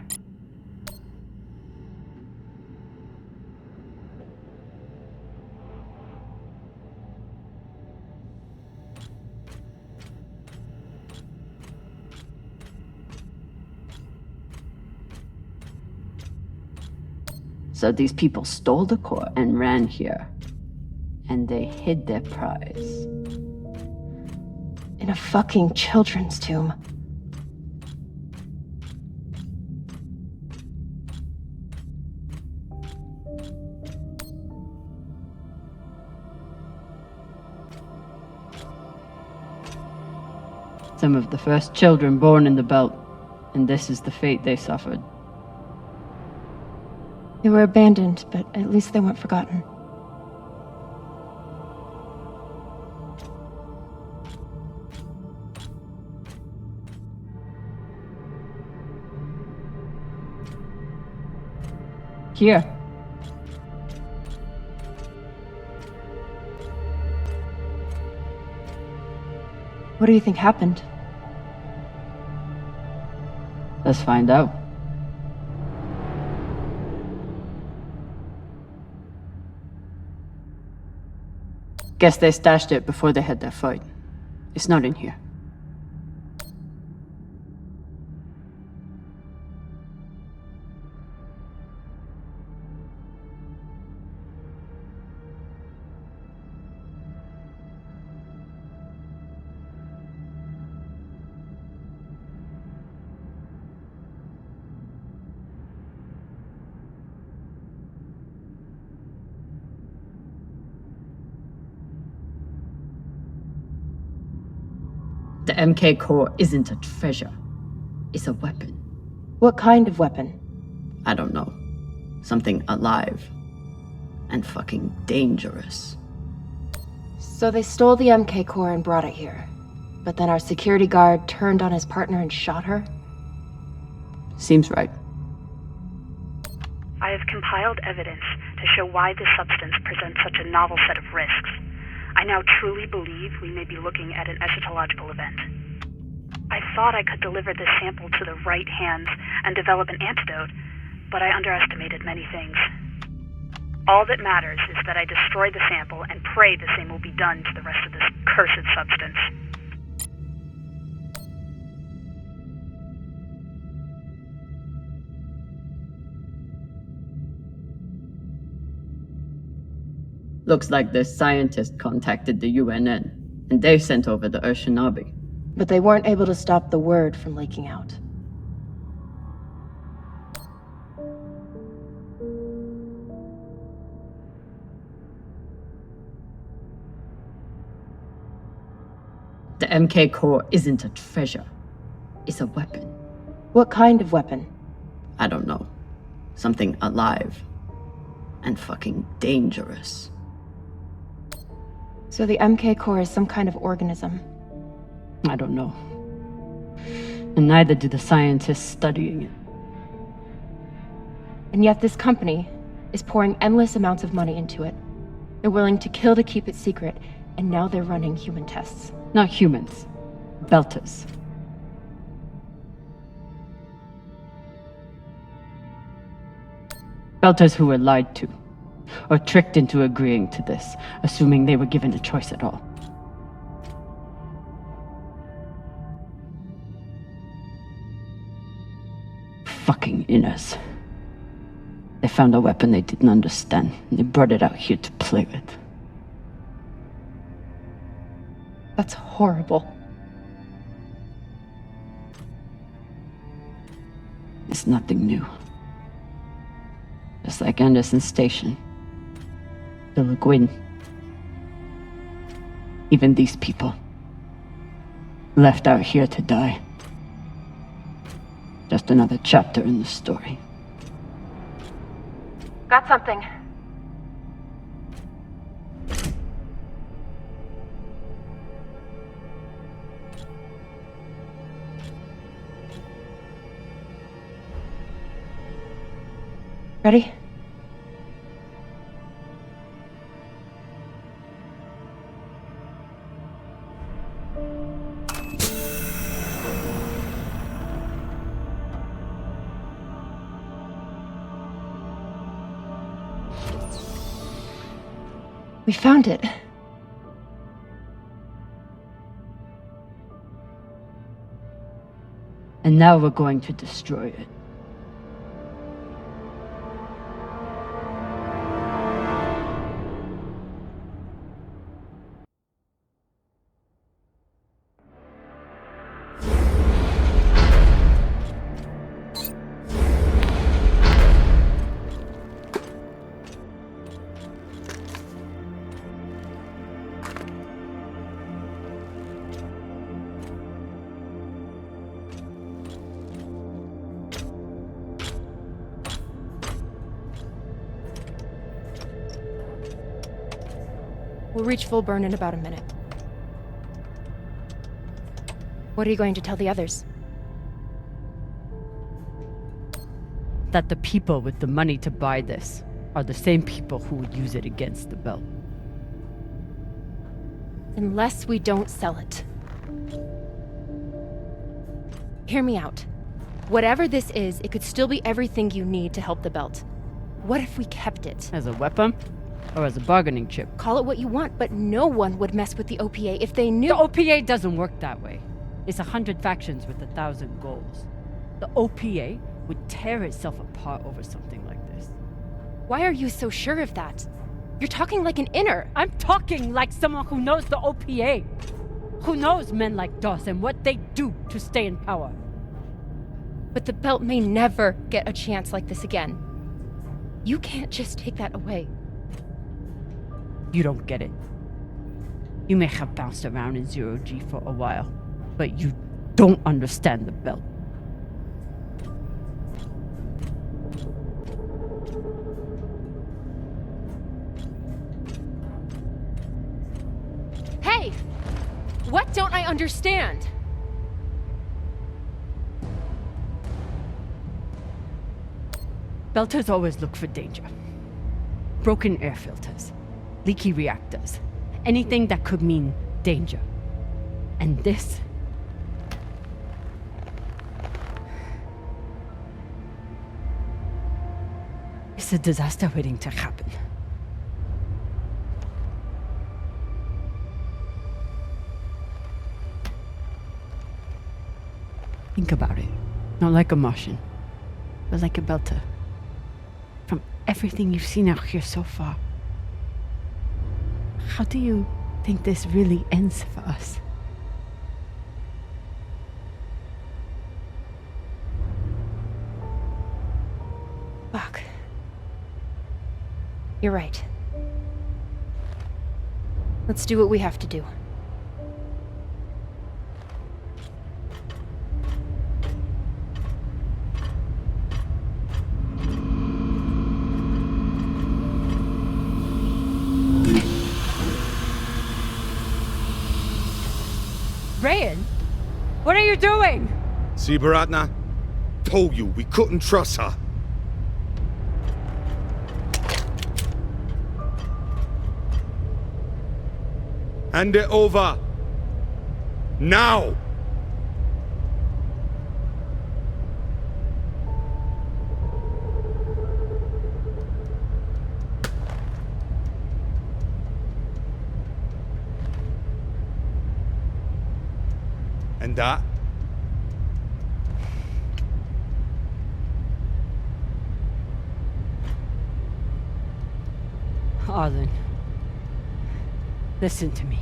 So these people stole the core and ran here. And they hid their prize. In a fucking children's tomb. Some of the first children born in the belt, and this is the fate they suffered. They were abandoned, but at least they weren't forgotten. Here. What do you think happened? Let's find out. Guess they stashed it before they had their fight. It's not in here. The MK core isn't a treasure. It's a weapon. What kind of weapon? I don't know. Something alive. And fucking dangerous. So they stole the MK core and brought it here. But then our security guard turned on his partner and shot her? Seems right. I have compiled evidence to show why this substance presents such a novel set of risks. I now truly believe we may be looking at an eschatological event. I thought I could deliver this sample to the right hands and develop an antidote, but I underestimated many things. All that matters is that I destroy the sample and pray the same will be done to the rest of this cursed substance. Looks like this scientist contacted the UNN, and they sent over the Urshanabi. But they weren't able to stop the word from leaking out. The MK core isn't a treasure. It's a weapon. What kind of weapon? I don't know. Something alive. And fucking dangerous. So the MK core is some kind of organism. I don't know. And neither do the scientists studying it. And yet this company is pouring endless amounts of money into it. They're willing to kill to keep it secret, and now they're running human tests. Not humans. Belters. Belters who were lied to. Or tricked into agreeing to this, assuming they were given a choice at all. Fucking Immerse. They found a weapon they didn't understand, and they brought it out here to play with. That's horrible. It's nothing new. Just like Anderson Station. The Lagoon. Even these people. Left out here to die. Just another chapter in the story. Got something. Ready? We found it. And now we're going to destroy it. We'll reach full burn in about a minute. What are you going to tell the others? That the people with the money to buy this are the same people who would use it against the belt. Unless we don't sell it. Hear me out. Whatever this is, it could still be everything you need to help the belt. What if we kept it? As a weapon? Or as a bargaining chip? Call it what you want, but no one would mess with the OPA if they knew— The OPA doesn't work that way. It's 100 factions with 1,000 goals. The OPA would tear itself apart over something like this. Why are you so sure of that? You're talking like an inner. I'm talking like someone who knows the OPA. Who knows men like Doss and what they do to stay in power. But the belt may never get a chance like this again. You can't just take that away. You don't get it. You may have bounced around in 0G for a while, but you don't understand the belt. safe. What don't I understand? Belters always look for danger. Broken air filters, leaky reactors, anything that could mean danger. And this... it's a disaster waiting to happen. Think about it. Not like a Martian, but like a Belter. From everything you've seen out here so far, how do you think this really ends for us? Fuck. You're right. Let's do what we have to do. Rayan, what are you doing? See, Baratna? Told you we couldn't trust her. Hand it over. Now! And that? Arlen, listen to me.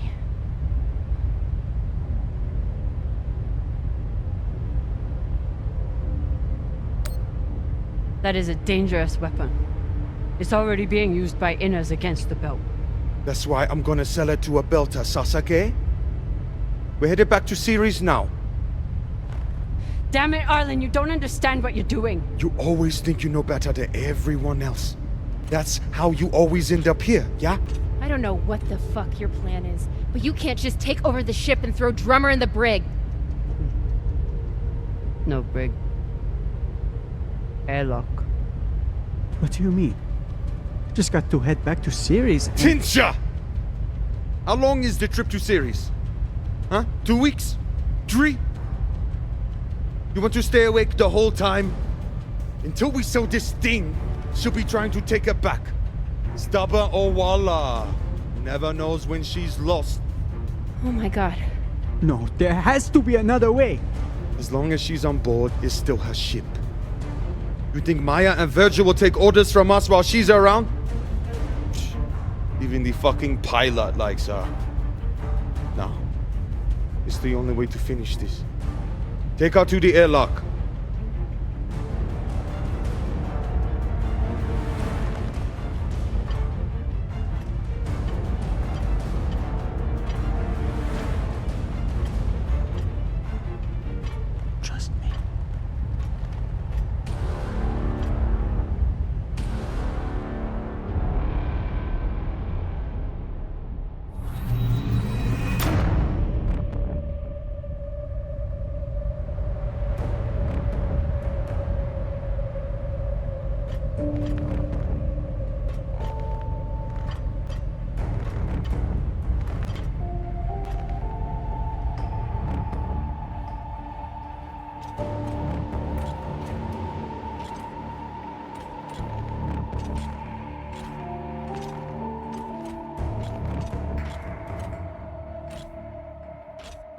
That is a dangerous weapon. It's already being used by Inners against the belt. That's why I'm gonna sell it to a Belter, Sasake. We're headed back to Ceres now. Damn it, Arlen, you don't understand what you're doing. You always think you know better than everyone else. That's how you always end up here, yeah? I don't know what the fuck your plan is, but you can't just take over the ship and throw Drummer in the brig. No brig. Airlock. What do you mean? Just got to head back to Ceres and... Tinsha! How long is the trip to Ceres? Huh? 2 weeks? 3? You want to stay awake the whole time? Until we sell this thing, she'll be trying to take it back. Stubborn or Walla. Never knows when she's lost. Oh my god. No, there has to be another way. As long as she's on board, it's still her ship. You think Maya and Virgil will take orders from us while she's around? Even the fucking pilot likes her. No. It's the only way to finish this. Take her to the airlock. Trust me.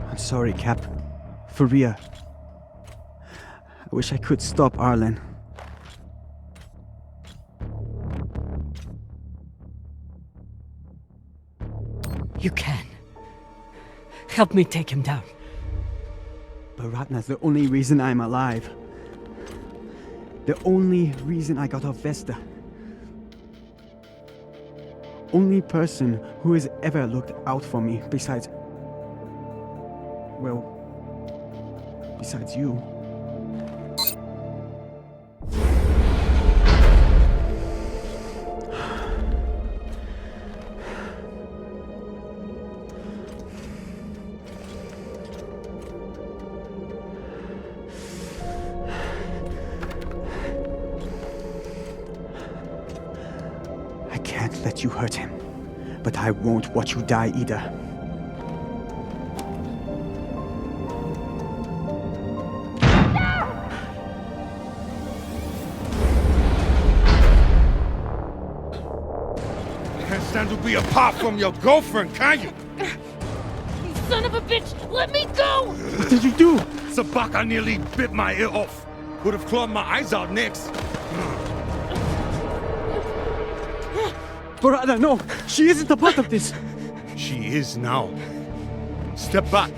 I'm sorry, Cap. For real. I wish I could stop Arlen. You can. Help me take him down. Baratna's the only reason I'm alive. The only reason I got off Vesta. Only person who has ever looked out for me besides... well, besides you. let you hurt him, but I won't watch you die either. Can't stand to be apart from your girlfriend, can you? You son of a bitch! Let me go! What did you do? Syakah nearly bit my ear off. Would have clawed my eyes out next. Brother, no! She isn't a part of this! She is now. Step back.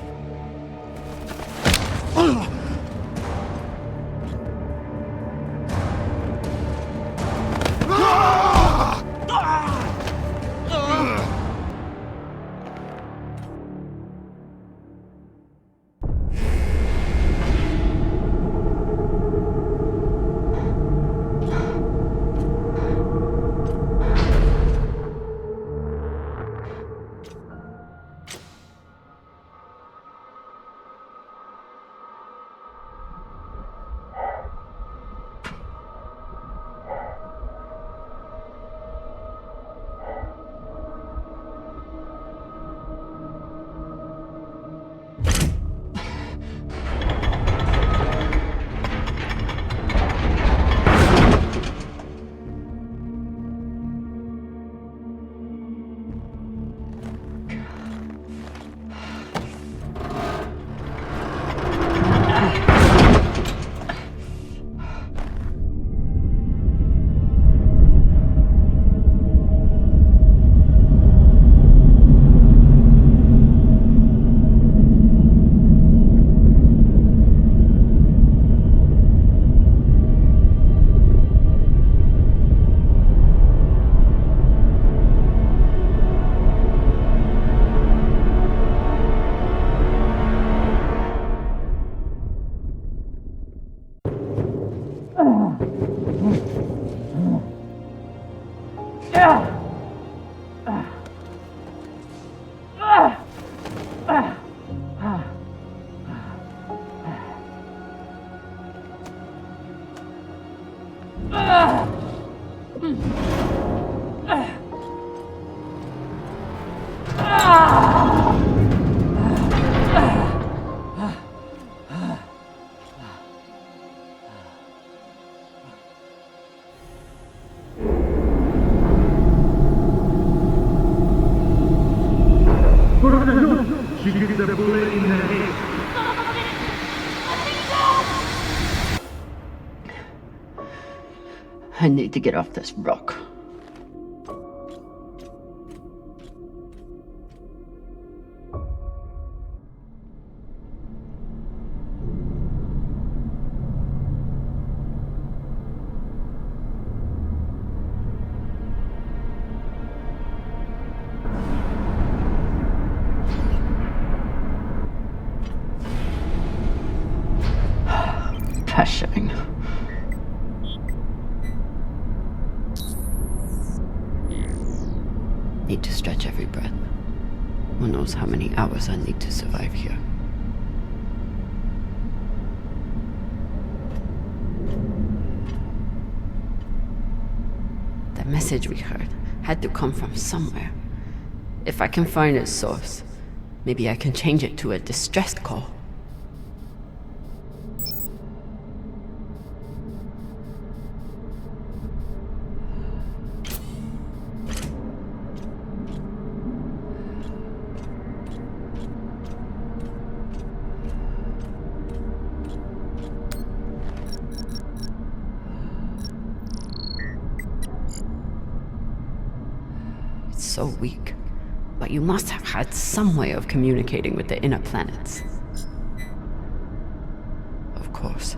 She gets a bullet in the head. I need to get off this rock. Pressuring. Need to stretch every breath. Who knows how many hours I need to survive here. The message we heard had to come from somewhere. If I can find its source, maybe I can change it to a distress call. So weak, but you must have had some way of communicating with the inner planets. Of course,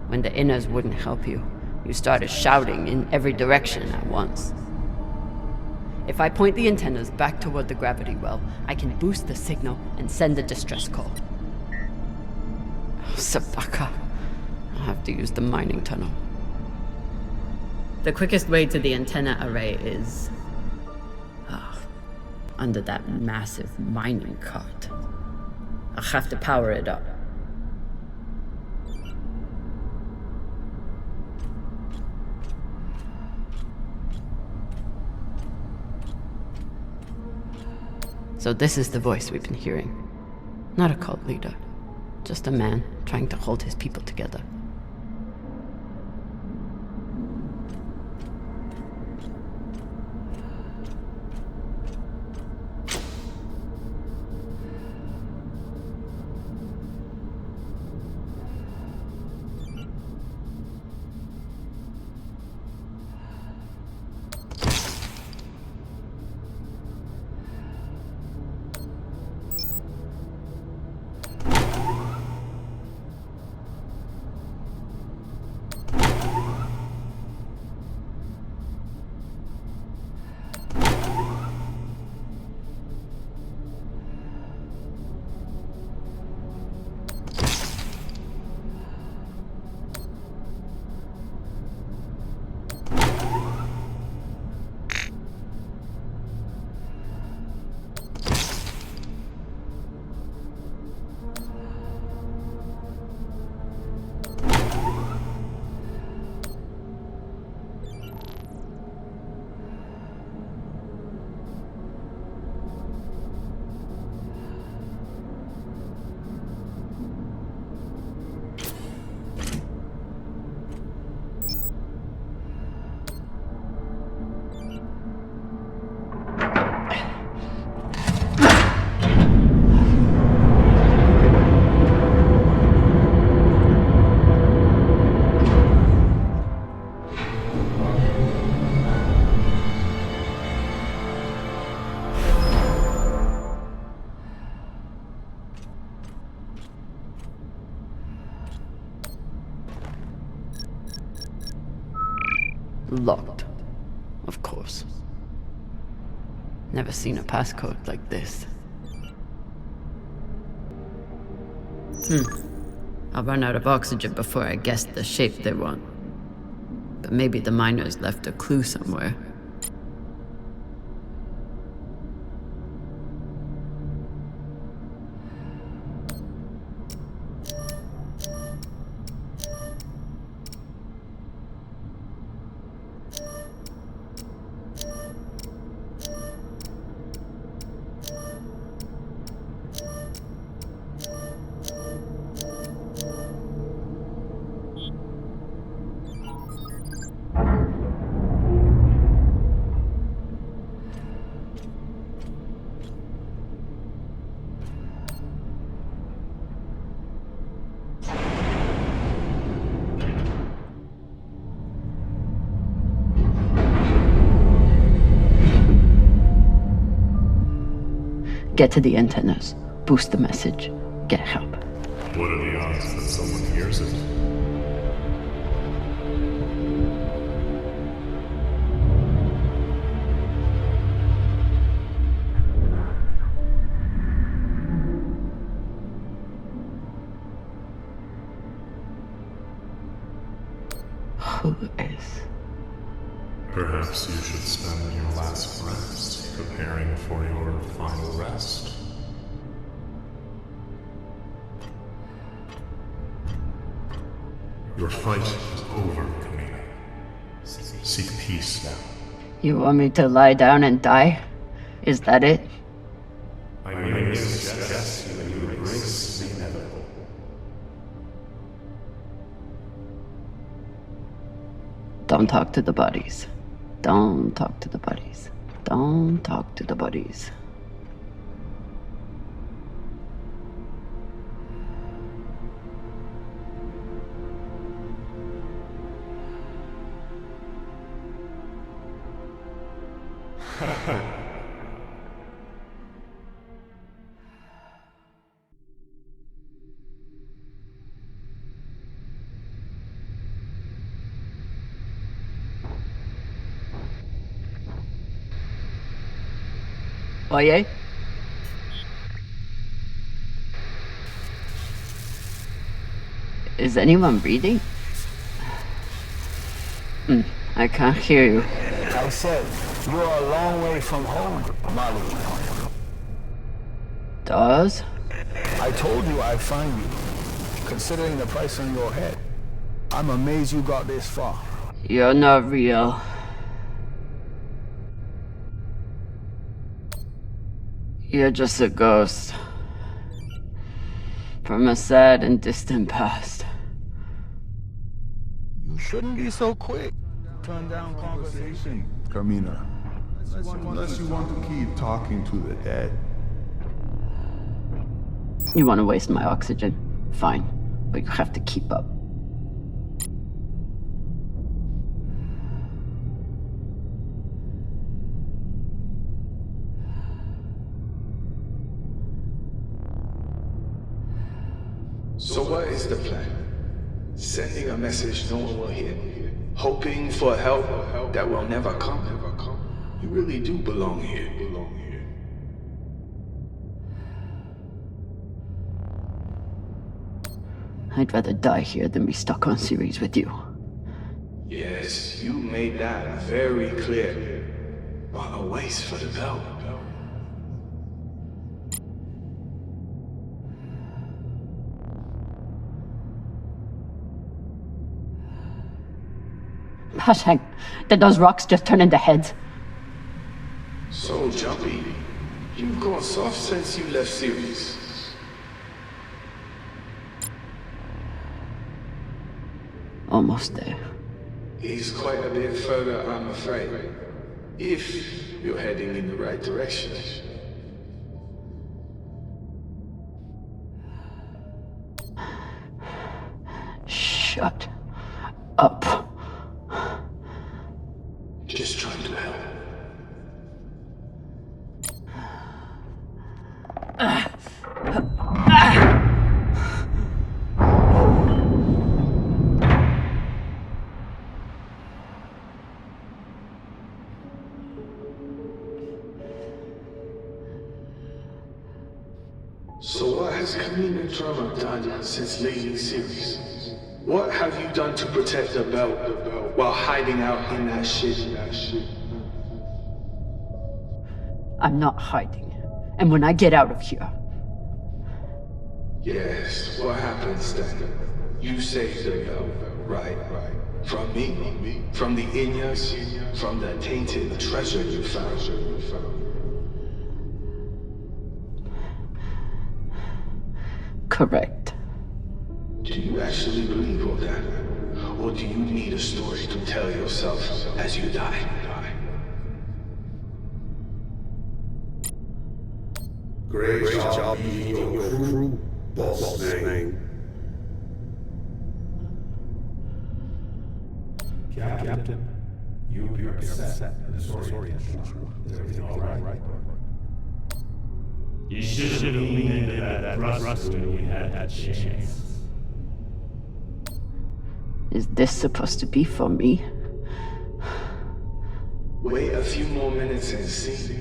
when the inners wouldn't help you, you started shouting in every direction at once. If I point the antennas back toward the gravity well, I can boost the signal and send a distress call. Oh, Syakah. I'll have to use the mining tunnel. The quickest way to the antenna array is under that massive mining cart. I'll have to power it up. So this is the voice we've been hearing. Not a cult leader, just a man trying to hold his people together. Locked. Of course. Never seen a passcode like this. I'll run out of oxygen before I guess the shape they want. But maybe the miners left a clue somewhere. Get to the antennas, boost the message, get help. What are the odds that someone hears it? Who is? Perhaps you should spend your last rest preparing for your final rest. Your fight is over, Camina. Seek peace now. You want me to lie down and die? Is that it? I merely suggest that you embrace the inevitable. Don't talk to the bodies. Don't talk to the bodies. Don't talk to the bodies. Oye? Is anyone reading? I can't hear you. I said, you're a long way from home, Molly. Dawes? I told you I'd find you. Considering the price on your head, I'm amazed you got this far. You're not real. You're just a ghost. From a sad and distant past. You shouldn't be so quick. Turn down conversation. Camina, unless you want to keep talking to the dead. You want to waste my oxygen? Fine. But you have to keep up. So what is the plan? Sending a message no one will hear? Hoping for help that will never come? You really do belong here. I'd rather die here than be stuck on series with you. Yes, you made that very clear. What a waste for the belt. Hashang, did those rocks just turn into heads? So jumpy. You've gone soft since you left series. Almost there. He's quite a bit further, I'm afraid. If you're heading in the right direction. Shut up. Just trying to help. So what has Camina Drummer done since leaving series? What have you done to protect the belt while hiding out in that shit? I'm not hiding. And when I get out of here... Yes, what happens then? You saved the belt, right? From me? From the Inyas? From the tainted treasure you found? Correct. Do you actually believe all that? Or do you need a story to tell yourself as you die? Great job beating your crew, boss man. Captain, you appear upset and disoriented. Is everything all right? You should have leaned into that thruster when you had that chance. Is this supposed to be for me? Wait a few more minutes and see.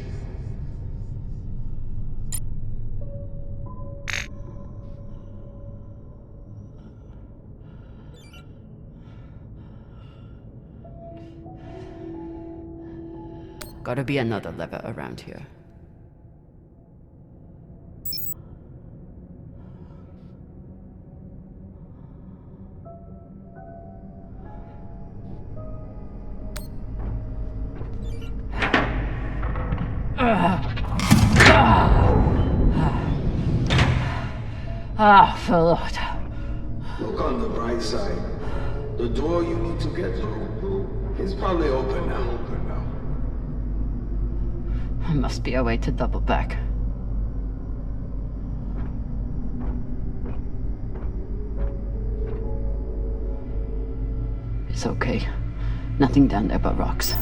Gotta be another lever around here. Lord. Look on the bright side. The door you need to get through is probably open now. There must be a way to double back. It's okay. Nothing down there but rocks.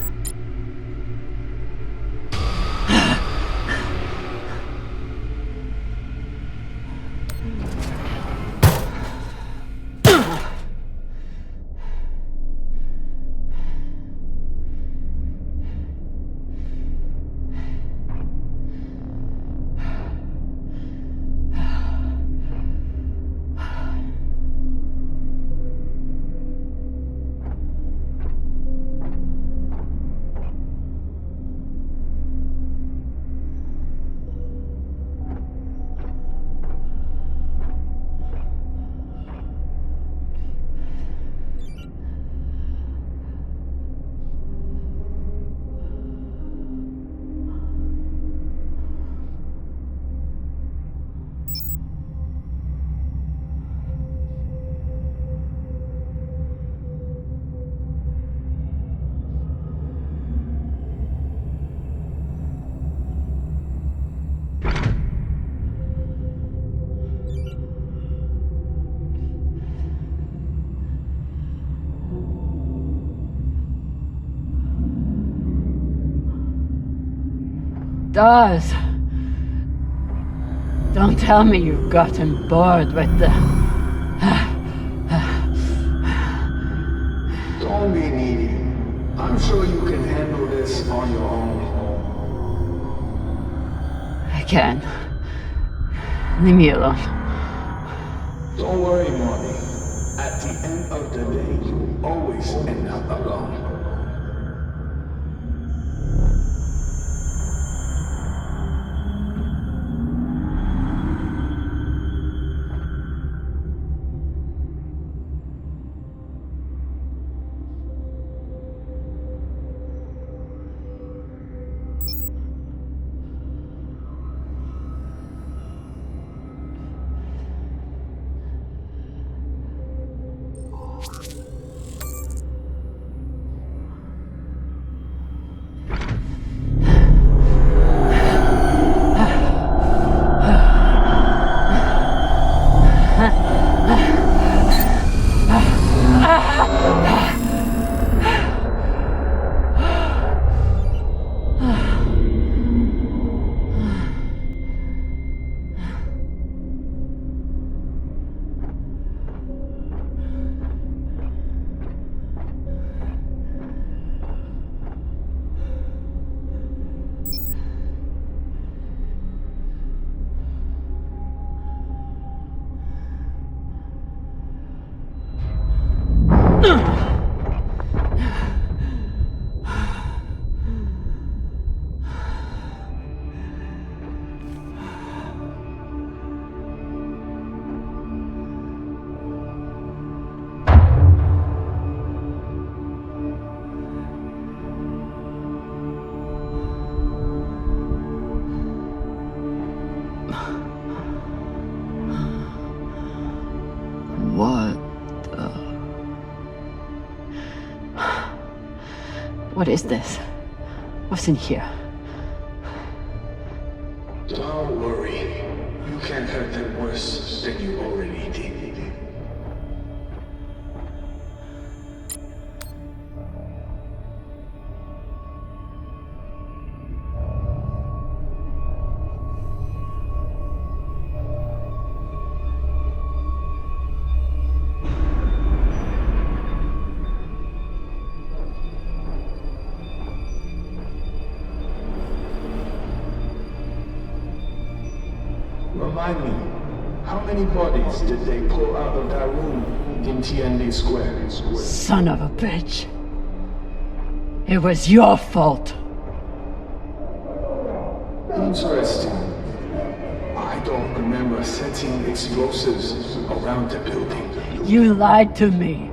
does. Don't tell me you've gotten bored with the... Don't be needy. I'm sure you can handle this on your own. I can. Leave me alone. Don't worry, Molly. At the end of the day, you always end up alone. What is this? What's in here? Don't worry. You can't hurt them worse than you already did. Remind me, how many bodies did they pull out of that room in TND Square? Son of a bitch. It was your fault. Interesting. I don't remember setting explosives around the building. You lied to me.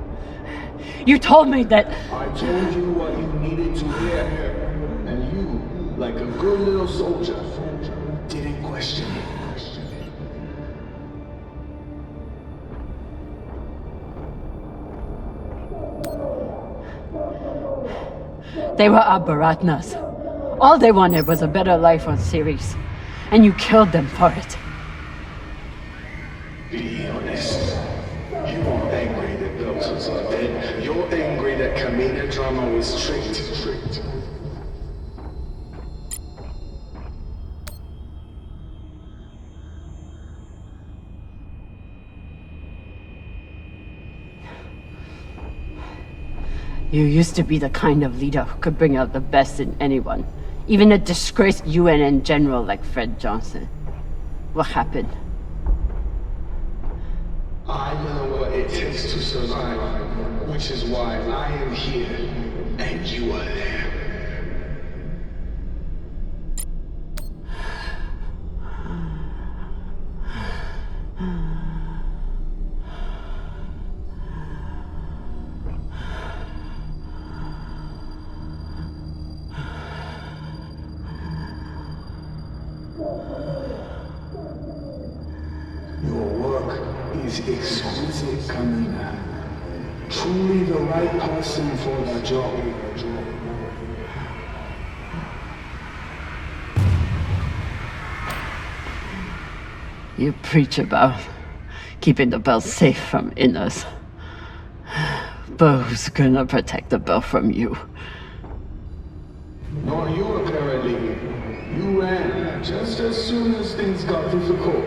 You told me that... I told you what you needed to hear. And you, like a good little soldier, didn't question it. They were Abaratnas. All they wanted was a better life on Ceres. And you killed them for it. Be honest. You weren't angry that Bells was dead. You're angry that Camina Drummer was tricked. You used to be the kind of leader who could bring out the best in anyone. Even a disgraced UNN general like Fred Johnson. What happened? I know what it takes to survive, which is why I am here, and you are there. Exquisite, Camina. Truly the right person for the job. You preach about keeping the bell safe from Immerse. But who's gonna protect the bell from you? Nor you, apparently. You ran soon as things got difficult.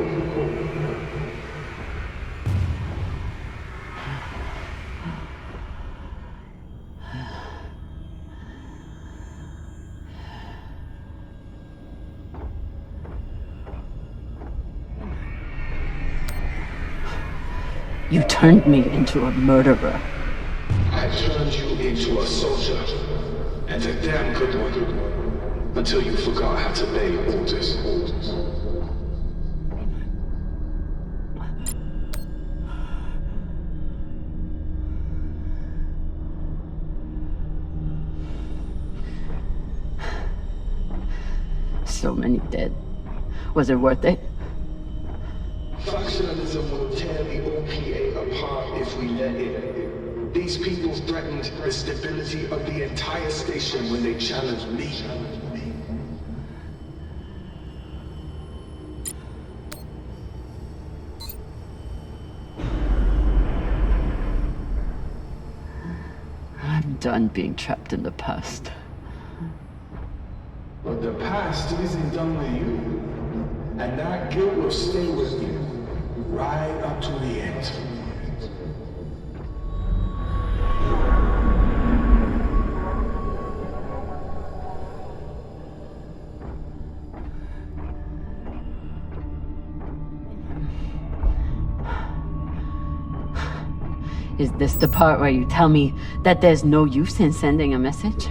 You turned me into a murderer. I turned you into a soldier, and a damn good one, until you forgot how to obey orders. So many dead. Was it worth it? Factionalism will tear the OPA apart if we let it. These people threatened the stability of the entire station when they challenged me. I'm done being trapped in the past. But the past isn't done with you. And that guilt will stay with you, right up to the end. Is this the part where you tell me that there's no use in sending a message?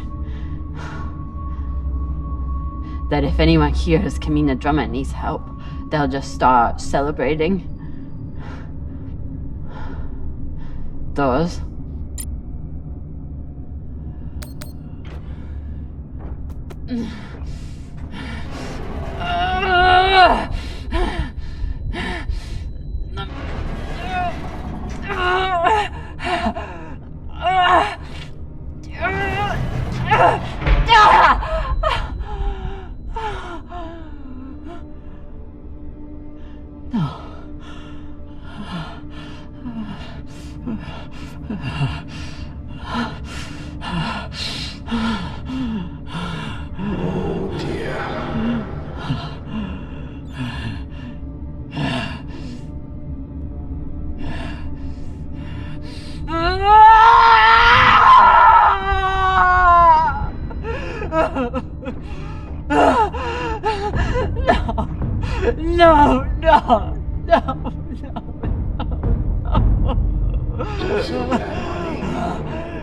That if anyone hears Camina Drummer needs help, they'll just start celebrating? Those?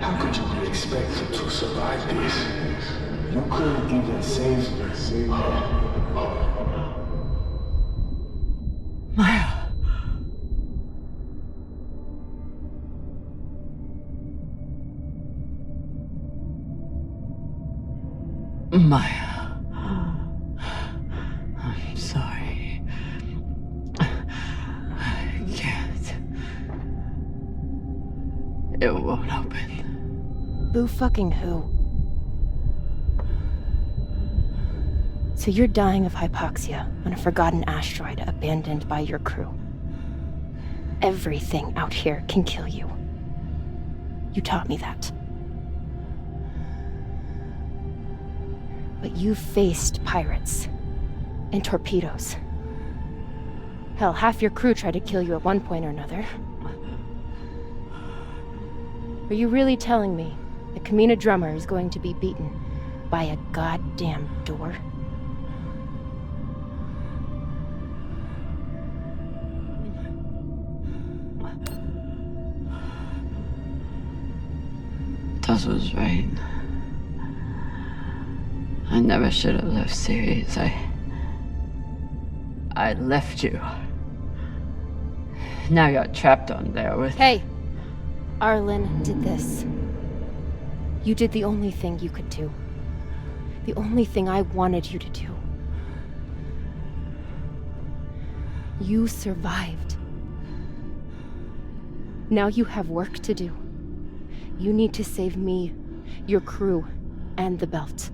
How could you be expected to survive this? You couldn't even save Maya. Maya. I'm sorry. I can't. It won't open. Boo fucking who? So you're dying of hypoxia on a forgotten asteroid abandoned by your crew. Everything out here can kill you. You taught me that. But you faced pirates and torpedoes. Hell, half your crew tried to kill you at one point or another. Are you really telling me that Camina Drummer is going to be beaten by a goddamn door? Tuz was right. I never should have left Ceres. I left you. Now you're trapped on there with... Hey! Arlen did this. You did the only thing you could do. The only thing I wanted you to do. You survived. Now you have work to do. You need to save me, your crew, and the belt.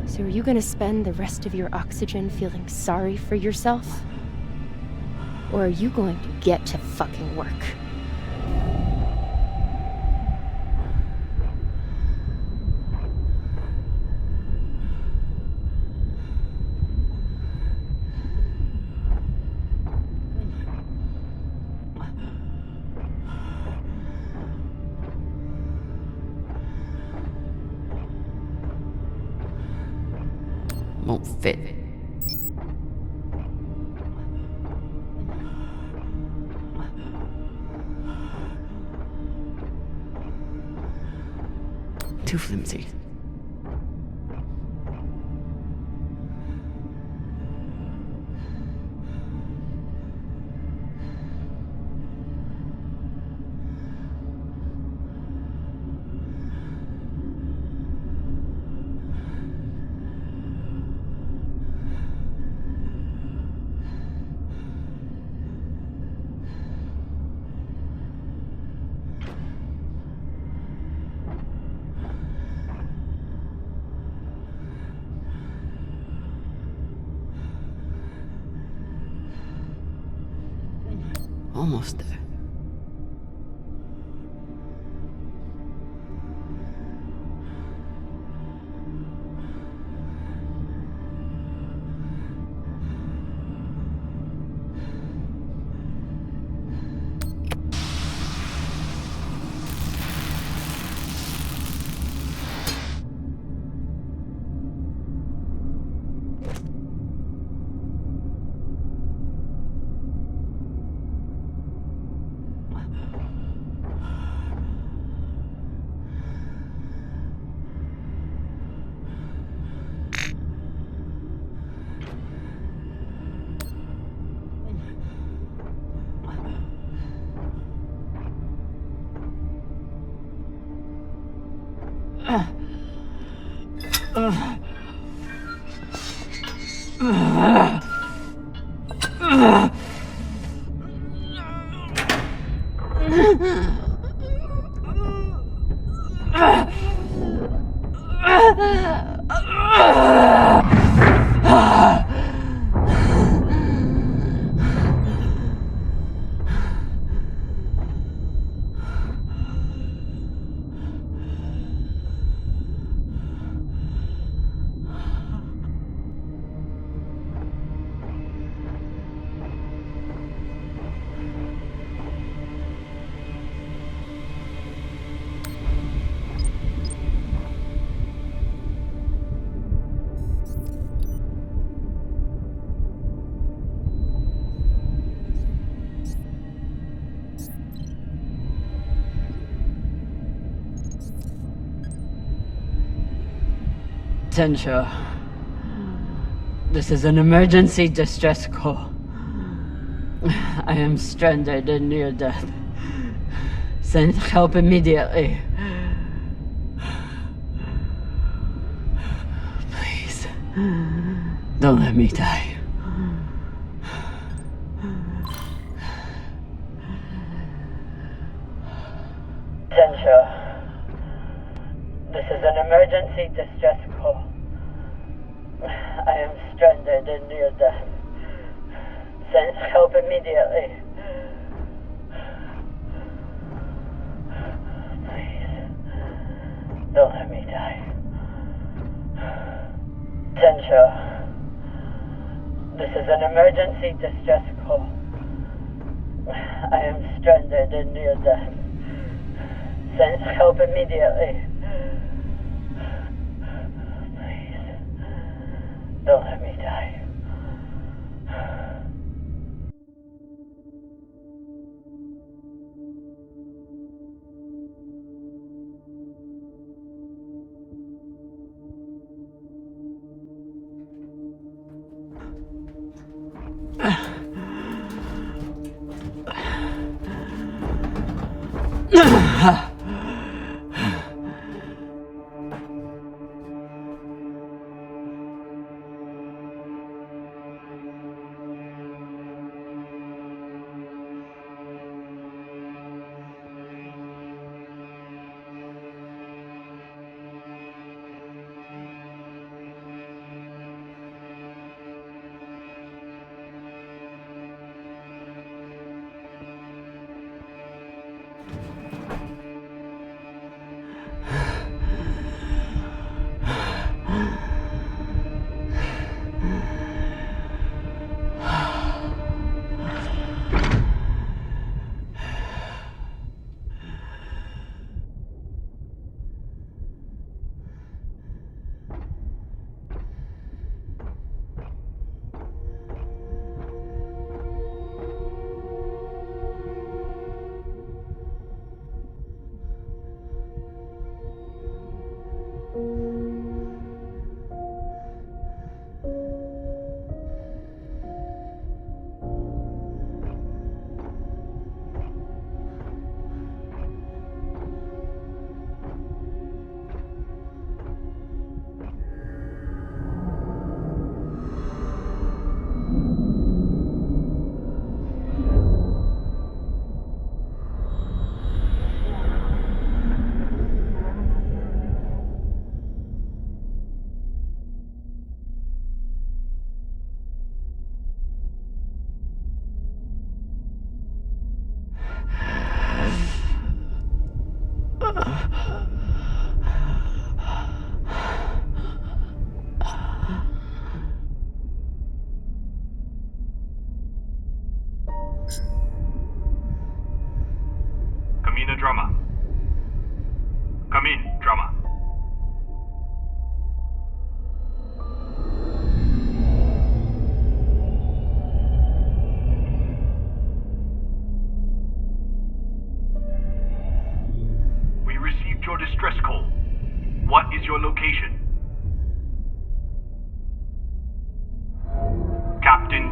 So are you gonna spend the rest of your oxygen feeling sorry for yourself? Or are you going to get to fucking work? won't fit. Too flimsy. Almost there. Attention. This is an emergency distress call. I am stranded and near death. Send help immediately. Please, don't let me die. Attention. This is an emergency distress call. I am stranded and near death. Send help immediately. Please, don't let me die. Attention. This is an emergency distress call. I am stranded and near death. Send help immediately. Don't let me die.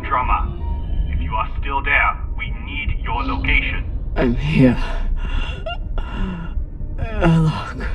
Drummer. If you are still there, we need your location. I'm here. Look.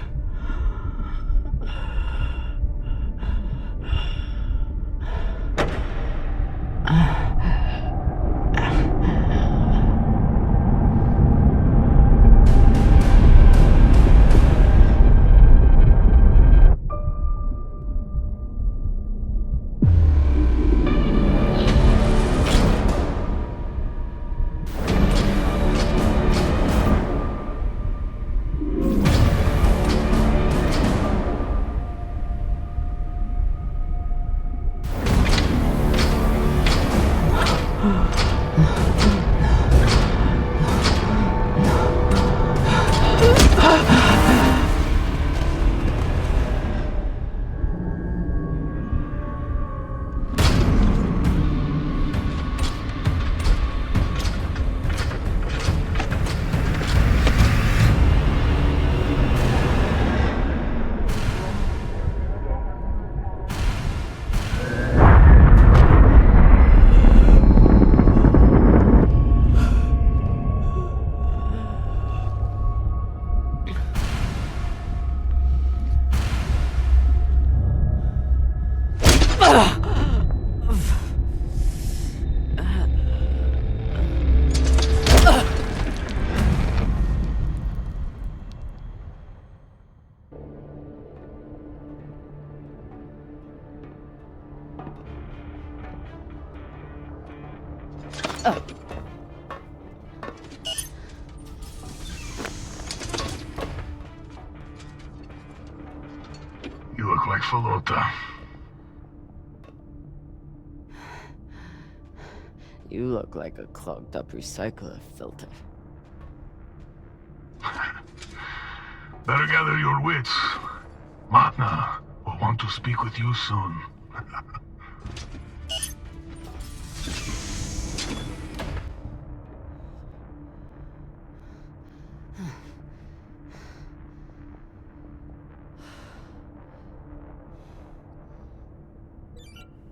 You look like Falota. You look like a clogged up recycler filter. Better gather your wits. Matna will want to speak with you soon.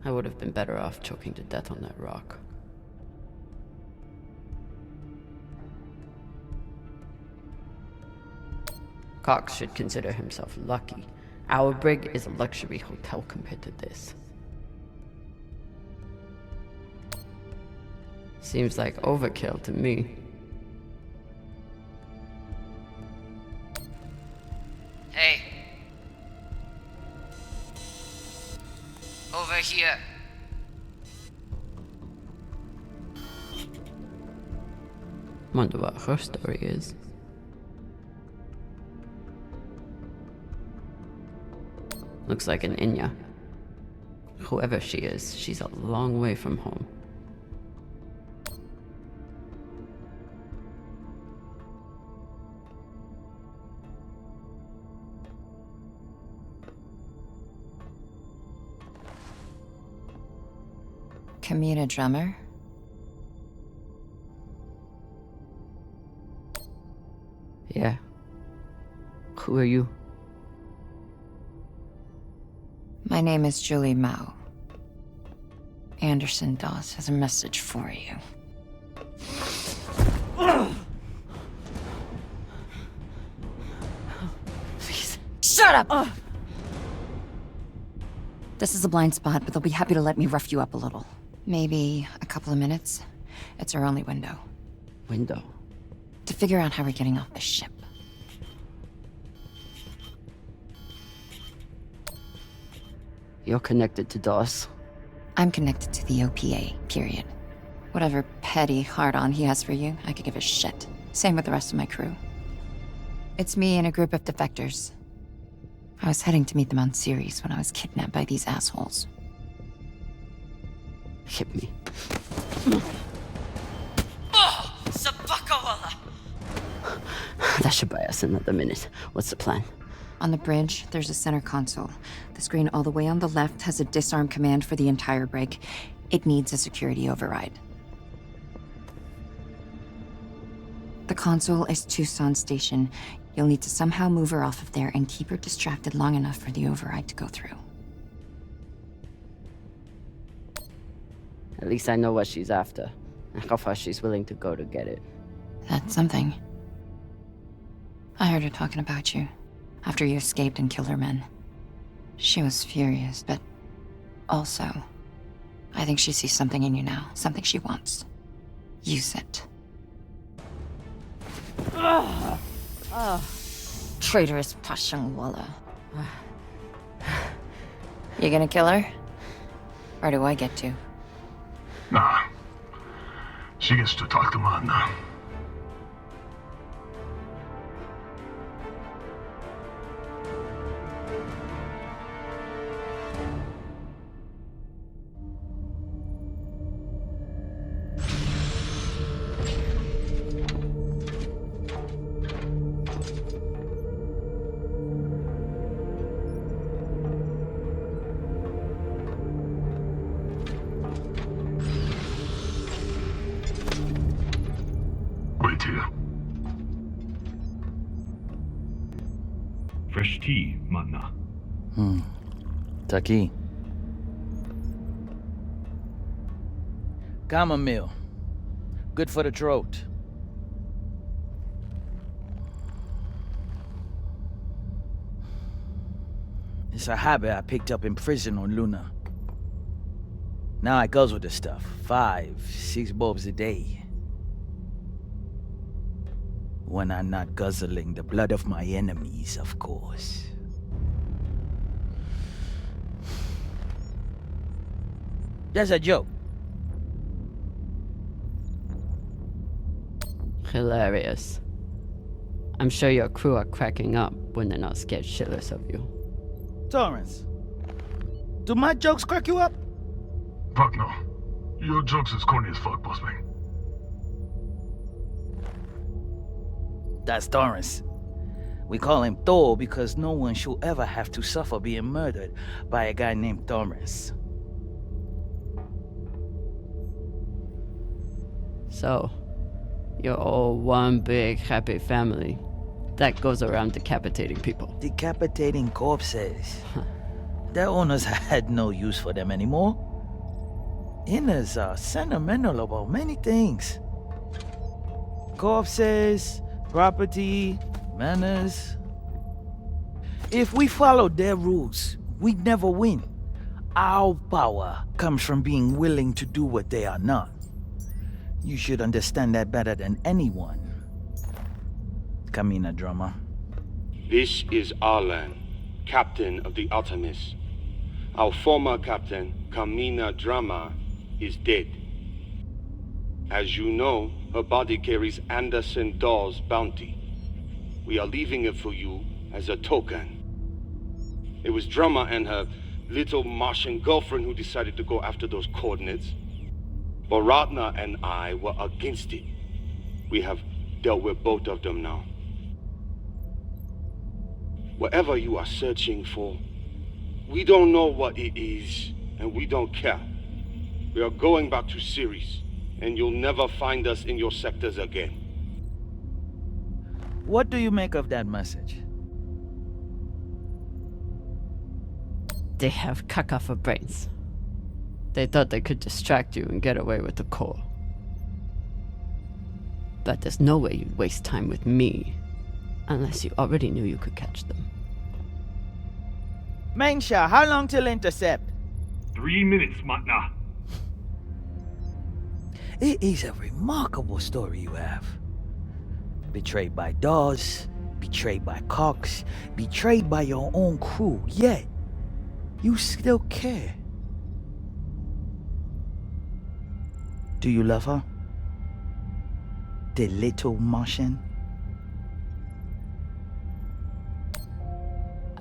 I would have been better off choking to death on that rock. Cox should consider himself lucky. Our brig is a luxury hotel compared to this. Seems like overkill to me. Hey. Over here. Wonder what her story is. Looks like an Inya. Whoever she is, she's a long way from home. Camina Drummer? Yeah. Who are you? My name is Julie Mao. Anderson Dawes has a message for you. Please. Shut up! This is a blind spot, but they'll be happy to let me rough you up a little. Maybe a couple of minutes. It's our only window. Window? To figure out how we're getting off the ship. You're connected to Dawes. I'm connected to the OPA, period. Whatever petty hard-on he has for you, I could give a shit. Same with the rest of my crew. It's me and a group of defectors. I was heading to meet them on Ceres when I was kidnapped by these assholes. Hit me. Oh! Sabakawala! That should buy us another minute. What's the plan? On the bridge, there's a center console. The screen all the way on the left has a disarm command for the entire brig. It needs a security override. The console is Tucson Station. You'll need to somehow move her off of there and keep her distracted long enough for the override to go through. At least I know what she's after, and how far she's willing to go to get it. That's something. I heard her talking about you after you escaped and killed her men. She was furious, but also, I think she sees something in you now, something she wants. Use it. Traitorous Pashangwala. You gonna kill her? Or do I get to? Nah. She gets to talk to Man now. Wait here. Fresh tea, Manna. Taki. Chamomile. Good for the throat. It's a habit I picked up in prison on Luna. Now I guzzle the stuff. 5, 6 bulbs a day. When I'm not guzzling the blood of my enemies, of course. That's a joke. Hilarious. I'm sure your crew are cracking up when they're not scared shitless of you. Torrance, do my jokes crack you up? Fuck no. Your jokes is corny as fuck, boss man. That's Torrance. We call him Thor because no one should ever have to suffer being murdered by a guy named Torrance. So, you're all one big happy family that goes around decapitating people. Decapitating corpses. Their owners had no use for them anymore. Inners are sentimental about many things. Corpses, property, manners. If we followed their rules, we'd never win. Our power comes from being willing to do what they are not. You should understand that better than anyone. Camina Drummer. This is Arlan, captain of the Artemis. Our former captain, Camina Drummer, is dead. As you know, her body carries Anderson Dawes' bounty. We are leaving it for you as a token. It was Drummer and her little Martian girlfriend who decided to go after those coordinates. But Ratna and I were against it. We have dealt with both of them now. Whatever you are searching for, we don't know what it is, and we don't care. We are going back to Ceres, and you'll never find us in your sectors again. What do you make of that message? They have caca for brains. They thought they could distract you and get away with the core. But there's no way you'd waste time with me, unless you already knew you could catch them. Mensha, how long till intercept? 3 minutes, Matna. It is a remarkable story you have. Betrayed by Dawes, betrayed by Cox, betrayed by your own crew, yet you still care. Do you love her? The little Martian?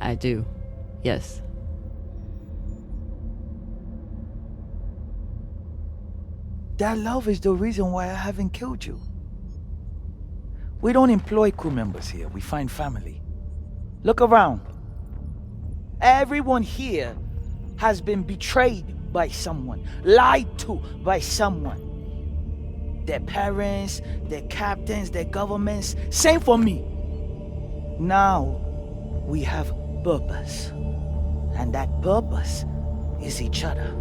I do, yes. That love is the reason why I haven't killed you. We don't employ crew members here, we find family. Look around. Everyone here has been betrayed by someone, lied to by someone. Their parents, their captains, their governments, same for me. Now, we have purpose. And that purpose is each other.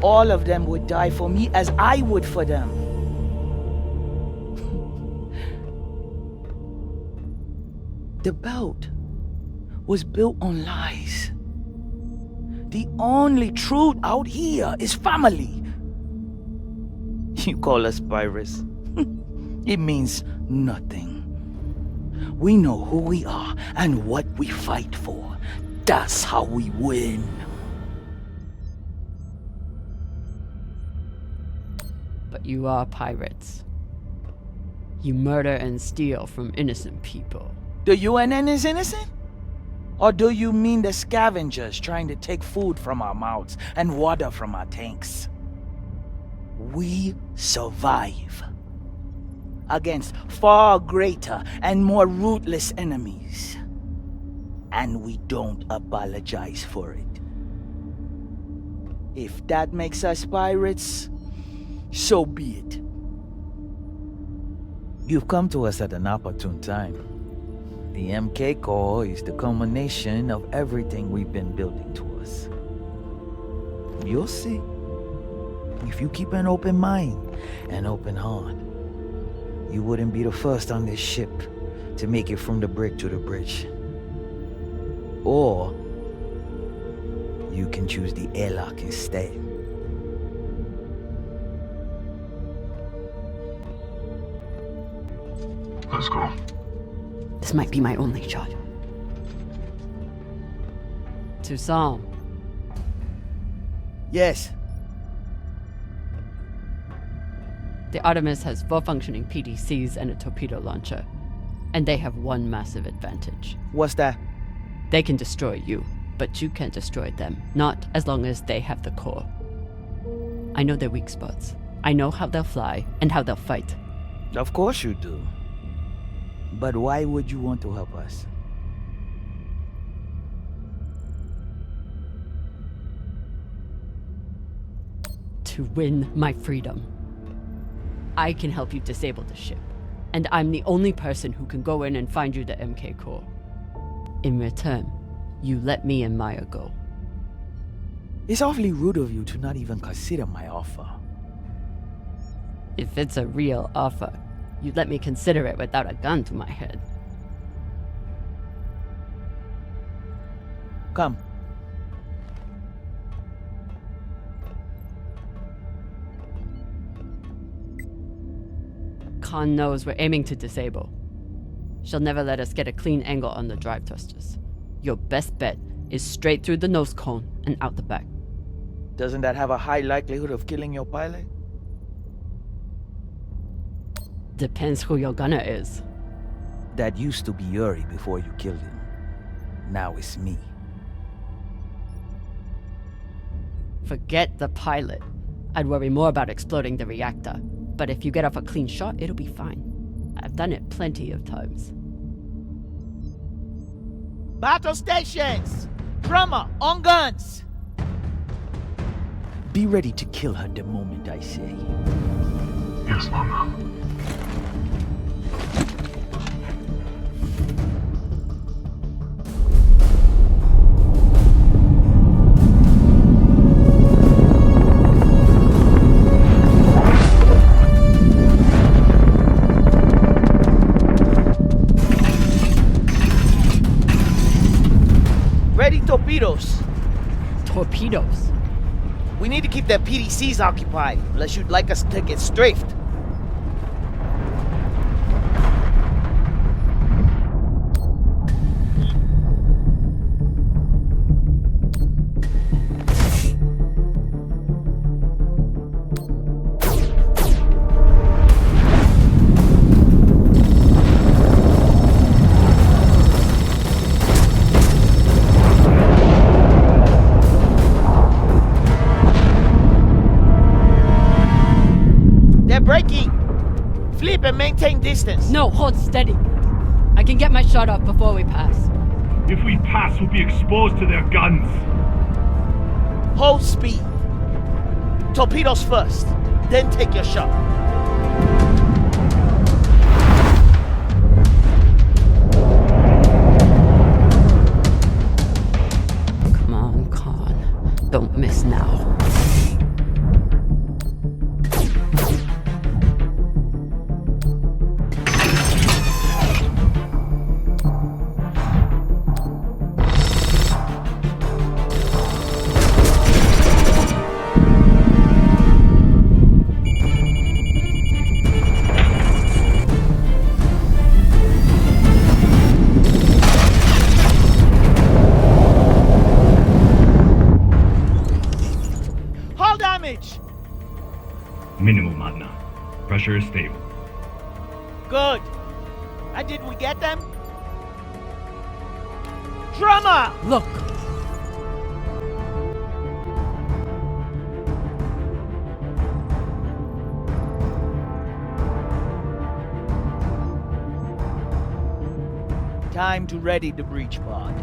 all of them would die for me as I would for them. The belt was built on lies. The only truth out here is family. You call us pirates? It means nothing. We know who we are and what we fight for. That's how we win. But you are pirates. You murder and steal from innocent people. The UNN is innocent? Or do you mean the scavengers trying to take food from our mouths and water from our tanks? We survive against far greater and more ruthless enemies. And we don't apologize for it. If that makes us pirates, so be it. You've come to us at an opportune time. The MK Corps is the culmination of everything we've been building towards. You'll see. If you keep an open mind and open heart, you wouldn't be the first on this ship to make it from the brig to the bridge. Or you can choose the airlock instead. Let's go. This might be my only shot. Toussaint. Yes. The Artemis has 4 functioning PDCs and a torpedo launcher. And they have one massive advantage. What's that? They can destroy you, but you can't destroy them. Not as long as they have the core. I know their weak spots. I know how they'll fly and how they'll fight. Of course you do. But why would you want to help us? To win my freedom. I can help you disable the ship. And I'm the only person who can go in and find you the MK core. In return, you let me and Maya go. It's awfully rude of you to not even consider my offer. If it's a real offer, you'd let me consider it without a gun to my head. Come. Khan knows we're aiming to disable. She'll never let us get a clean angle on the drive thrusters. Your best bet is straight through the nose cone and out the back. Doesn't that have a high likelihood of killing your pilot? Depends who your gunner is. That used to be Yuri before you killed him. Now it's me. Forget the pilot. I'd worry more about exploding the reactor. But if you get off a clean shot, it'll be fine. I've done it plenty of times. Battle stations! Drummer, on guns! Be ready to kill her the moment I say. Yes, Mama. Torpedoes. Torpedoes? We need to keep their PDCs occupied, unless you'd like us to get strafed. Maintain distance. No, hold steady. I can get my shot off before we pass. If we pass, we'll be exposed to their guns. Hold speed. Torpedoes first, then take your shot. Come on, Khan. Don't miss now. damage? Minimal, Magna. Pressure is stable. Good. And did we get them? Drummer! Look! Time to ready the breach pod.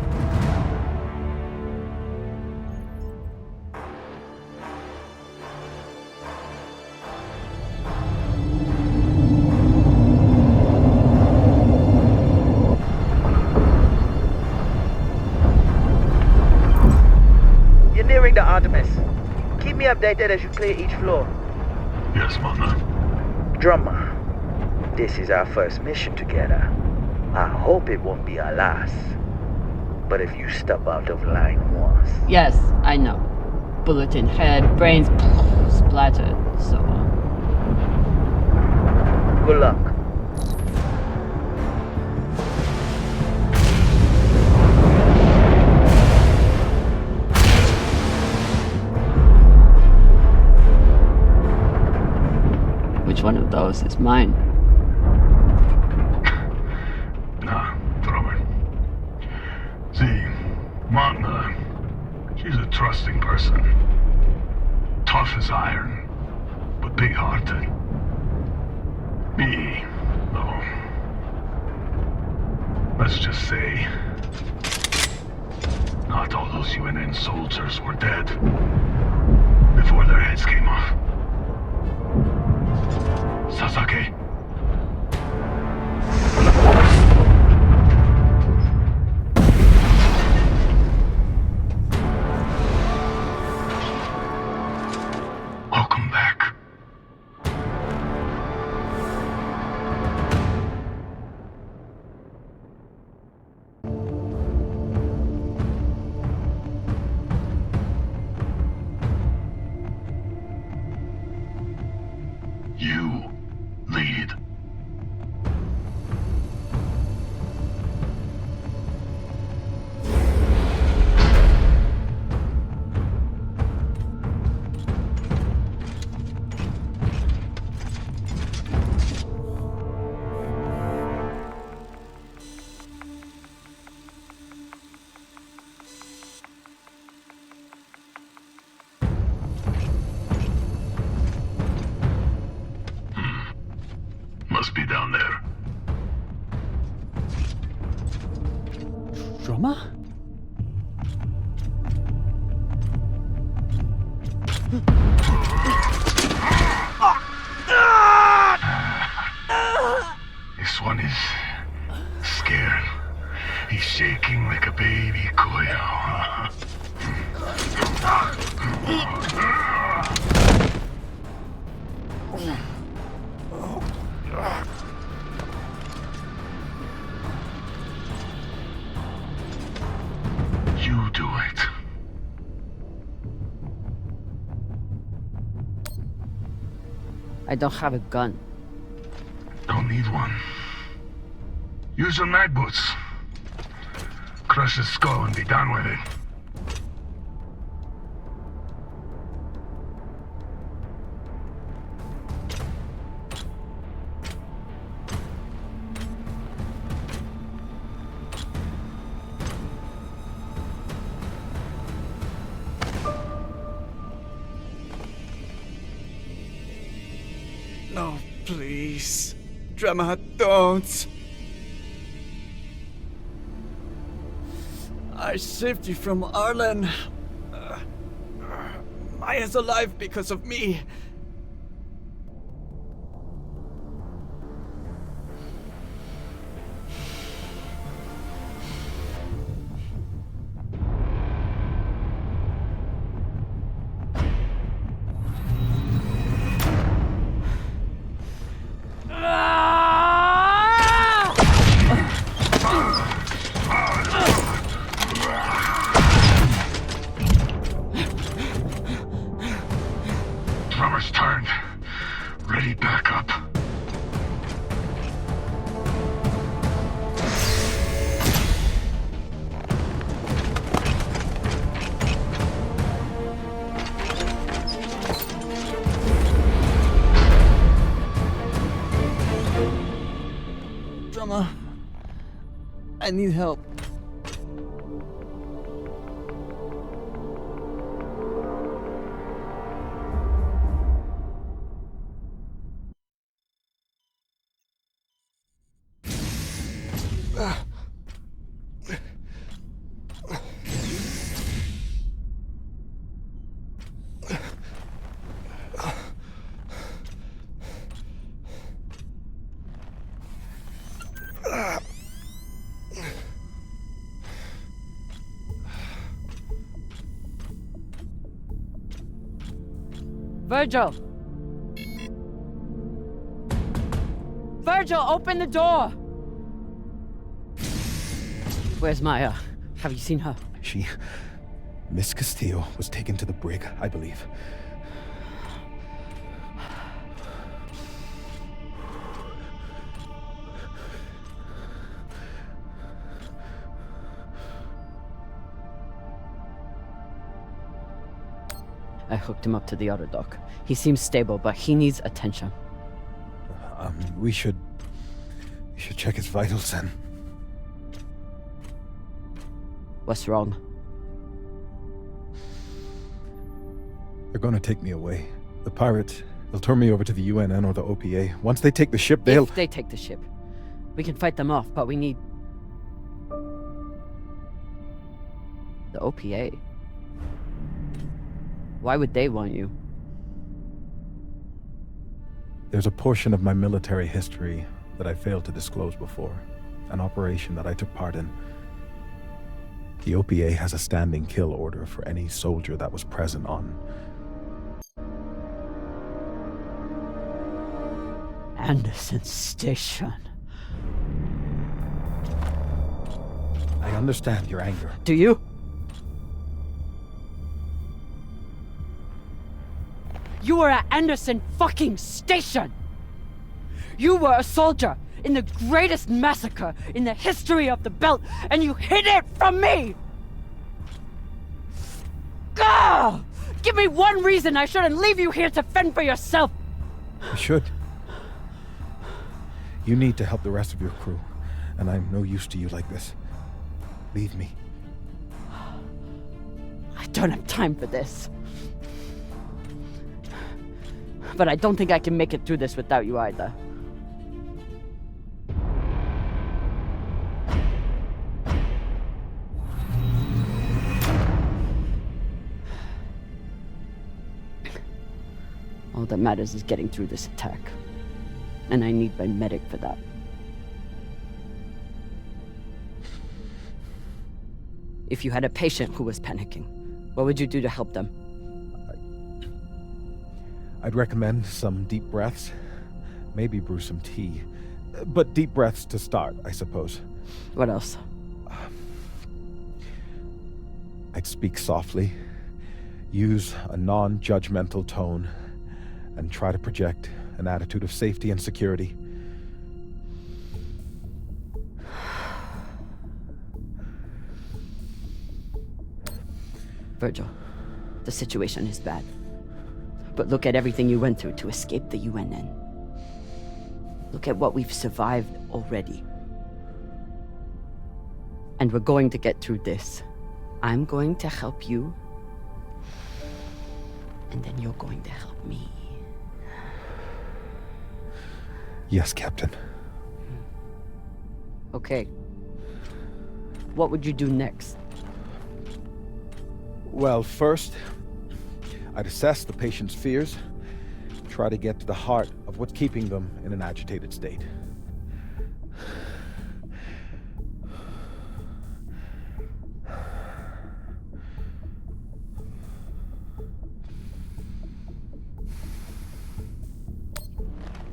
You're nearing the Artemis. Keep me updated as you clear each floor. Yes, Mama. Drummer, this is our first mission together. I hope it won't be our last. But if you step out of line once... Yes, I know. Bullet in head, brains splattered, so on. Good luck. Which one of those is mine? See, Magna, she's a trusting person. Tough as iron, but big-hearted. Me, though. Let's just say, not all those UNN soldiers were dead before their heads came off. Sasaki. Welcome back. You lead. Must be down there. Drummer? This one is scared. He's shaking like a baby koyo. You do it. I don't have a gun. Don't need one. Use your mag boots. Crush his skull and be done with it. No, please. Drummer, don't. I saved you from Arlen. Maya's alive because of me. Drummer's turned. Ready back up. Mama, I need help. Virgil! Virgil, open the door! Where's Maya? Have you seen her? Miss Castillo was taken to the brig, I believe. I hooked him up to the other dock. He seems stable, but he needs attention. We should check his vitals then. What's wrong? They're gonna take me away. The pirates, they'll turn me over to the UNN or the OPA. Once they take the ship, If they take the ship, we can fight them off, but we need... the OPA. Why would they want you? There's a portion of my military history that I failed to disclose before. An operation that I took part in. The OPA has a standing kill order for any soldier that was present on Anderson Station. I understand your anger. Do you? You were at Anderson fucking Station! You were a soldier in the greatest massacre in the history of the belt, and you hid it from me! Gah! Give me one reason I shouldn't leave you here to fend for yourself! You should. You need to help the rest of your crew, and I'm no use to you like this. Leave me. I don't have time for this. But I don't think I can make it through this without you either. All that matters is getting through this attack. And I need my medic for that. If you had a patient who was panicking, what would you do to help them? I'd recommend some deep breaths. Maybe brew some tea. But deep breaths to start, I suppose. What else? I'd speak softly, use a non-judgmental tone, and try to project an attitude of safety and security. Virgil, the situation is bad. But look at everything you went through to escape the UNN. Look at what we've survived already. And we're going to get through this. I'm going to help you. And then you're going to help me. Yes, Captain. Okay. What would you do next? Well, first, I'd assess the patient's fears, try to get to the heart of what's keeping them in an agitated state.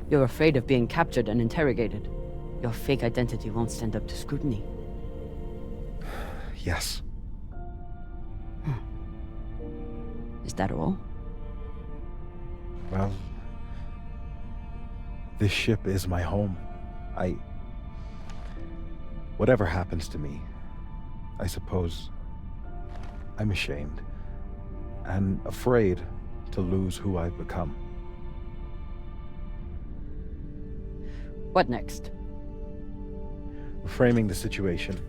You're afraid of being captured and interrogated. Your fake identity won't stand up to scrutiny. Yes. Is that all? Well, this ship is my home. Whatever happens to me, I suppose I'm ashamed and afraid to lose who I've become. What next? Framing the situation.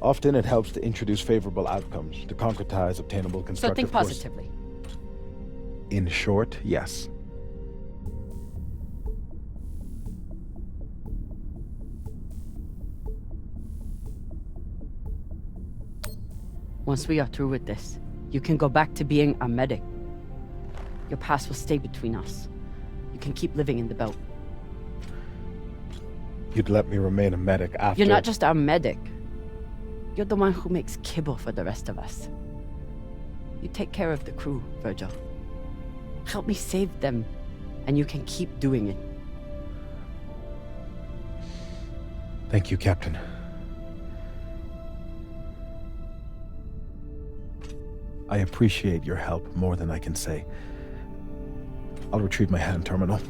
Often it helps to introduce favorable outcomes, to concretize obtainable So constructive think course- positively. In short, yes. Once we are through with this, you can go back to being a medic. Your past will stay between us. You can keep living in the belt. You'd let me remain a medic after... You're not just our medic. You're the one who makes kibble for the rest of us. You take care of the crew, Virgil. Help me save them, and you can keep doing it. Thank you, Captain. I appreciate your help more than I can say. I'll retrieve my hand terminal.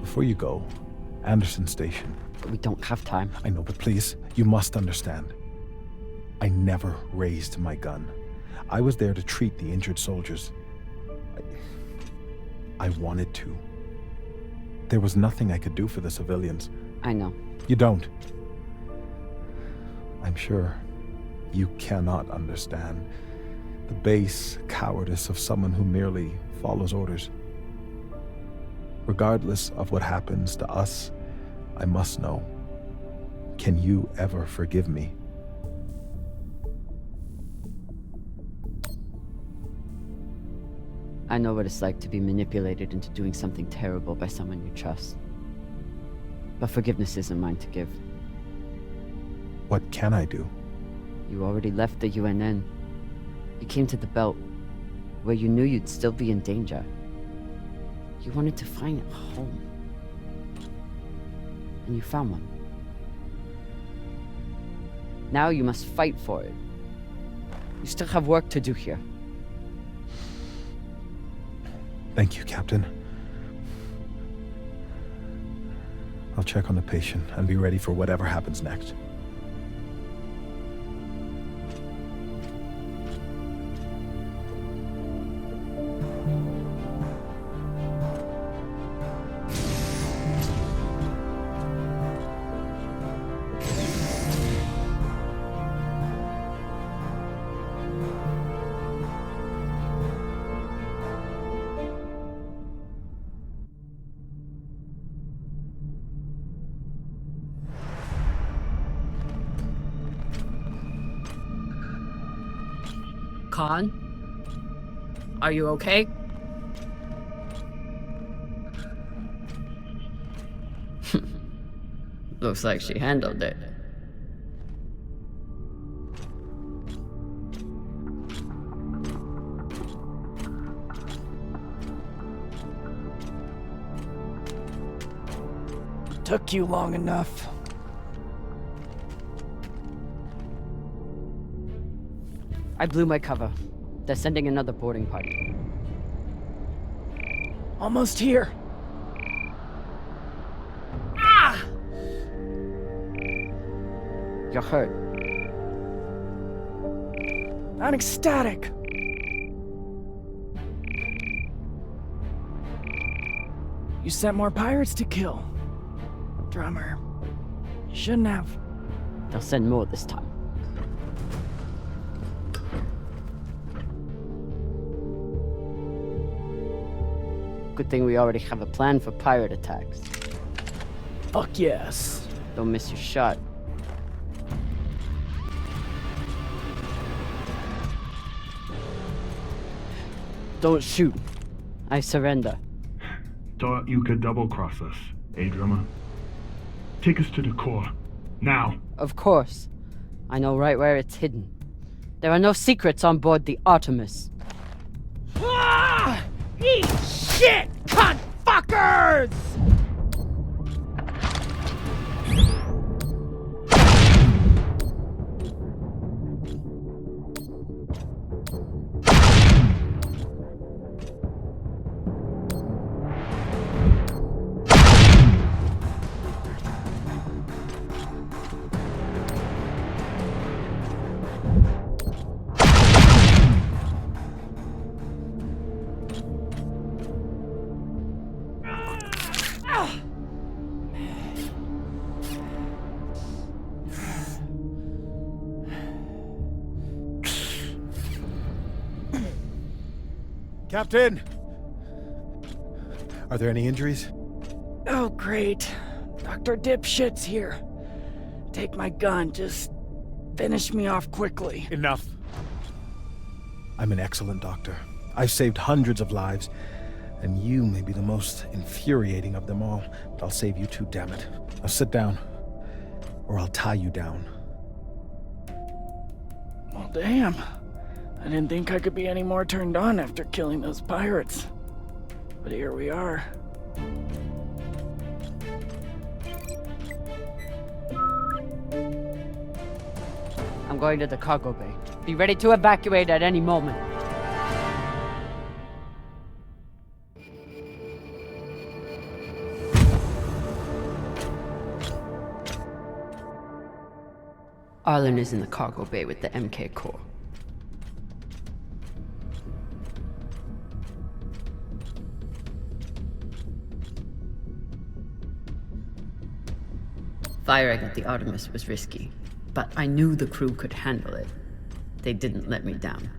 Before you go, Anderson Station. But we don't have time. I know, but please, you must understand. I never raised my gun. I was there to treat the injured soldiers. I wanted to. There was nothing I could do for the civilians. I know. You don't. I'm sure you cannot understand the base cowardice of someone who merely follows orders. Regardless of what happens to us, I must know. Can you ever forgive me? I know what it's like to be manipulated into doing something terrible by someone you trust. But forgiveness isn't mine to give. What can I do? You already left the UNN. You came to the belt, where you knew you'd still be in danger. You wanted to find a home. And you found one. Now you must fight for it. You still have work to do here. Thank you, Captain. I'll check on the patient and be ready for whatever happens next. Khan? Are you okay? Looks like she handled it. Took you long enough. I blew my cover. They're sending another boarding party. Almost here. Ah! You're hurt. I'm ecstatic. You sent more pirates to kill. Drummer. You shouldn't have. They'll send more this time. Good thing we already have a plan for pirate attacks. Fuck yes. Don't miss your shot. Don't shoot. I surrender. Thought you could double-cross us, eh, Drummer? Take us to the core. Now. Of course. I know right where it's hidden. There are no secrets on board the Artemis. Ah! Eat shit, cunt fuckers! Captain! Are there any injuries? Oh, great. Dr. Dipshit's here. Take my gun, just finish me off quickly. Enough. I'm an excellent doctor. I've saved hundreds of lives, and you may be the most infuriating of them all, but I'll save you too, damn it. Now sit down, or I'll tie you down. Well, damn. I didn't think I could be any more turned on after killing those pirates. But here we are. I'm going to the cargo bay. Be ready to evacuate at any moment. Arlen is in the cargo bay with the MK Corps. Firing at the Artemis was risky, but I knew the crew could handle it. They didn't let me down.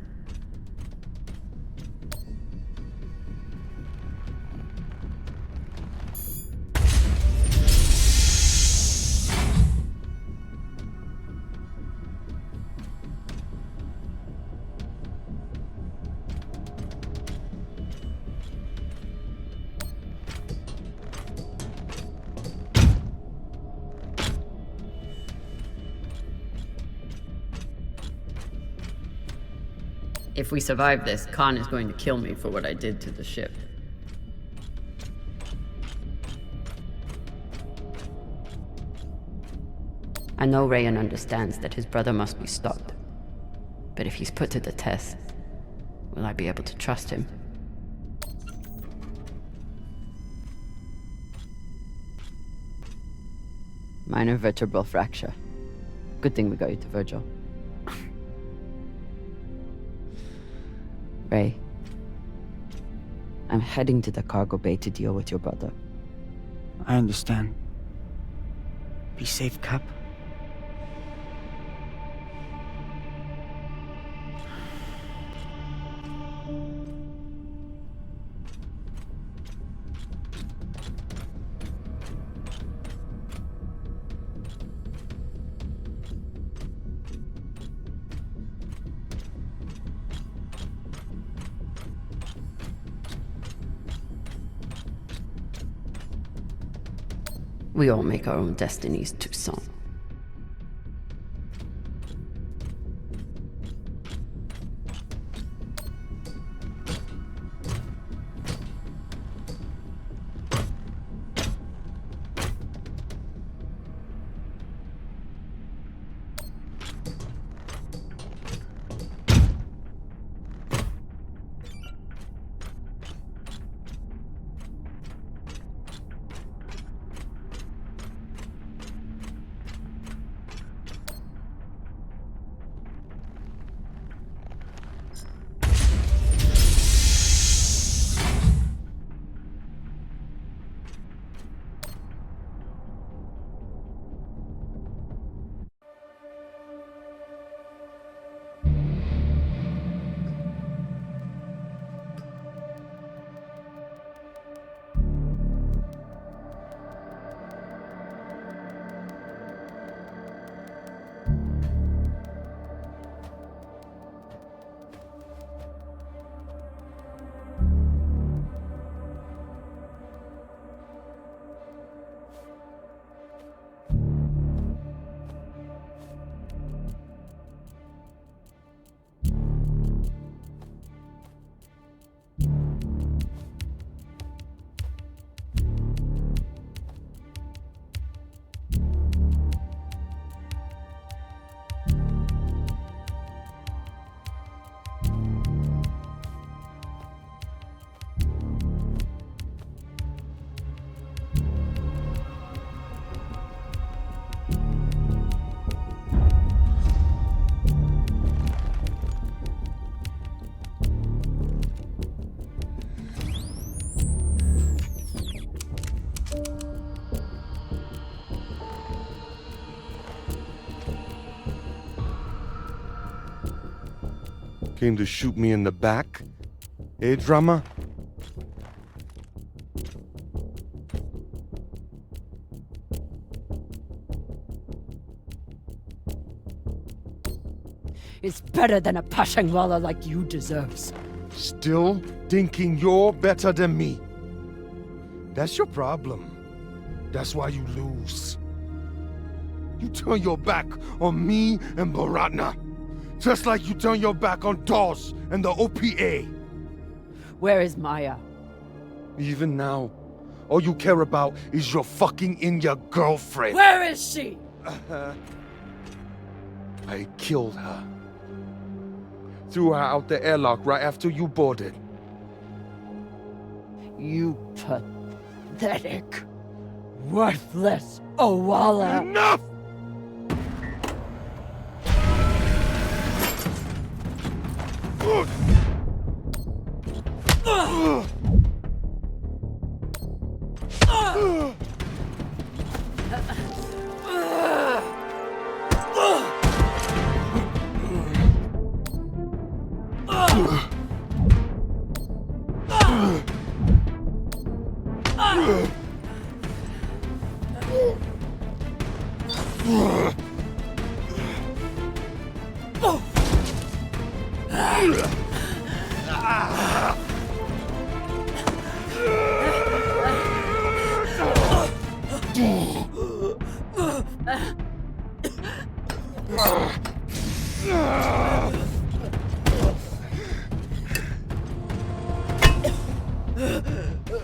If we survive this, Khan is going to kill me for what I did to the ship. I know Rayan understands that his brother must be stopped. But if he's put to the test, will I be able to trust him? Minor vertebral fracture. Good thing we got you to Virgil. Ray, I'm heading to the cargo bay to deal with your brother. I understand. Be safe, Cap. We all make our own destinies, Toussaint. Came to shoot me in the back? Eh, Drummer? It's better than a Pashangwala like you deserves. Still thinking you're better than me. That's your problem. That's why you lose. You turn your back on me and Baratna. Just like you turn your back on DOS and the OPA. Where is Maya? Even now, all you care about is your fucking India girlfriend. Where is she? I killed her. Threw her out the airlock right after you boarded. You pathetic, worthless Owala. Enough!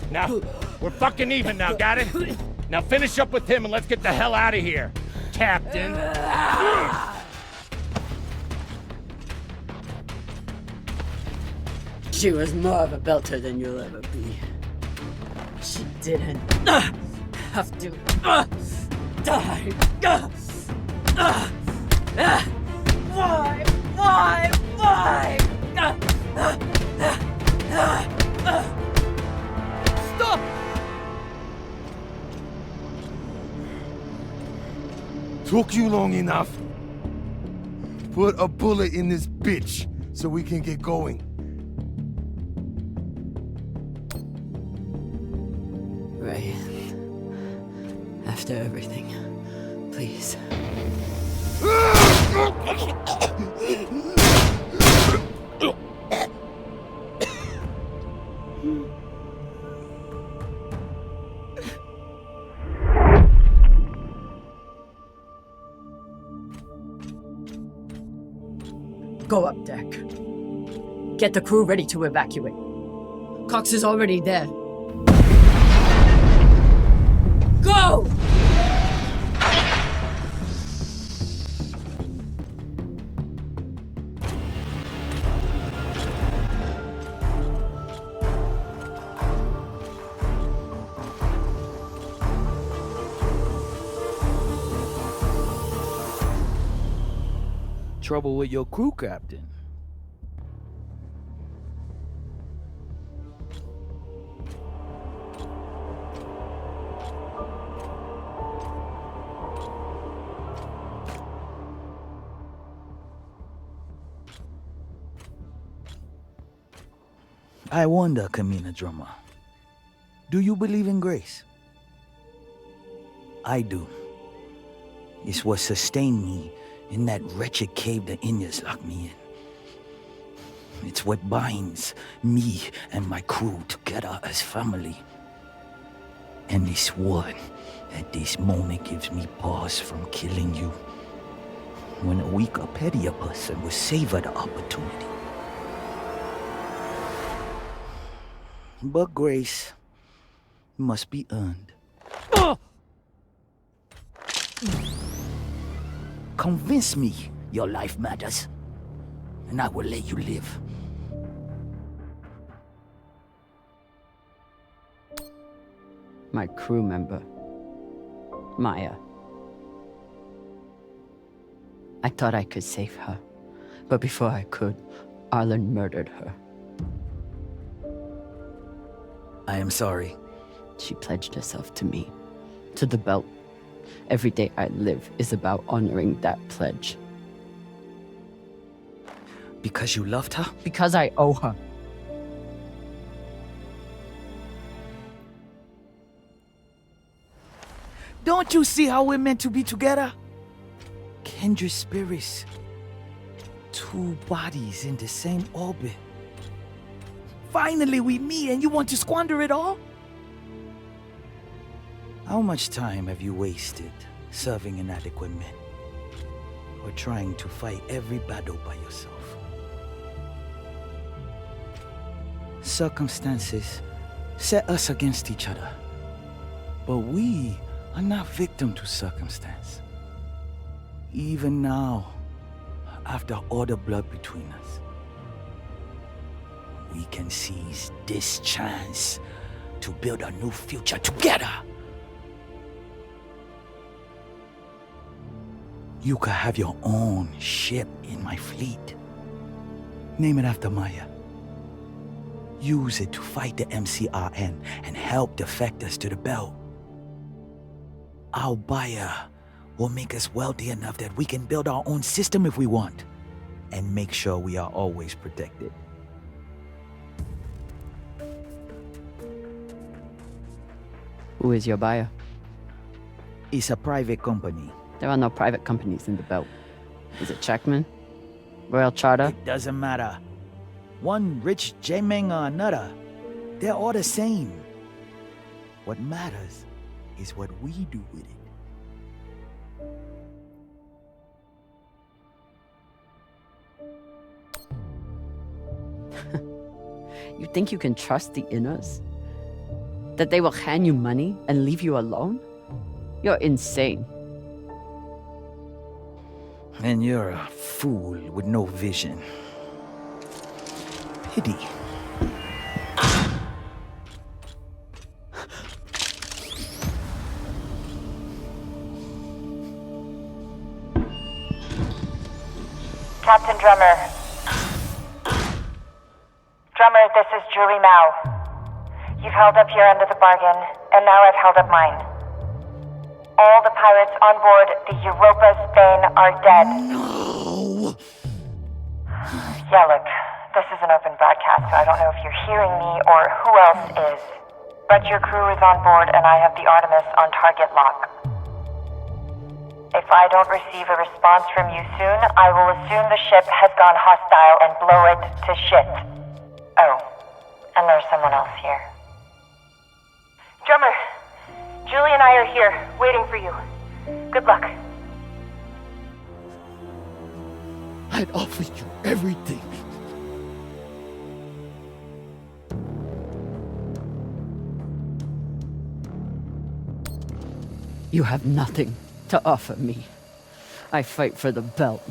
Now, we're fucking even now, got it? Now finish up with him and let's get the hell out of here, Captain. She was more of a belter than you'll ever be. She didn't have to die. Why? Stop! Took you long enough. Put a bullet in this bitch so we can get going. Right. After everything, please. Go up deck. Get the crew ready to evacuate. Cox is already there. Go! Trouble with your crew, Captain? I wonder, Camina Drummer, do you believe in grace? I do. It's what sustained me in that wretched cave the Indians locked me in. It's what binds me and my crew together as family. And this one, at this moment, gives me pause from killing you. When a weaker, pettier person will savor the opportunity. But grace must be earned. Convince me your life matters, and I will let you live. My crew member, Maya. I thought I could save her, but before I could, Arlen murdered her. I am sorry. She pledged herself to me, to the belt. Every day I live is about honoring that pledge. Because you loved her? Because I owe her. Don't you see how we're meant to be together? Kindred spirits. Two bodies in the same orbit. Finally we meet and you want to squander it all? How much time have you wasted serving inadequate men? Or trying to fight every battle by yourself? Circumstances set us against each other. But we are not victim to circumstance. Even now, after all the blood between us, we can seize this chance to build a new future together. You could have your own ship in my fleet. Name it after Maya. Use it to fight the MCRN and help defectors to the belt. Our buyer will make us wealthy enough that we can build our own system if we want, and make sure we are always protected. Who is your buyer? It's a private company. There are no private companies in the belt. Is it Checkman? Royal Charter? It doesn't matter. One rich J-Meng or another. They're all the same. What matters is what we do with it. You think you can trust the Inners? That they will hand you money and leave you alone? You're insane. And you're a fool with no vision. Pity. Captain Drummer. Drummer, this is Julie Mao. You've held up your end of the bargain, and now I've held up mine. All the pirates on board the Europa Spain are dead. No! Yeah, look, this is an open broadcast, so I don't know if you're hearing me or who else is. But your crew is on board, and I have the Artemis on target lock. If I don't receive a response from you soon, I will assume the ship has gone hostile and blow it to shit. Oh, and there's someone else here. Drummer, Julie and I are here, waiting for you. Good luck. I'd offer you everything. You have nothing to offer me. I fight for the belt.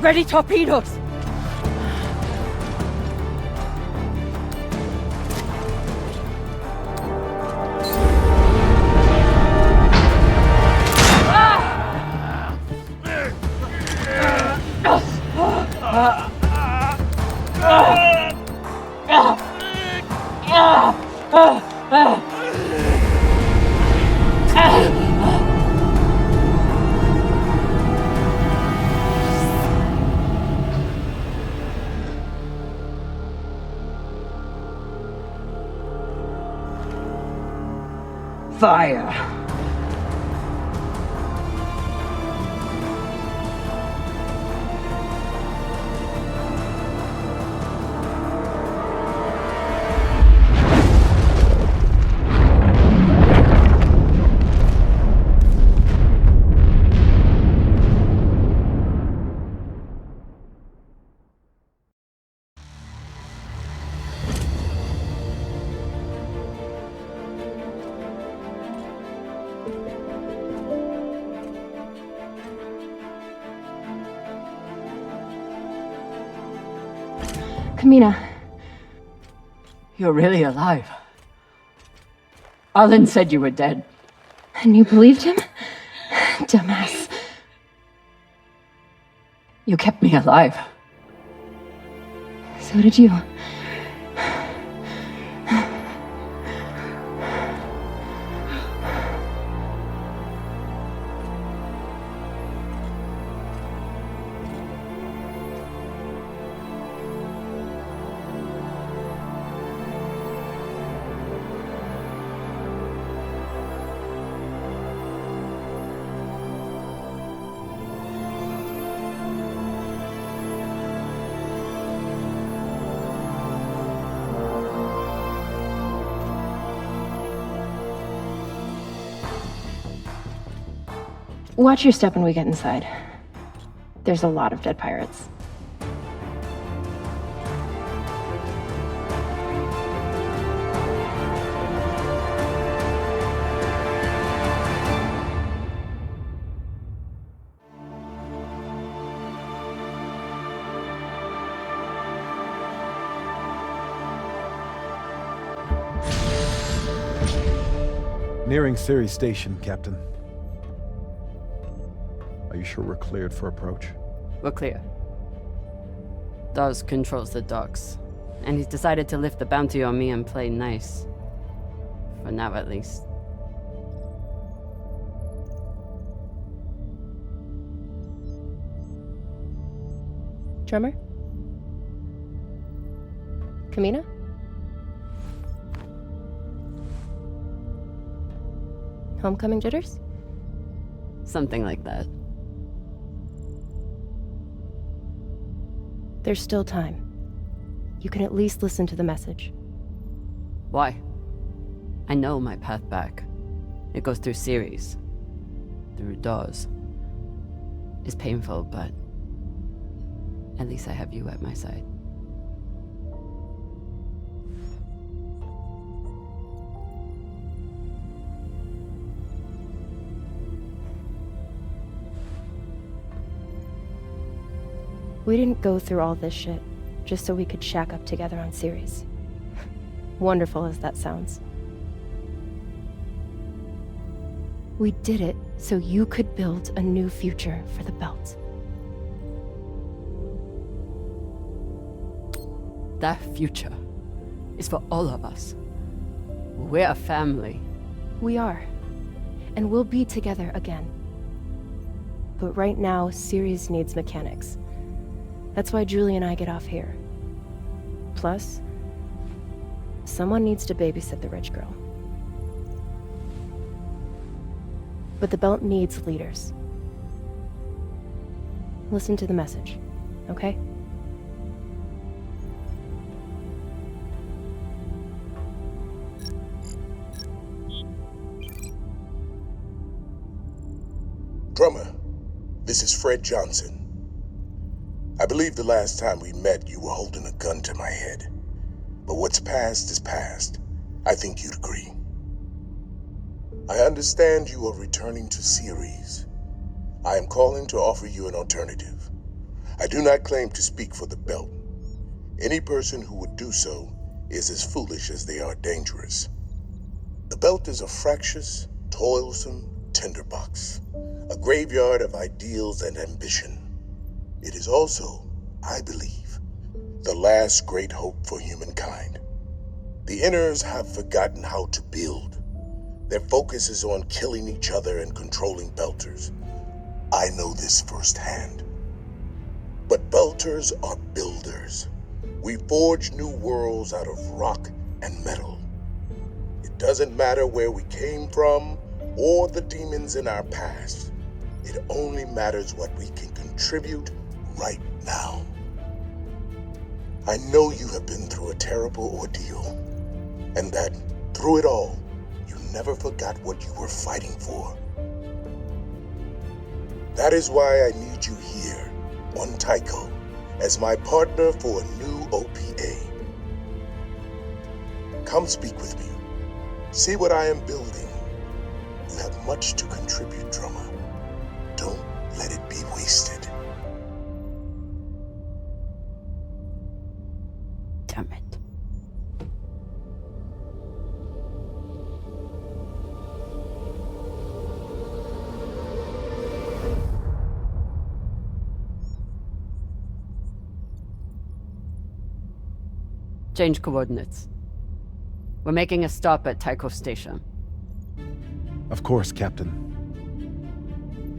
Ready torpedoes! Fire. Camina. You're really alive. Arlen said you were dead. And you believed him? Dumbass. You kept me alive. So did you. Watch your step when we get inside. There's a lot of dead pirates. Nearing Ceres Station, Captain. Are you sure we're cleared for approach? We're clear. Dawes controls the docks, and he's decided to lift the bounty on me and play nice. For now, at least. Drummer? Camina? Homecoming jitters? Something like that. There's still time. You can at least listen to the message. Why? I know my path back. It goes through Ceres. Through Dawes. It's painful, but at least I have you at my side. We didn't go through all this shit just so we could shack up together on Ceres. Wonderful as that sounds. We did it so you could build a new future for the Belt. That future is for all of us. We're a family. We are. And we'll be together again. But right now, Ceres needs mechanics. That's why Julie and I get off here. Plus, someone needs to babysit the rich girl. But the Belt needs leaders. Listen to the message, okay? Drummer, this is Fred Johnson. I believe the last time we met, you were holding a gun to my head. But what's past is past. I think you'd agree. I understand you are returning to Ceres. I am calling to offer you an alternative. I do not claim to speak for the Belt. Any person who would do so is as foolish as they are dangerous. The Belt is a fractious, toilsome tinderbox, a graveyard of ideals and ambition. It is also, I believe, the last great hope for humankind. The Inners have forgotten how to build. Their focus is on killing each other and controlling Belters. I know this firsthand. But Belters are builders. We forge new worlds out of rock and metal. It doesn't matter where we came from or the demons in our past. It only matters what we can contribute right now. I know you have been through a terrible ordeal, and that through it all, you never forgot what you were fighting for. That is why I need you here on Tycho as my partner for a new OPA. Come speak with me. See what I am building. You have much to contribute, Drummer. Don't let it be wasted. Damn it. exchange coordinates. We're making a stop at Tycho Station. Of course, Captain.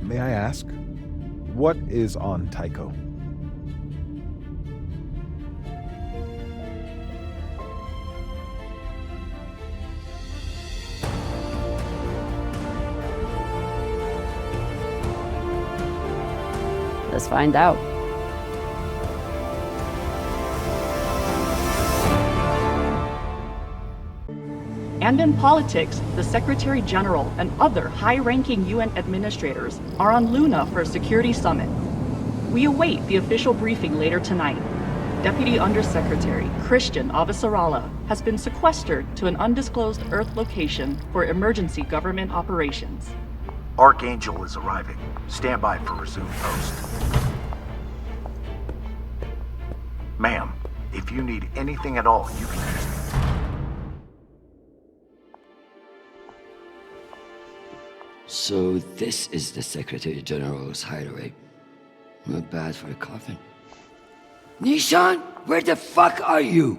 May I ask, what is on Tycho? Let's find out. And in politics, the Secretary General and other high-ranking UN administrators are on Luna for a security summit. We await the official briefing later tonight. Deputy Undersecretary Christian Avasarala has been sequestered to an undisclosed Earth location for emergency government operations. Archangel is arriving. Stand by for resume post. Ma'am, if you need anything at all, you can use me. So this is the Secretary General's hideaway. Not bad for a coffin. Nishan, where the fuck are you?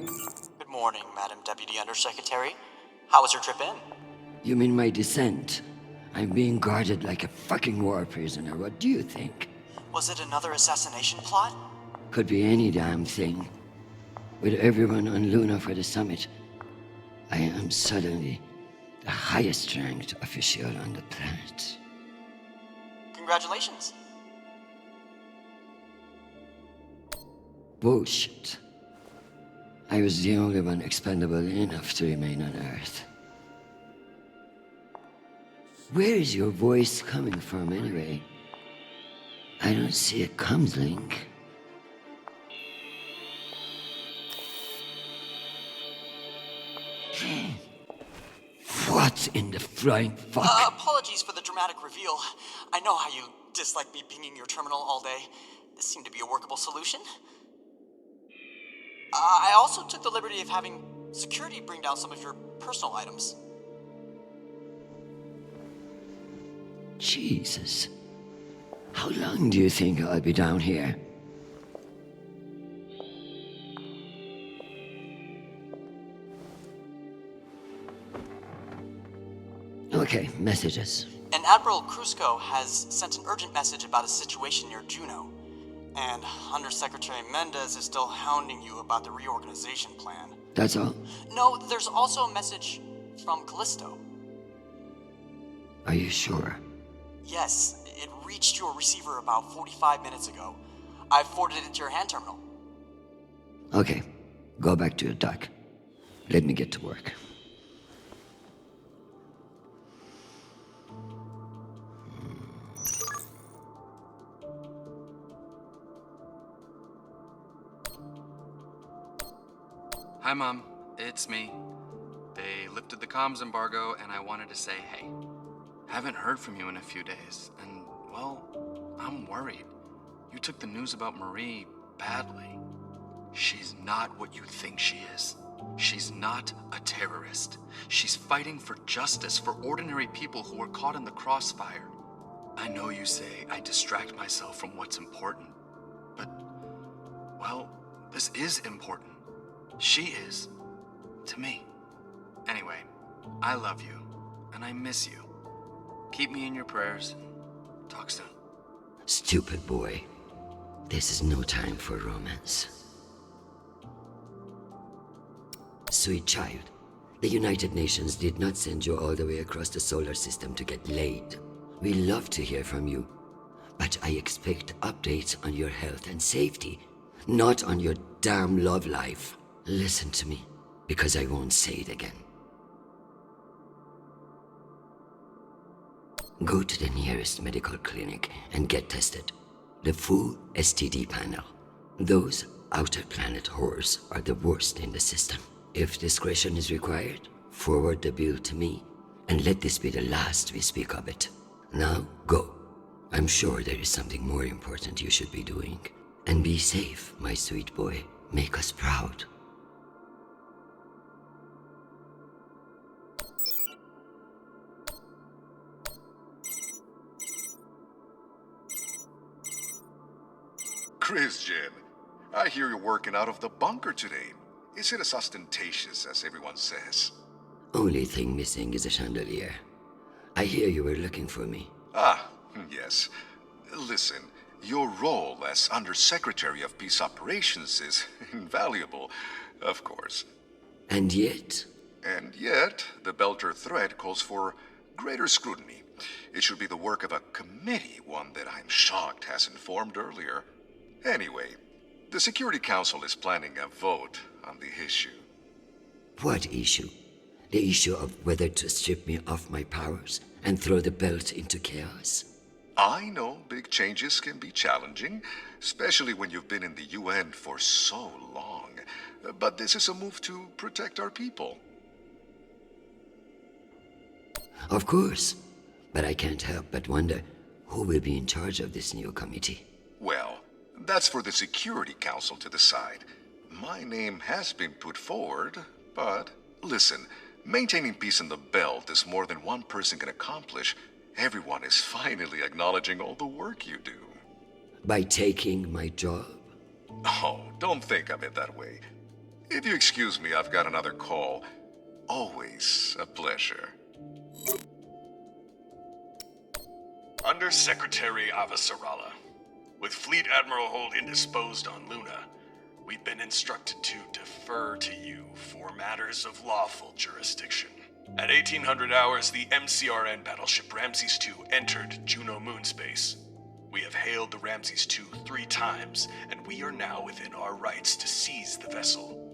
Good morning, Madam Deputy Undersecretary. How was your trip in? You mean my descent? I'm being guarded like a fucking war prisoner. What do you think? Was it another assassination plot? Could be any damn thing. With everyone on Luna for the summit, I am suddenly the highest ranked official on the planet. Congratulations. Bullshit. I was the only one expendable enough to remain on Earth. Where is your voice coming from anyway? I don't see a comms link. What in the flying fuck? Apologies for the dramatic reveal. I know how you dislike me pinging your terminal all day. This seemed to be a workable solution. I also took the liberty of having security bring down some of your personal items. Jesus. How long do you think I'll be down here? Okay, messages. And Admiral Krusco has sent an urgent message about a situation near Juno. And Undersecretary Mendez is still hounding you about the reorganization plan. That's all? No, there's also a message from Callisto. Are you sure? Yes, it reached your receiver about 45 minutes ago. I forwarded it to your hand terminal. Okay, go back to your dock. Let me get to work. Hi, Mom. It's me. They lifted the comms embargo, and I wanted to say hey. Haven't heard from you in a few days, and, well, I'm worried. You took the news about Marie badly. She's not what you think she is. She's not a terrorist. She's fighting for justice for ordinary people who are caught in the crossfire. I know you say I distract myself from what's important, but, well, this is important. She is. To me. Anyway, I love you, and I miss you. Keep me in your prayers. Talk soon. Stupid boy. This is no time for romance. Sweet child, the United Nations did not send you all the way across the solar system to get laid. We love to hear from you, but I expect updates on your health and safety, not on your damn love life. Listen to me, because I won't say it again. Go to the nearest medical clinic and get tested. The full STD panel. Those outer planet whores are the worst in the system. If discretion is required, forward the bill to me, and let this be the last we speak of it. Now, go. I'm sure there is something more important you should be doing. And be safe, my sweet boy. Make us proud. Christian, I hear you're working out of the bunker today. Is it as ostentatious as everyone says? Only thing missing is a chandelier. I hear you were looking for me. Ah, yes. Listen, your role as Undersecretary of Peace Operations is invaluable, of course. And yet? And yet, the Belter threat calls for greater scrutiny. It should be the work of a committee, one that I'm shocked hasn't formed earlier. Anyway, the Security Council is planning a vote on the issue. What issue? The issue of whether to strip me of my powers and throw the belt into chaos? I know big changes can be challenging, especially when you've been in the UN for so long. But this is a move to protect our people. Of course. But I can't help but wonder who will be in charge of this new committee. Well, that's for the Security Council to decide. My name has been put forward, but listen, maintaining peace in the belt is more than one person can accomplish. Everyone is finally acknowledging all the work you do. By taking my job? Oh, don't think of it that way. If you excuse me, I've got another call. Always a pleasure. Undersecretary Avasarala. With Fleet Admiral Holt indisposed on Luna, we've been instructed to defer to you for matters of lawful jurisdiction. At 1800 hours, the MCRN battleship Ramses II entered Juno moonspace. We have hailed the Ramses II 3 times, and we are now within our rights to seize the vessel.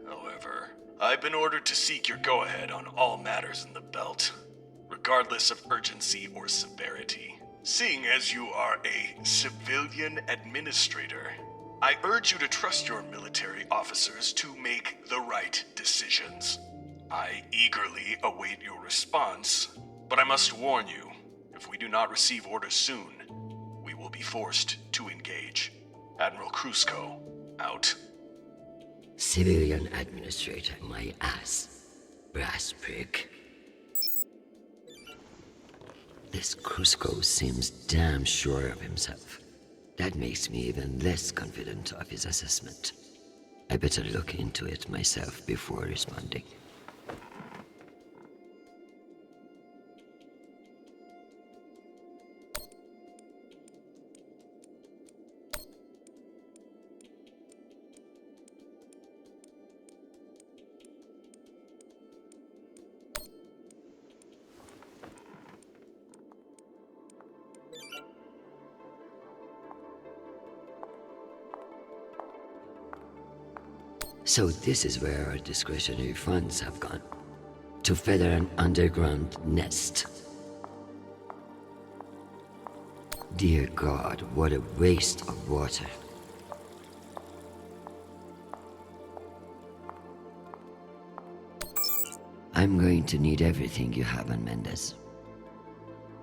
However, I've been ordered to seek your go-ahead on all matters in the belt, regardless of urgency or severity. Seeing as you are a civilian administrator, I urge you to trust your military officers to make the right decisions. I eagerly await your response, but I must warn you, if we do not receive orders soon, we will be forced to engage. Admiral Krusko, out. Civilian administrator, my ass. Brass prick. This Krusko seems damn sure of himself. That makes me even less confident of his assessment. I better look into it myself before responding. So this is where our discretionary funds have gone. To feather an underground nest. Dear God, what a waste of water. I'm going to need everything you have on Mendez.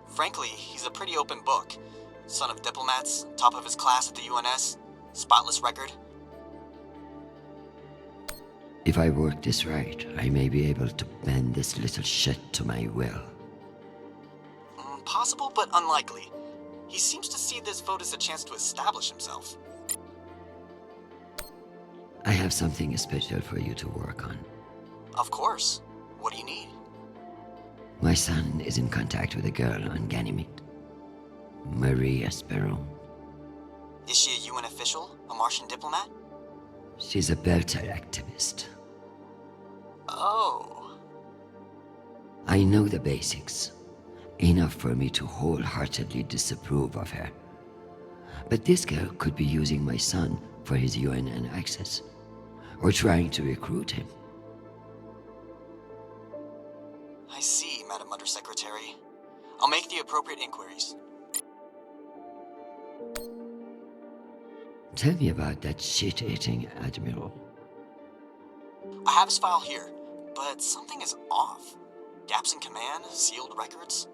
Frankly, he's a pretty open book. Son of diplomats, top of his class at the UNS, spotless record. If I work this right, I may be able to bend this little shit to my will. Possible, but unlikely. He seems to see this vote as a chance to establish himself. I have something special for you to work on. Of course. What do you need? My son is in contact with a girl on Ganymede. Marie Esperon. Is she a UN official? A Martian diplomat? She's a Belter activist. Oh. I know the basics. Enough for me to wholeheartedly disapprove of her. But this girl could be using my son for his UNN access. Or trying to recruit him. I see, Madam Undersecretary. I'll make the appropriate inquiries. Tell me about that shit-eating admiral. I have his file here, but something is off. Gaps in command, sealed records.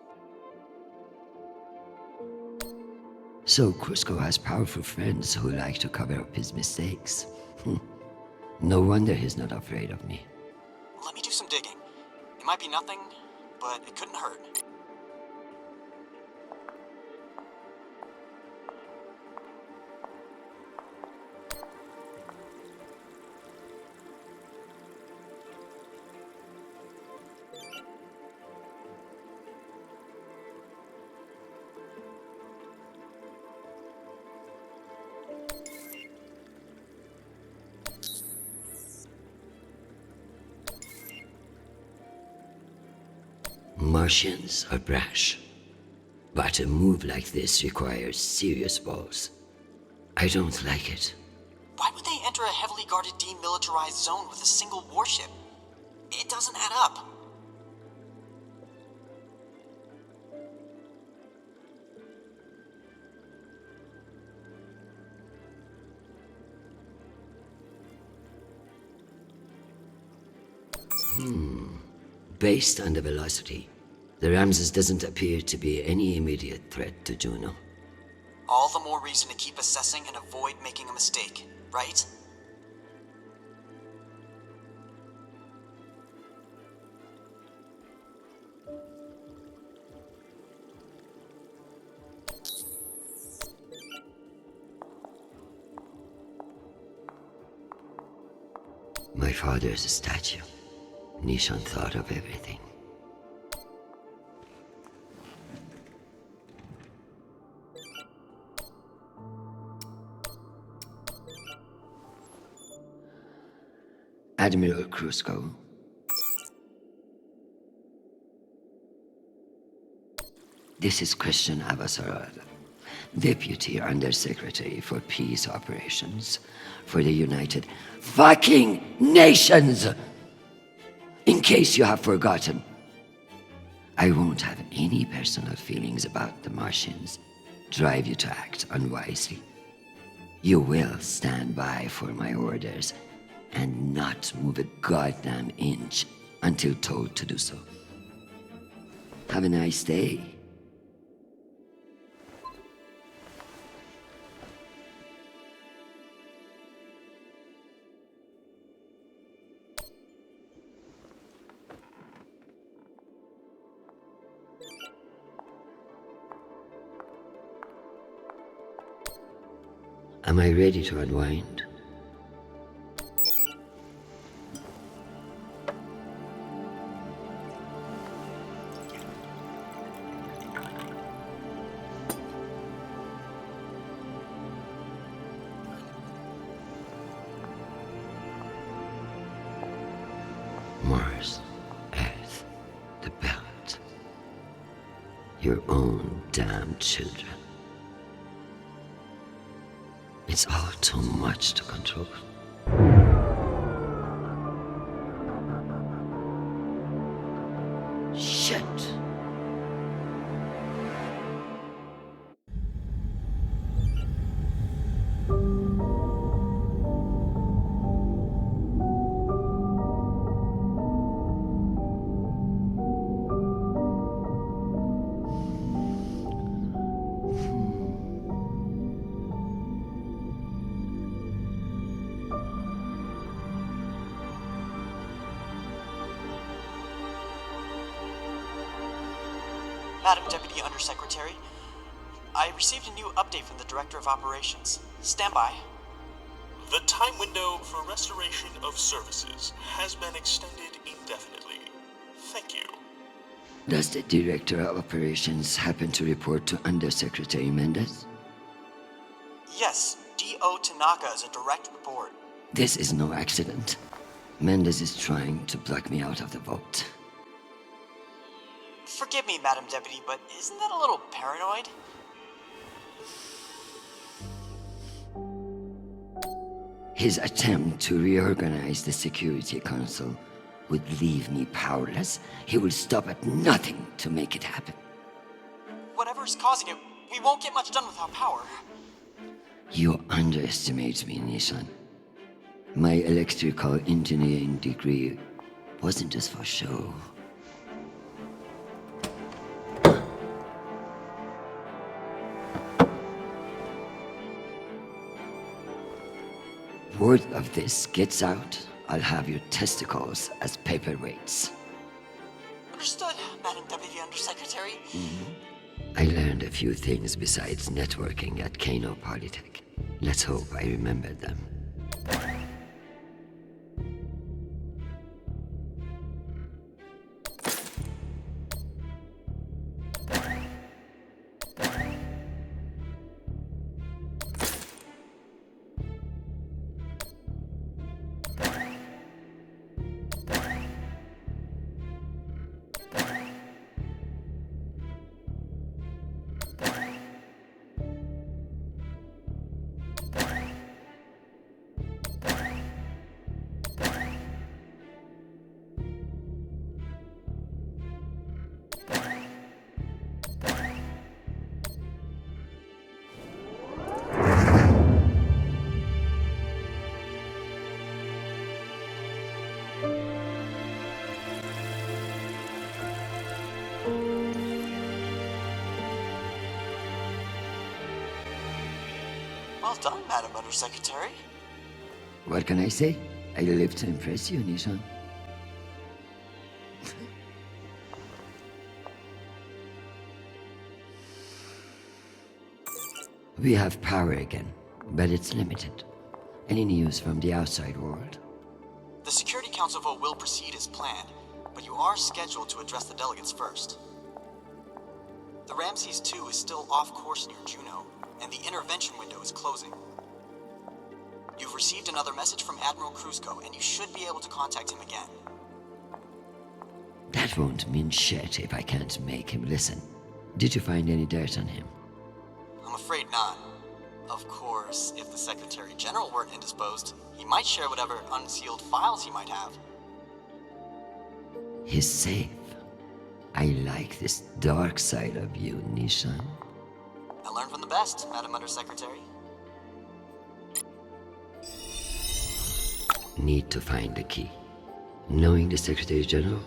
So Krusko has powerful friends who like to cover up his mistakes. No wonder he's not afraid of me. Let me do some digging. It might be nothing, but it couldn't hurt. Martians are brash, but a move like this requires serious balls. I don't like it. Why would they enter a heavily guarded demilitarized zone with a single warship? It doesn't add up. Based on the velocity, the Ramses doesn't appear to be any immediate threat to Juno. All the more reason to keep assessing and avoid making a mistake, right? My father's a statue. Nishan thought of everything. Admiral Krusko. This is Christian Avasarad, Deputy Undersecretary for Peace Operations for the United fucking Nations! In case you have forgotten, I won't have any personal feelings about the Martians drive you to act unwisely. You will stand by for my orders and not move a goddamn inch until told to do so. Have a nice day. Am I ready to unwind? Mars, Earth, the belt. Your own damn children. It's all too much to control. Shit. Madam Deputy Undersecretary, I received a new update from the Director of Operations. Stand by. The time window for restoration of services has been extended indefinitely. Thank you. Does the Director of Operations happen to report to Undersecretary Mendez? Yes, D.O. Tanaka is a direct report. This is no accident. Mendez is trying to block me out of the vote. Forgive me, Madam Deputy, but isn't that a little paranoid? His attempt to reorganize the Security Council would leave me powerless. He will stop at nothing to make it happen. Whatever's causing it, we won't get much done without power. You underestimate me, Nishan. My electrical engineering degree wasn't just for show. Word of this gets out, I'll have your testicles as paperweights. Understood, Madam Deputy Undersecretary. I learned a few things besides networking at Kano Polytech. Let's hope I remembered them. Well done, Madam Undersecretary. What can I say? I live to impress you, Nishan. We have power again, but it's limited. Any news from the outside world? The Security Council vote will proceed as planned, but you are scheduled to address the delegates first. The Ramses 2 is still off course near Juno, and the intervention window is closing. You've received another message from Admiral Kruzko, and you should be able to contact him again. That won't mean shit if I can't make him listen. Did you find any dirt on him? I'm afraid not. Of course, if the Secretary General weren't indisposed, he might share whatever unsealed files he might have. He's safe. I like this dark side of you, Nishan. I learned from the best, Madam Undersecretary. Need to find the key. Knowing the Secretary General?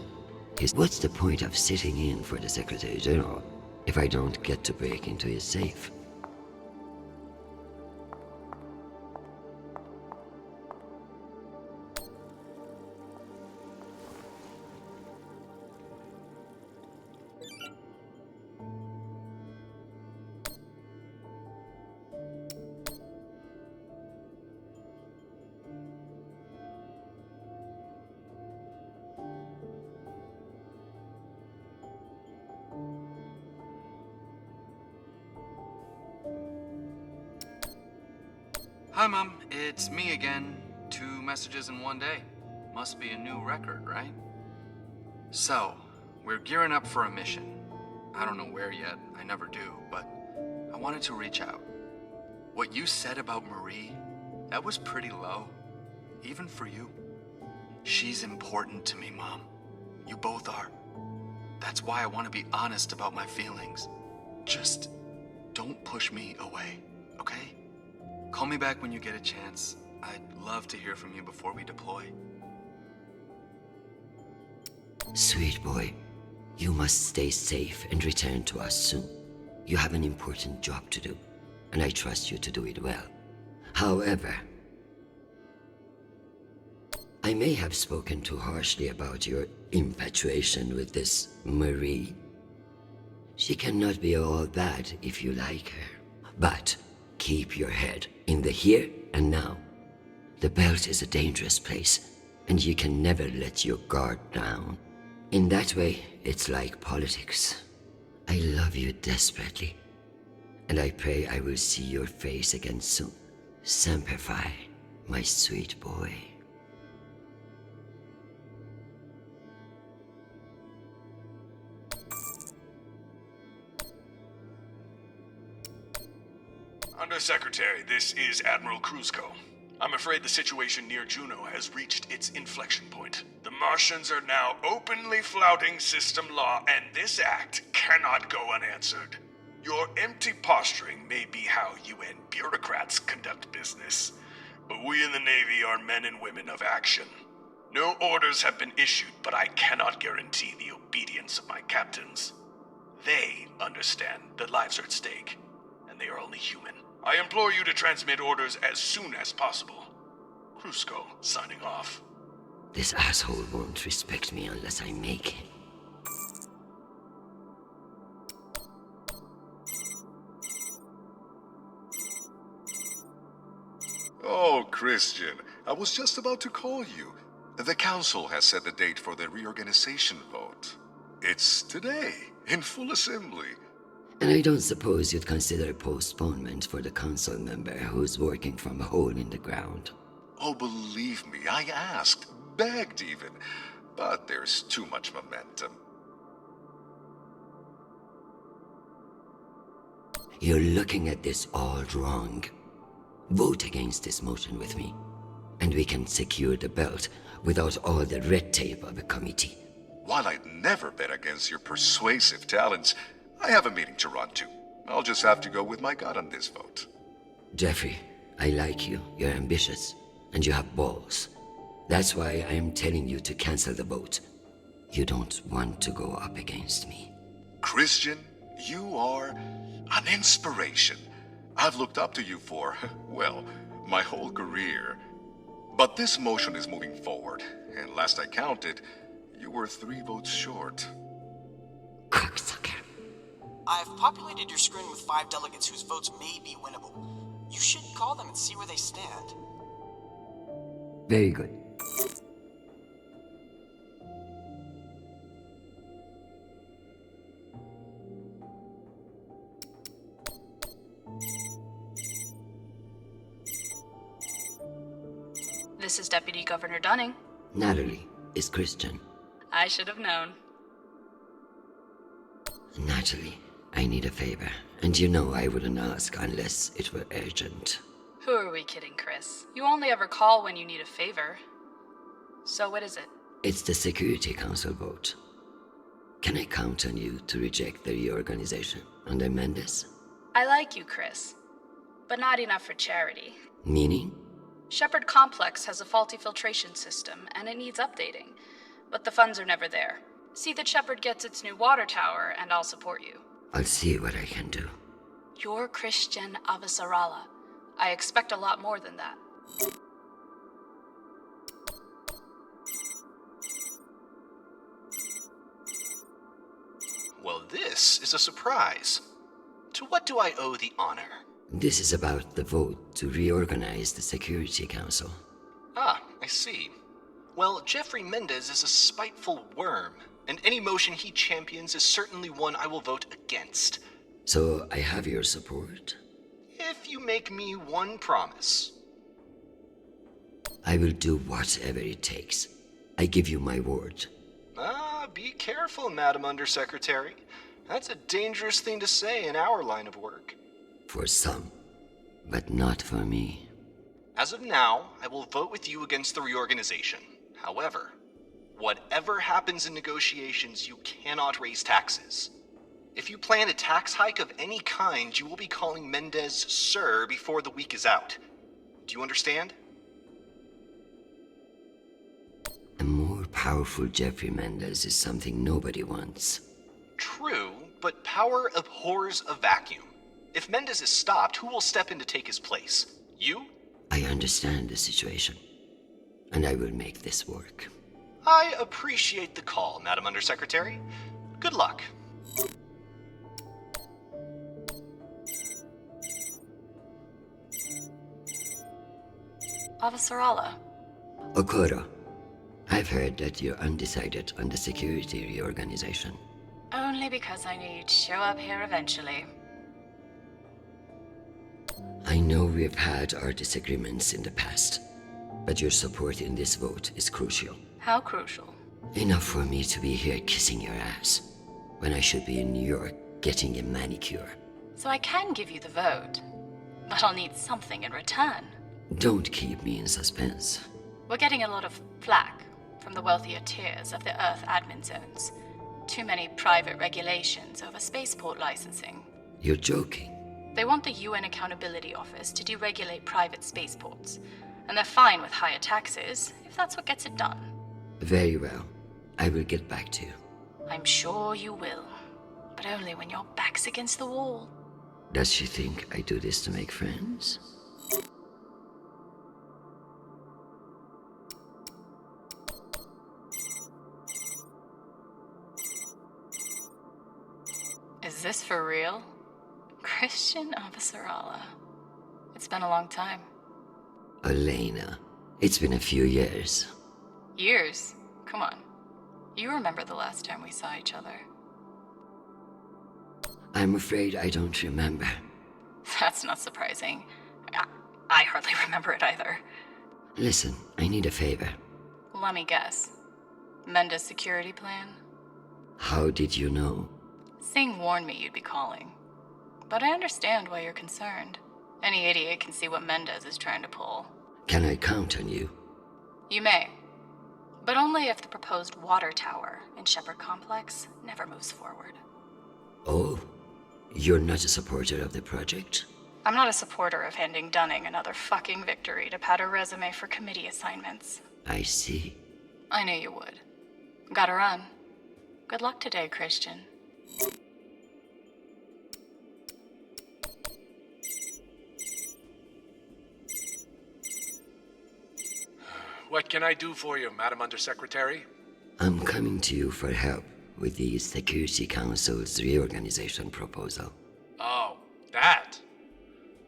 What's the point of sitting in for the Secretary General if I don't get to break into his safe? Hi, Mom. It's me again. 2 messages in one day. Must be a new record, right? So, we're gearing up for a mission. I don't know where yet, I never do, but I wanted to reach out. What you said about Marie, that was pretty low. Even for you. She's important to me, Mom. You both are. That's why I want to be honest about my feelings. Just don't push me away, okay? Call me back when you get a chance. I'd love to hear from you before we deploy. Sweet boy, you must stay safe and return to us soon. You have an important job to do, and I trust you to do it well. However, I may have spoken too harshly about your infatuation with this Marie. She cannot be all bad if you like her. But keep your head in the here and now. The belt is a dangerous place, and you can never let your guard down. In that way, it's like politics. I love you desperately, and I pray I will see your face again soon. Semper Fi, my sweet boy. Undersecretary, this is Admiral Kruzko. I'm afraid the situation near Juno has reached its inflection point. The Martians are now openly flouting system law, and this act cannot go unanswered. Your empty posturing may be how UN bureaucrats conduct business, but we in the Navy are men and women of action. No orders have been issued, but I cannot guarantee the obedience of my captains. They understand that lives are at stake, and they are only human. I implore you to transmit orders as soon as possible. Kruzko, signing off. This asshole won't respect me unless I make him. Oh, Christian, I was just about to call you. The Council has set the date for the reorganization vote. It's today, in full assembly. And I don't suppose you'd consider postponement for the council member who's working from a hole in the ground. Oh, believe me, I asked, begged even, but there's too much momentum. You're looking at this all wrong. Vote against this motion with me, and we can secure the belt without all the red tape of a committee. While I'd never bet against your persuasive talents, I have a meeting to run to. I'll just have to go with my gut on this vote. Jeffrey, I like you. You're ambitious, and you have balls. That's why I am telling you to cancel the vote. You don't want to go up against me. Christian, you are an inspiration. I've looked up to you for, well, my whole career. But this motion is moving forward, and last I counted, you were 3 votes short. I've populated your screen with 5 delegates whose votes may be winnable. You should call them and see where they stand. Very good. This is Deputy Governor Dunning. Natalie is Christian. I should have known. Natalie, I need a favor, and you know I wouldn't ask unless it were urgent. Who are we kidding, Chris? You only ever call when you need a favor. So what is it? It's the Security Council vote. Can I count on you to reject the reorganization under Mendes? I like you, Chris. But not enough for charity. Meaning? Shepard Complex has a faulty filtration system, and it needs updating. But the funds are never there. See that Shepard gets its new water tower, and I'll support you. I'll see what I can do. You're Christian Avasarala. I expect a lot more than that. Well, this is a surprise. To what do I owe the honor? This is about the vote to reorganize the Security Council. Ah, I see. Well, Jeffrey Mendez is a spiteful worm, and any motion he champions is certainly one I will vote against. So I have your support? If you make me one promise. I will do whatever it takes. I give you my word. Ah, be careful, Madam Undersecretary. That's a dangerous thing to say in our line of work. For some, but not for me. As of now, I will vote with you against the reorganization. However, whatever happens in negotiations, you cannot raise taxes. If you plan a tax hike of any kind, you will be calling Mendez Sir before the week is out. Do you understand? A more powerful Jeffrey Mendez is something nobody wants. True, but power abhors a vacuum. If Mendez is stopped, who will step in to take his place? You? I understand the situation, and I will make this work. I appreciate the call, Madam Undersecretary. Good luck. Avasarala. Okoro, I've heard that you're undecided on the security reorganization. Only because I knew you'd show up here eventually. I know we've had our disagreements in the past, but your support in this vote is crucial. How crucial? Enough for me to be here kissing your ass, when I should be in New York getting a manicure. So I can give you the vote, but I'll need something in return. Don't keep me in suspense. We're getting a lot of flack from the wealthier tiers of the Earth admin zones. Too many private regulations over spaceport licensing. You're joking. They want the UN Accountability Office to deregulate private spaceports, and they're fine with higher taxes if that's what gets it done. Very well. I will get back to you. I'm sure you will, but only when your back's against the wall. Does she think I do this to make friends? Is this for real? Christian Avasarala. It's been a long time. Elena, it's been a few years. Years? Come on. You remember the last time we saw each other. I'm afraid I don't remember. That's not surprising. I hardly remember it either. Listen, I need a favor. Let me guess. Mendes security plan? How did you know? Singh warned me you'd be calling. But I understand why you're concerned. Any idiot can see what Mendez is trying to pull. Can I count on you? You may. But only if the proposed water tower in Shepard Complex never moves forward. Oh, you're not a supporter of the project? I'm not a supporter of handing Dunning another fucking victory to pad a resume for committee assignments. I see. I knew you would. Gotta run. Good luck today, Christian. What can I do for you, Madam Undersecretary? I'm coming to you for help with the Security Council's reorganization proposal. Oh, that.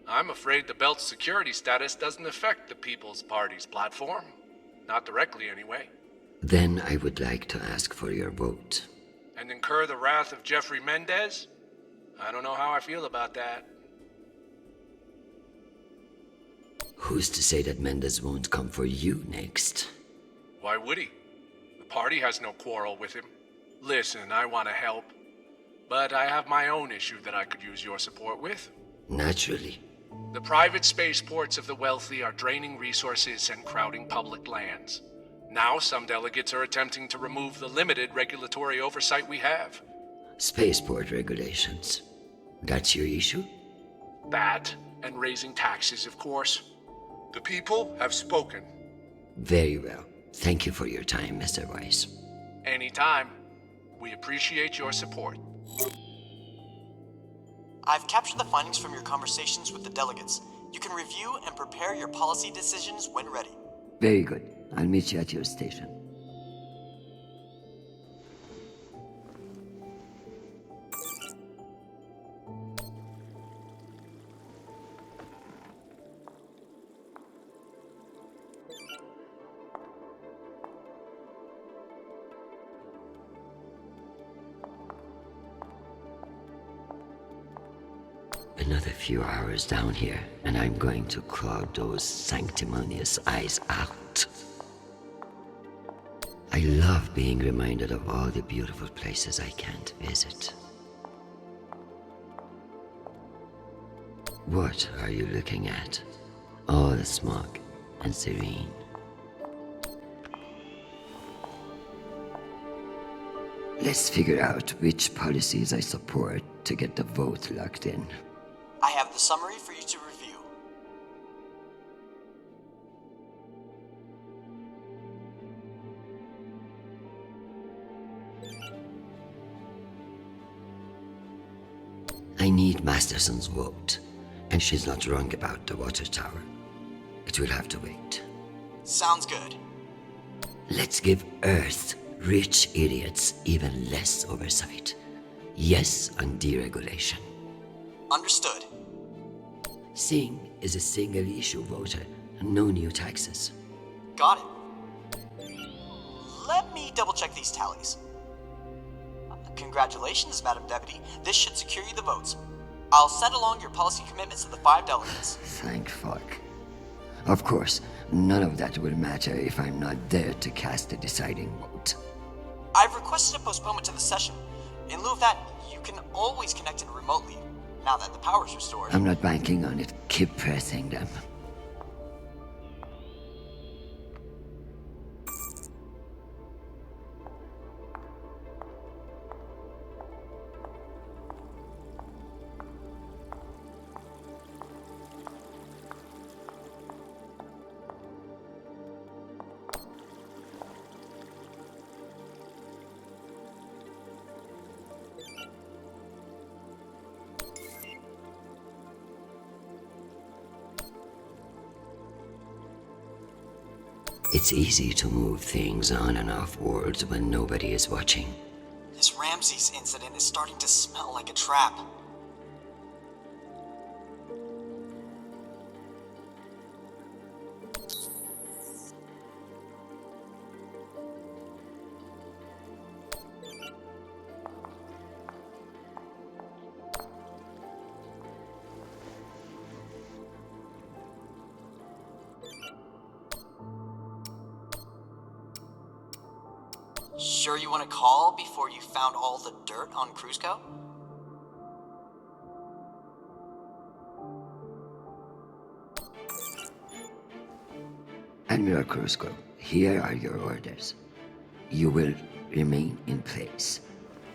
I'm afraid the Belt's security status doesn't affect the People's Party's platform. Not directly, anyway. Then I would like to ask for your vote. And incur the wrath of Jeffrey Mendez? I don't know how I feel about that. Who's to say that Mendez won't come for you next? Why would he? The party has no quarrel with him. Listen, I want to help. But I have my own issue that I could use your support with. Naturally. The private spaceports of the wealthy are draining resources and crowding public lands. Now some delegates are attempting to remove the limited regulatory oversight we have. Spaceport regulations. That's your issue? That, and raising taxes, of course. The people have spoken. Very well. Thank you for your time, Mr. Weiss. Anytime. We appreciate your support. I've captured the findings from your conversations with the delegates. You can review and prepare your policy decisions when ready. Very good. I'll meet you at your station. Another few hours down here, and I'm going to clog those sanctimonious eyes out. I love being reminded of all the beautiful places I can't visit. What are you looking at? All the smog and serene. Let's figure out which policies I support to get the vote locked in. I have the summary for you to review. I need Masterson's vote, and she's not wrong about the water tower. It will have to wait. Sounds good. Let's give Earth rich idiots even less oversight. Yes on deregulation. Understood. Singh is a single-issue voter, no new taxes. Got it. Let me double-check these tallies. Congratulations, Madam Deputy. This should secure you the votes. I'll send along your policy commitments to the 5 delegates. Thank fuck. Of course, none of that will matter if I'm not there to cast the deciding vote. I've requested a postponement to the session. In lieu of that, you can always connect in remotely, now that the power's restored. I'm not banking on it. Keep pressing them. It's easy to move things on and off worlds when nobody is watching. This Ramses incident is starting to smell like a trap. Sure you want to call before you found all the dirt on Cruisco? Admiral Cruisco, here are your orders. You will remain in place.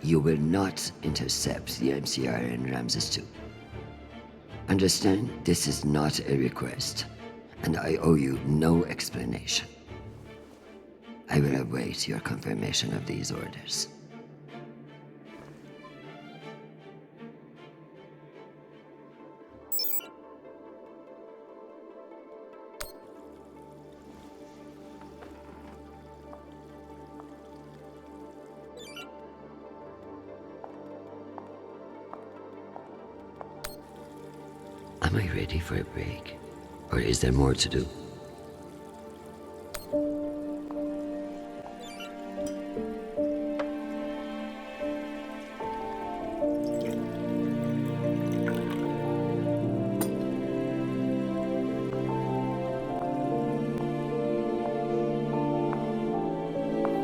You will not intercept the MCR and Ramses 2. Understand, this is not a request, and I owe you no explanation. I will await your confirmation of these orders. Am I ready for a break? Or is there more to do?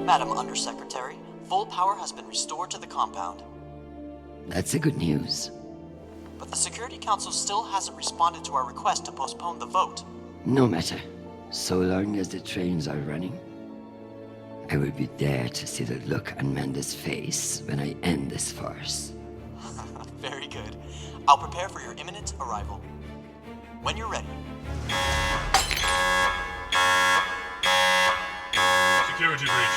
Madam Undersecretary, full power has been restored to the compound. That's the good news. But the Security Council still hasn't responded to our request to postpone the vote. No matter. So long as the trains are running, I will be there to see the look on Amanda's face when I end this farce. Very good. I'll prepare for your imminent arrival. When you're ready. Security breach.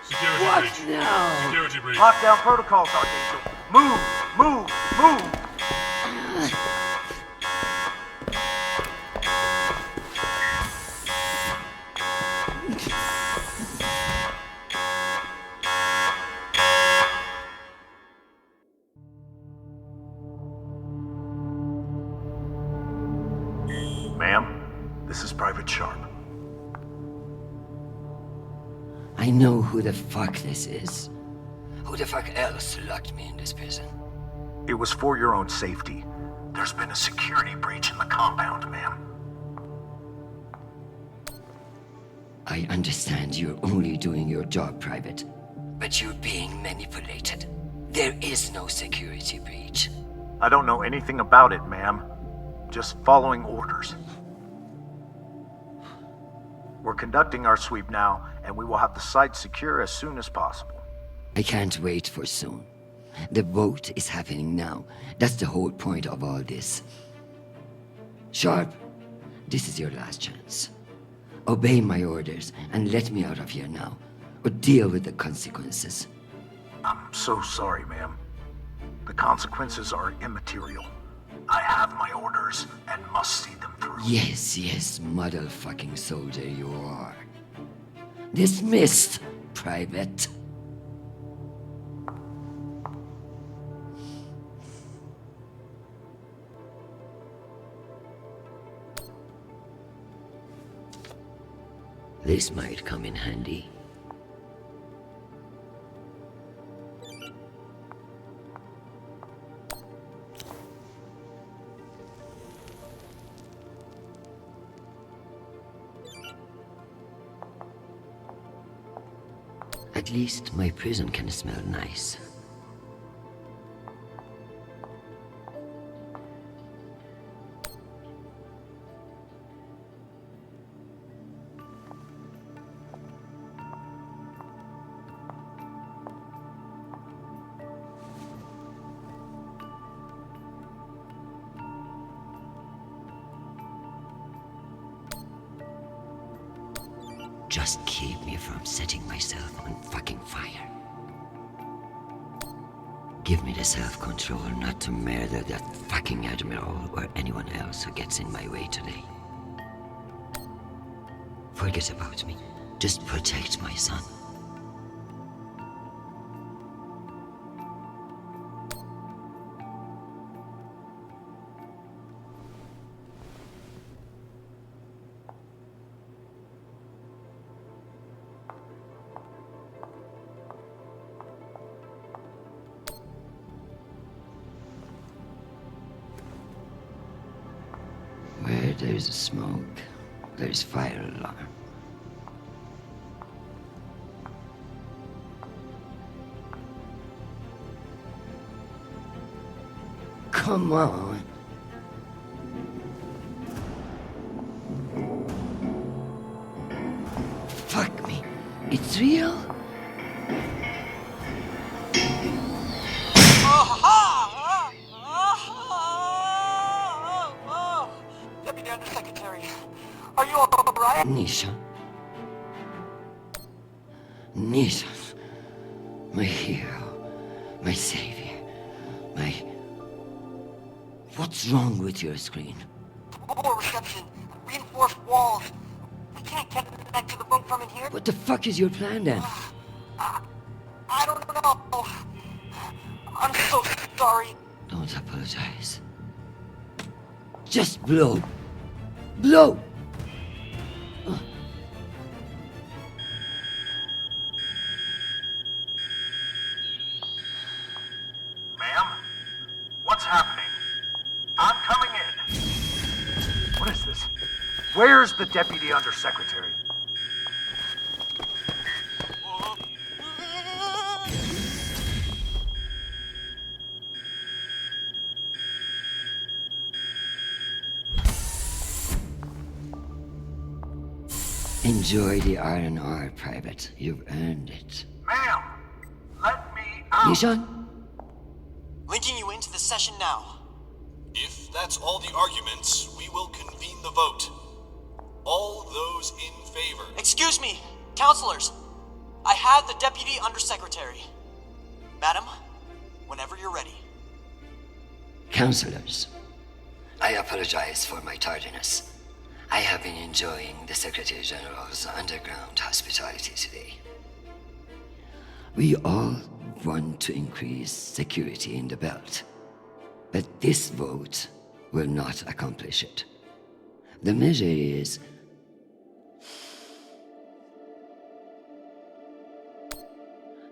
Security What breach. now? Security breach. Lockdown protocols, Archangel. Move! Move! Move! Ma'am, this is Private Sharp. I know who the fuck this is. Who the fuck else locked me in this prison? It was for your own safety. There's been a security breach in the compound, ma'am. I understand you're only doing your job, Private, but you're being manipulated. There is no security breach. I don't know anything about it, ma'am. Just following orders. We're conducting our sweep now, and we will have the site secure as soon as possible. I can't wait for soon. The vote is happening now. That's the whole point of all this. Sharp, this is your last chance. Obey my orders and let me out of here now, or deal with the consequences. I'm so sorry, ma'am. The consequences are immaterial. I have my orders and must see them through. Yes, model fucking soldier you are. Dismissed, Private. This might come in handy. At least my prison can smell nice. Just keep me from setting myself on fucking fire. Give me the self-control not to murder that fucking Admiral or anyone else who gets in my way today. Forget about me. Just protect my son. Where there's smoke, there's fire alarm. Come on. Fuck me. It's real? Deputy Undersecretary, are you alright? Nisha. Nisha. My hero. My savior. My... What's wrong with your screen? Poor reception. Reinforced walls. We can't get back to the boat from in here. What the fuck is your plan then? I don't know. I'm so sorry. Don't apologize. Just blow. Blow! Ma'am? What's happening? I'm coming in. What is this? Where's the Deputy Undersecretary? Enjoy the R&R, Private. You've earned it. Ma'am! Let me out! Nishan? Linking you into the session now. If that's all the arguments, we will convene the vote. All those in favor. Excuse me, counselors. I have the Deputy Undersecretary. Madam, whenever you're ready. Counselors, I apologize for my tardiness. I have been enjoying the Secretary General's underground hospitality today. We all want to increase security in the belt, but this vote will not accomplish it. The measure is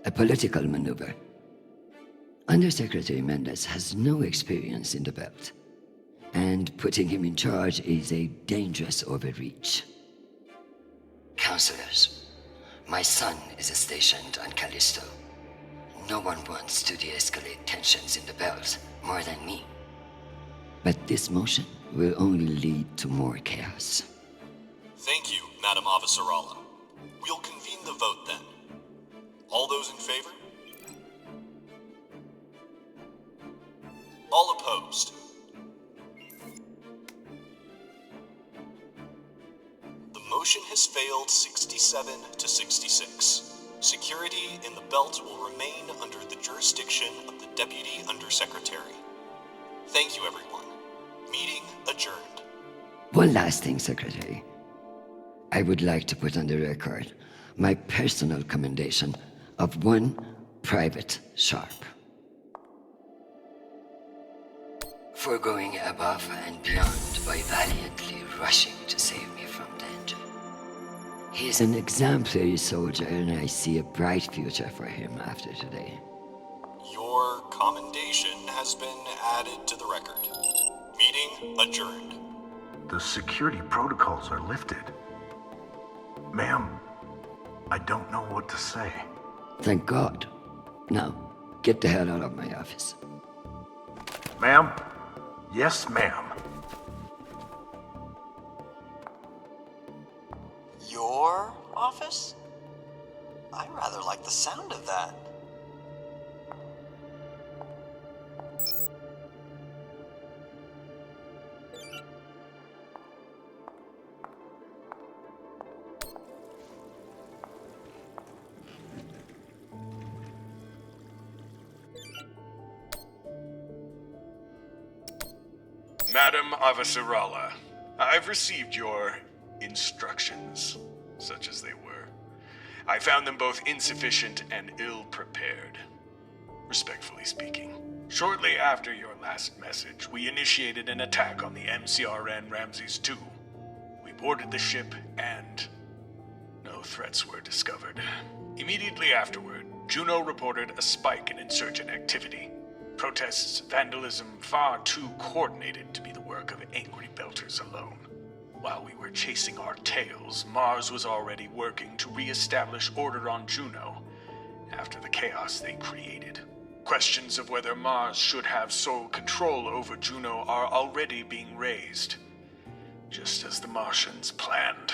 a political maneuver. Undersecretary Mendes has no experience in the belt, and putting him in charge is a dangerous overreach. Counselors, my son is stationed on Callisto. No one wants to de-escalate tensions in the belt more than me. But this motion will only lead to more chaos. Thank you, Madam Avasarala. We'll convene the vote then. All those in favor? All opposed? The motion has failed 67 to 66. Security in the belt will remain under the jurisdiction of the Deputy Undersecretary. Thank you, everyone. Meeting adjourned. One last thing, Secretary. I would like to put on the record my personal commendation of one Private Sharp. For going above and beyond by valiantly rushing to save me from danger. He is an exemplary soldier, and I see a bright future for him after today. Your commendation has been added to the record. Meeting adjourned. The security protocols are lifted. Ma'am, I don't know what to say. Thank God. Now, get the hell out of my office. Ma'am? Yes, ma'am. Your office? I rather like the sound of that. Madam Avasarala, I've received your instructions, such as they were. I found them both insufficient and ill-prepared, respectfully speaking. Shortly after your last message, we initiated an attack on the MCRN Ramses II. We boarded the ship and no threats were discovered. Immediately afterward, Juno reported a spike in insurgent activity. Protests, vandalism, far too coordinated to be the work of angry belters alone. While we were chasing our tails, Mars was already working to re-establish order on Juno after the chaos they created. Questions of whether Mars should have sole control over Juno are already being raised, just as the Martians planned.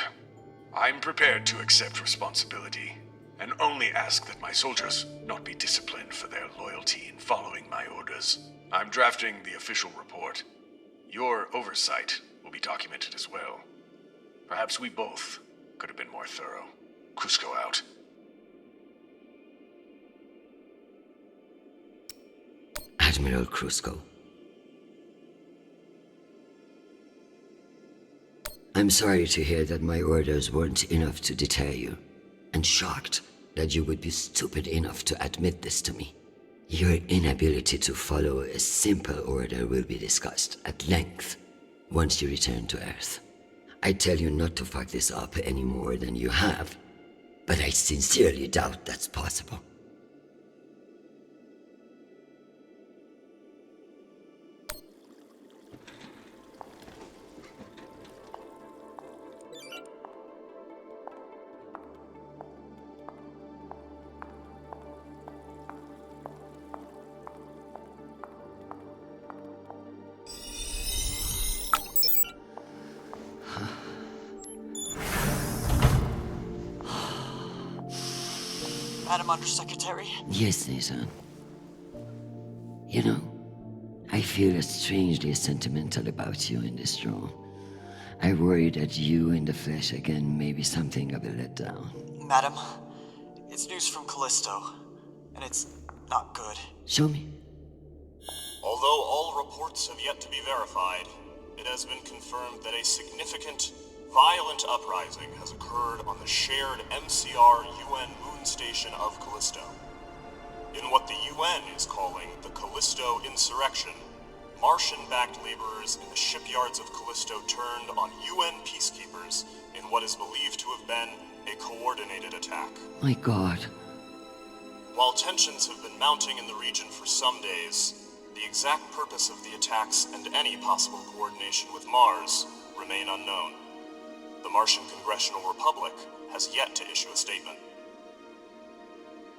I'm prepared to accept responsibility, and only ask that my soldiers not be disciplined for their loyalty in following my orders. I'm drafting the official report. Your oversight will be documented as well. Perhaps we both could have been more thorough. Cusco out. Admiral Cusco. I'm sorry to hear that my orders weren't enough to deter you, and shocked that you would be stupid enough to admit this to me. Your inability to follow a simple order will be discussed at length once you return to Earth. I tell you not to fuck this up any more than you have, but I sincerely doubt that's possible. Madam Undersecretary? Yes, Nathan. You know, I feel strangely sentimental about you in this room. I worry that you in the flesh again may be something of a letdown. Madam, it's news from Callisto, and it's not good. Show me. Although all reports have yet to be verified, it has been confirmed that a significant, violent uprising has occurred on the shared MCR-UN moon station of Callisto. In what the UN is calling the Callisto Insurrection, Martian-backed laborers in the shipyards of Callisto turned on UN peacekeepers in what is believed to have been a coordinated attack. My God. While tensions have been mounting in the region for some days, the exact purpose of the attacks and any possible coordination with Mars remain unknown. The Martian Congressional Republic has yet to issue a statement.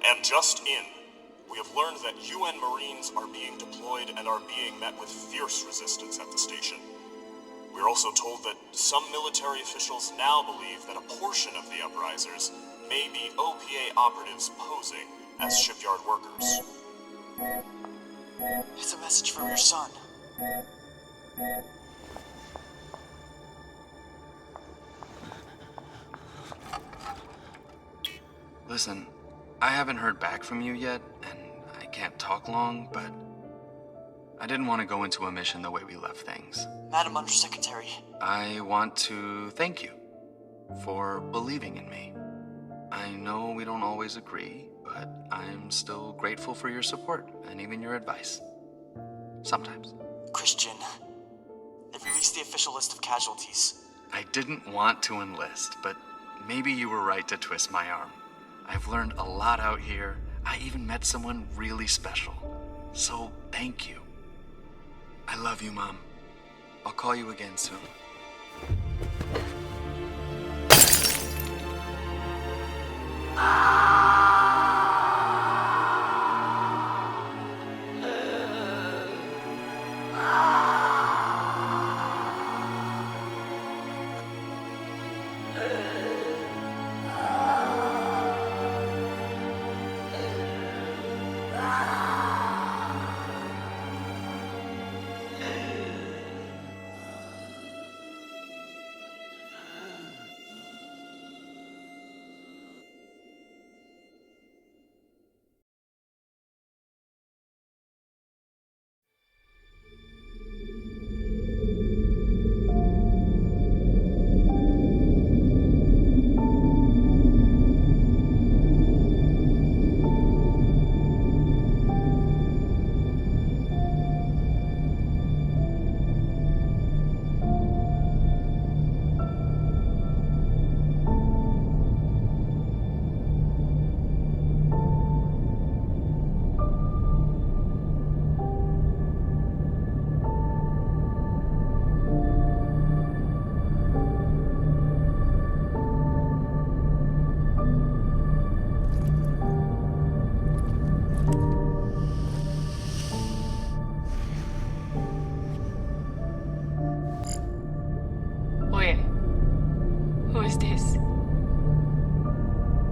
And just in, we have learned that UN Marines are being deployed and are being met with fierce resistance at the station. We're also told that some military officials now believe that a portion of the uprisers may be OPA operatives posing as shipyard workers. It's a message from your son. Listen, I haven't heard back from you yet, and I can't talk long, but I didn't want to go into a mission the way we left things. Madam Undersecretary. I want to thank you for believing in me. I know we don't always agree, but I'm still grateful for your support and even your advice. Sometimes. Christian, they've released the official list of casualties. I didn't want to enlist, but maybe you were right to twist my arm. I've learned a lot out here. I even met someone really special. So, thank you. I love you, Mom. I'll call you again soon.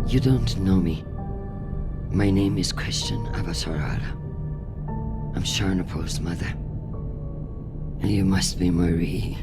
You don't know me. My name is Christian Avasarala. I'm Sharnapol's mother. And you must be Marie.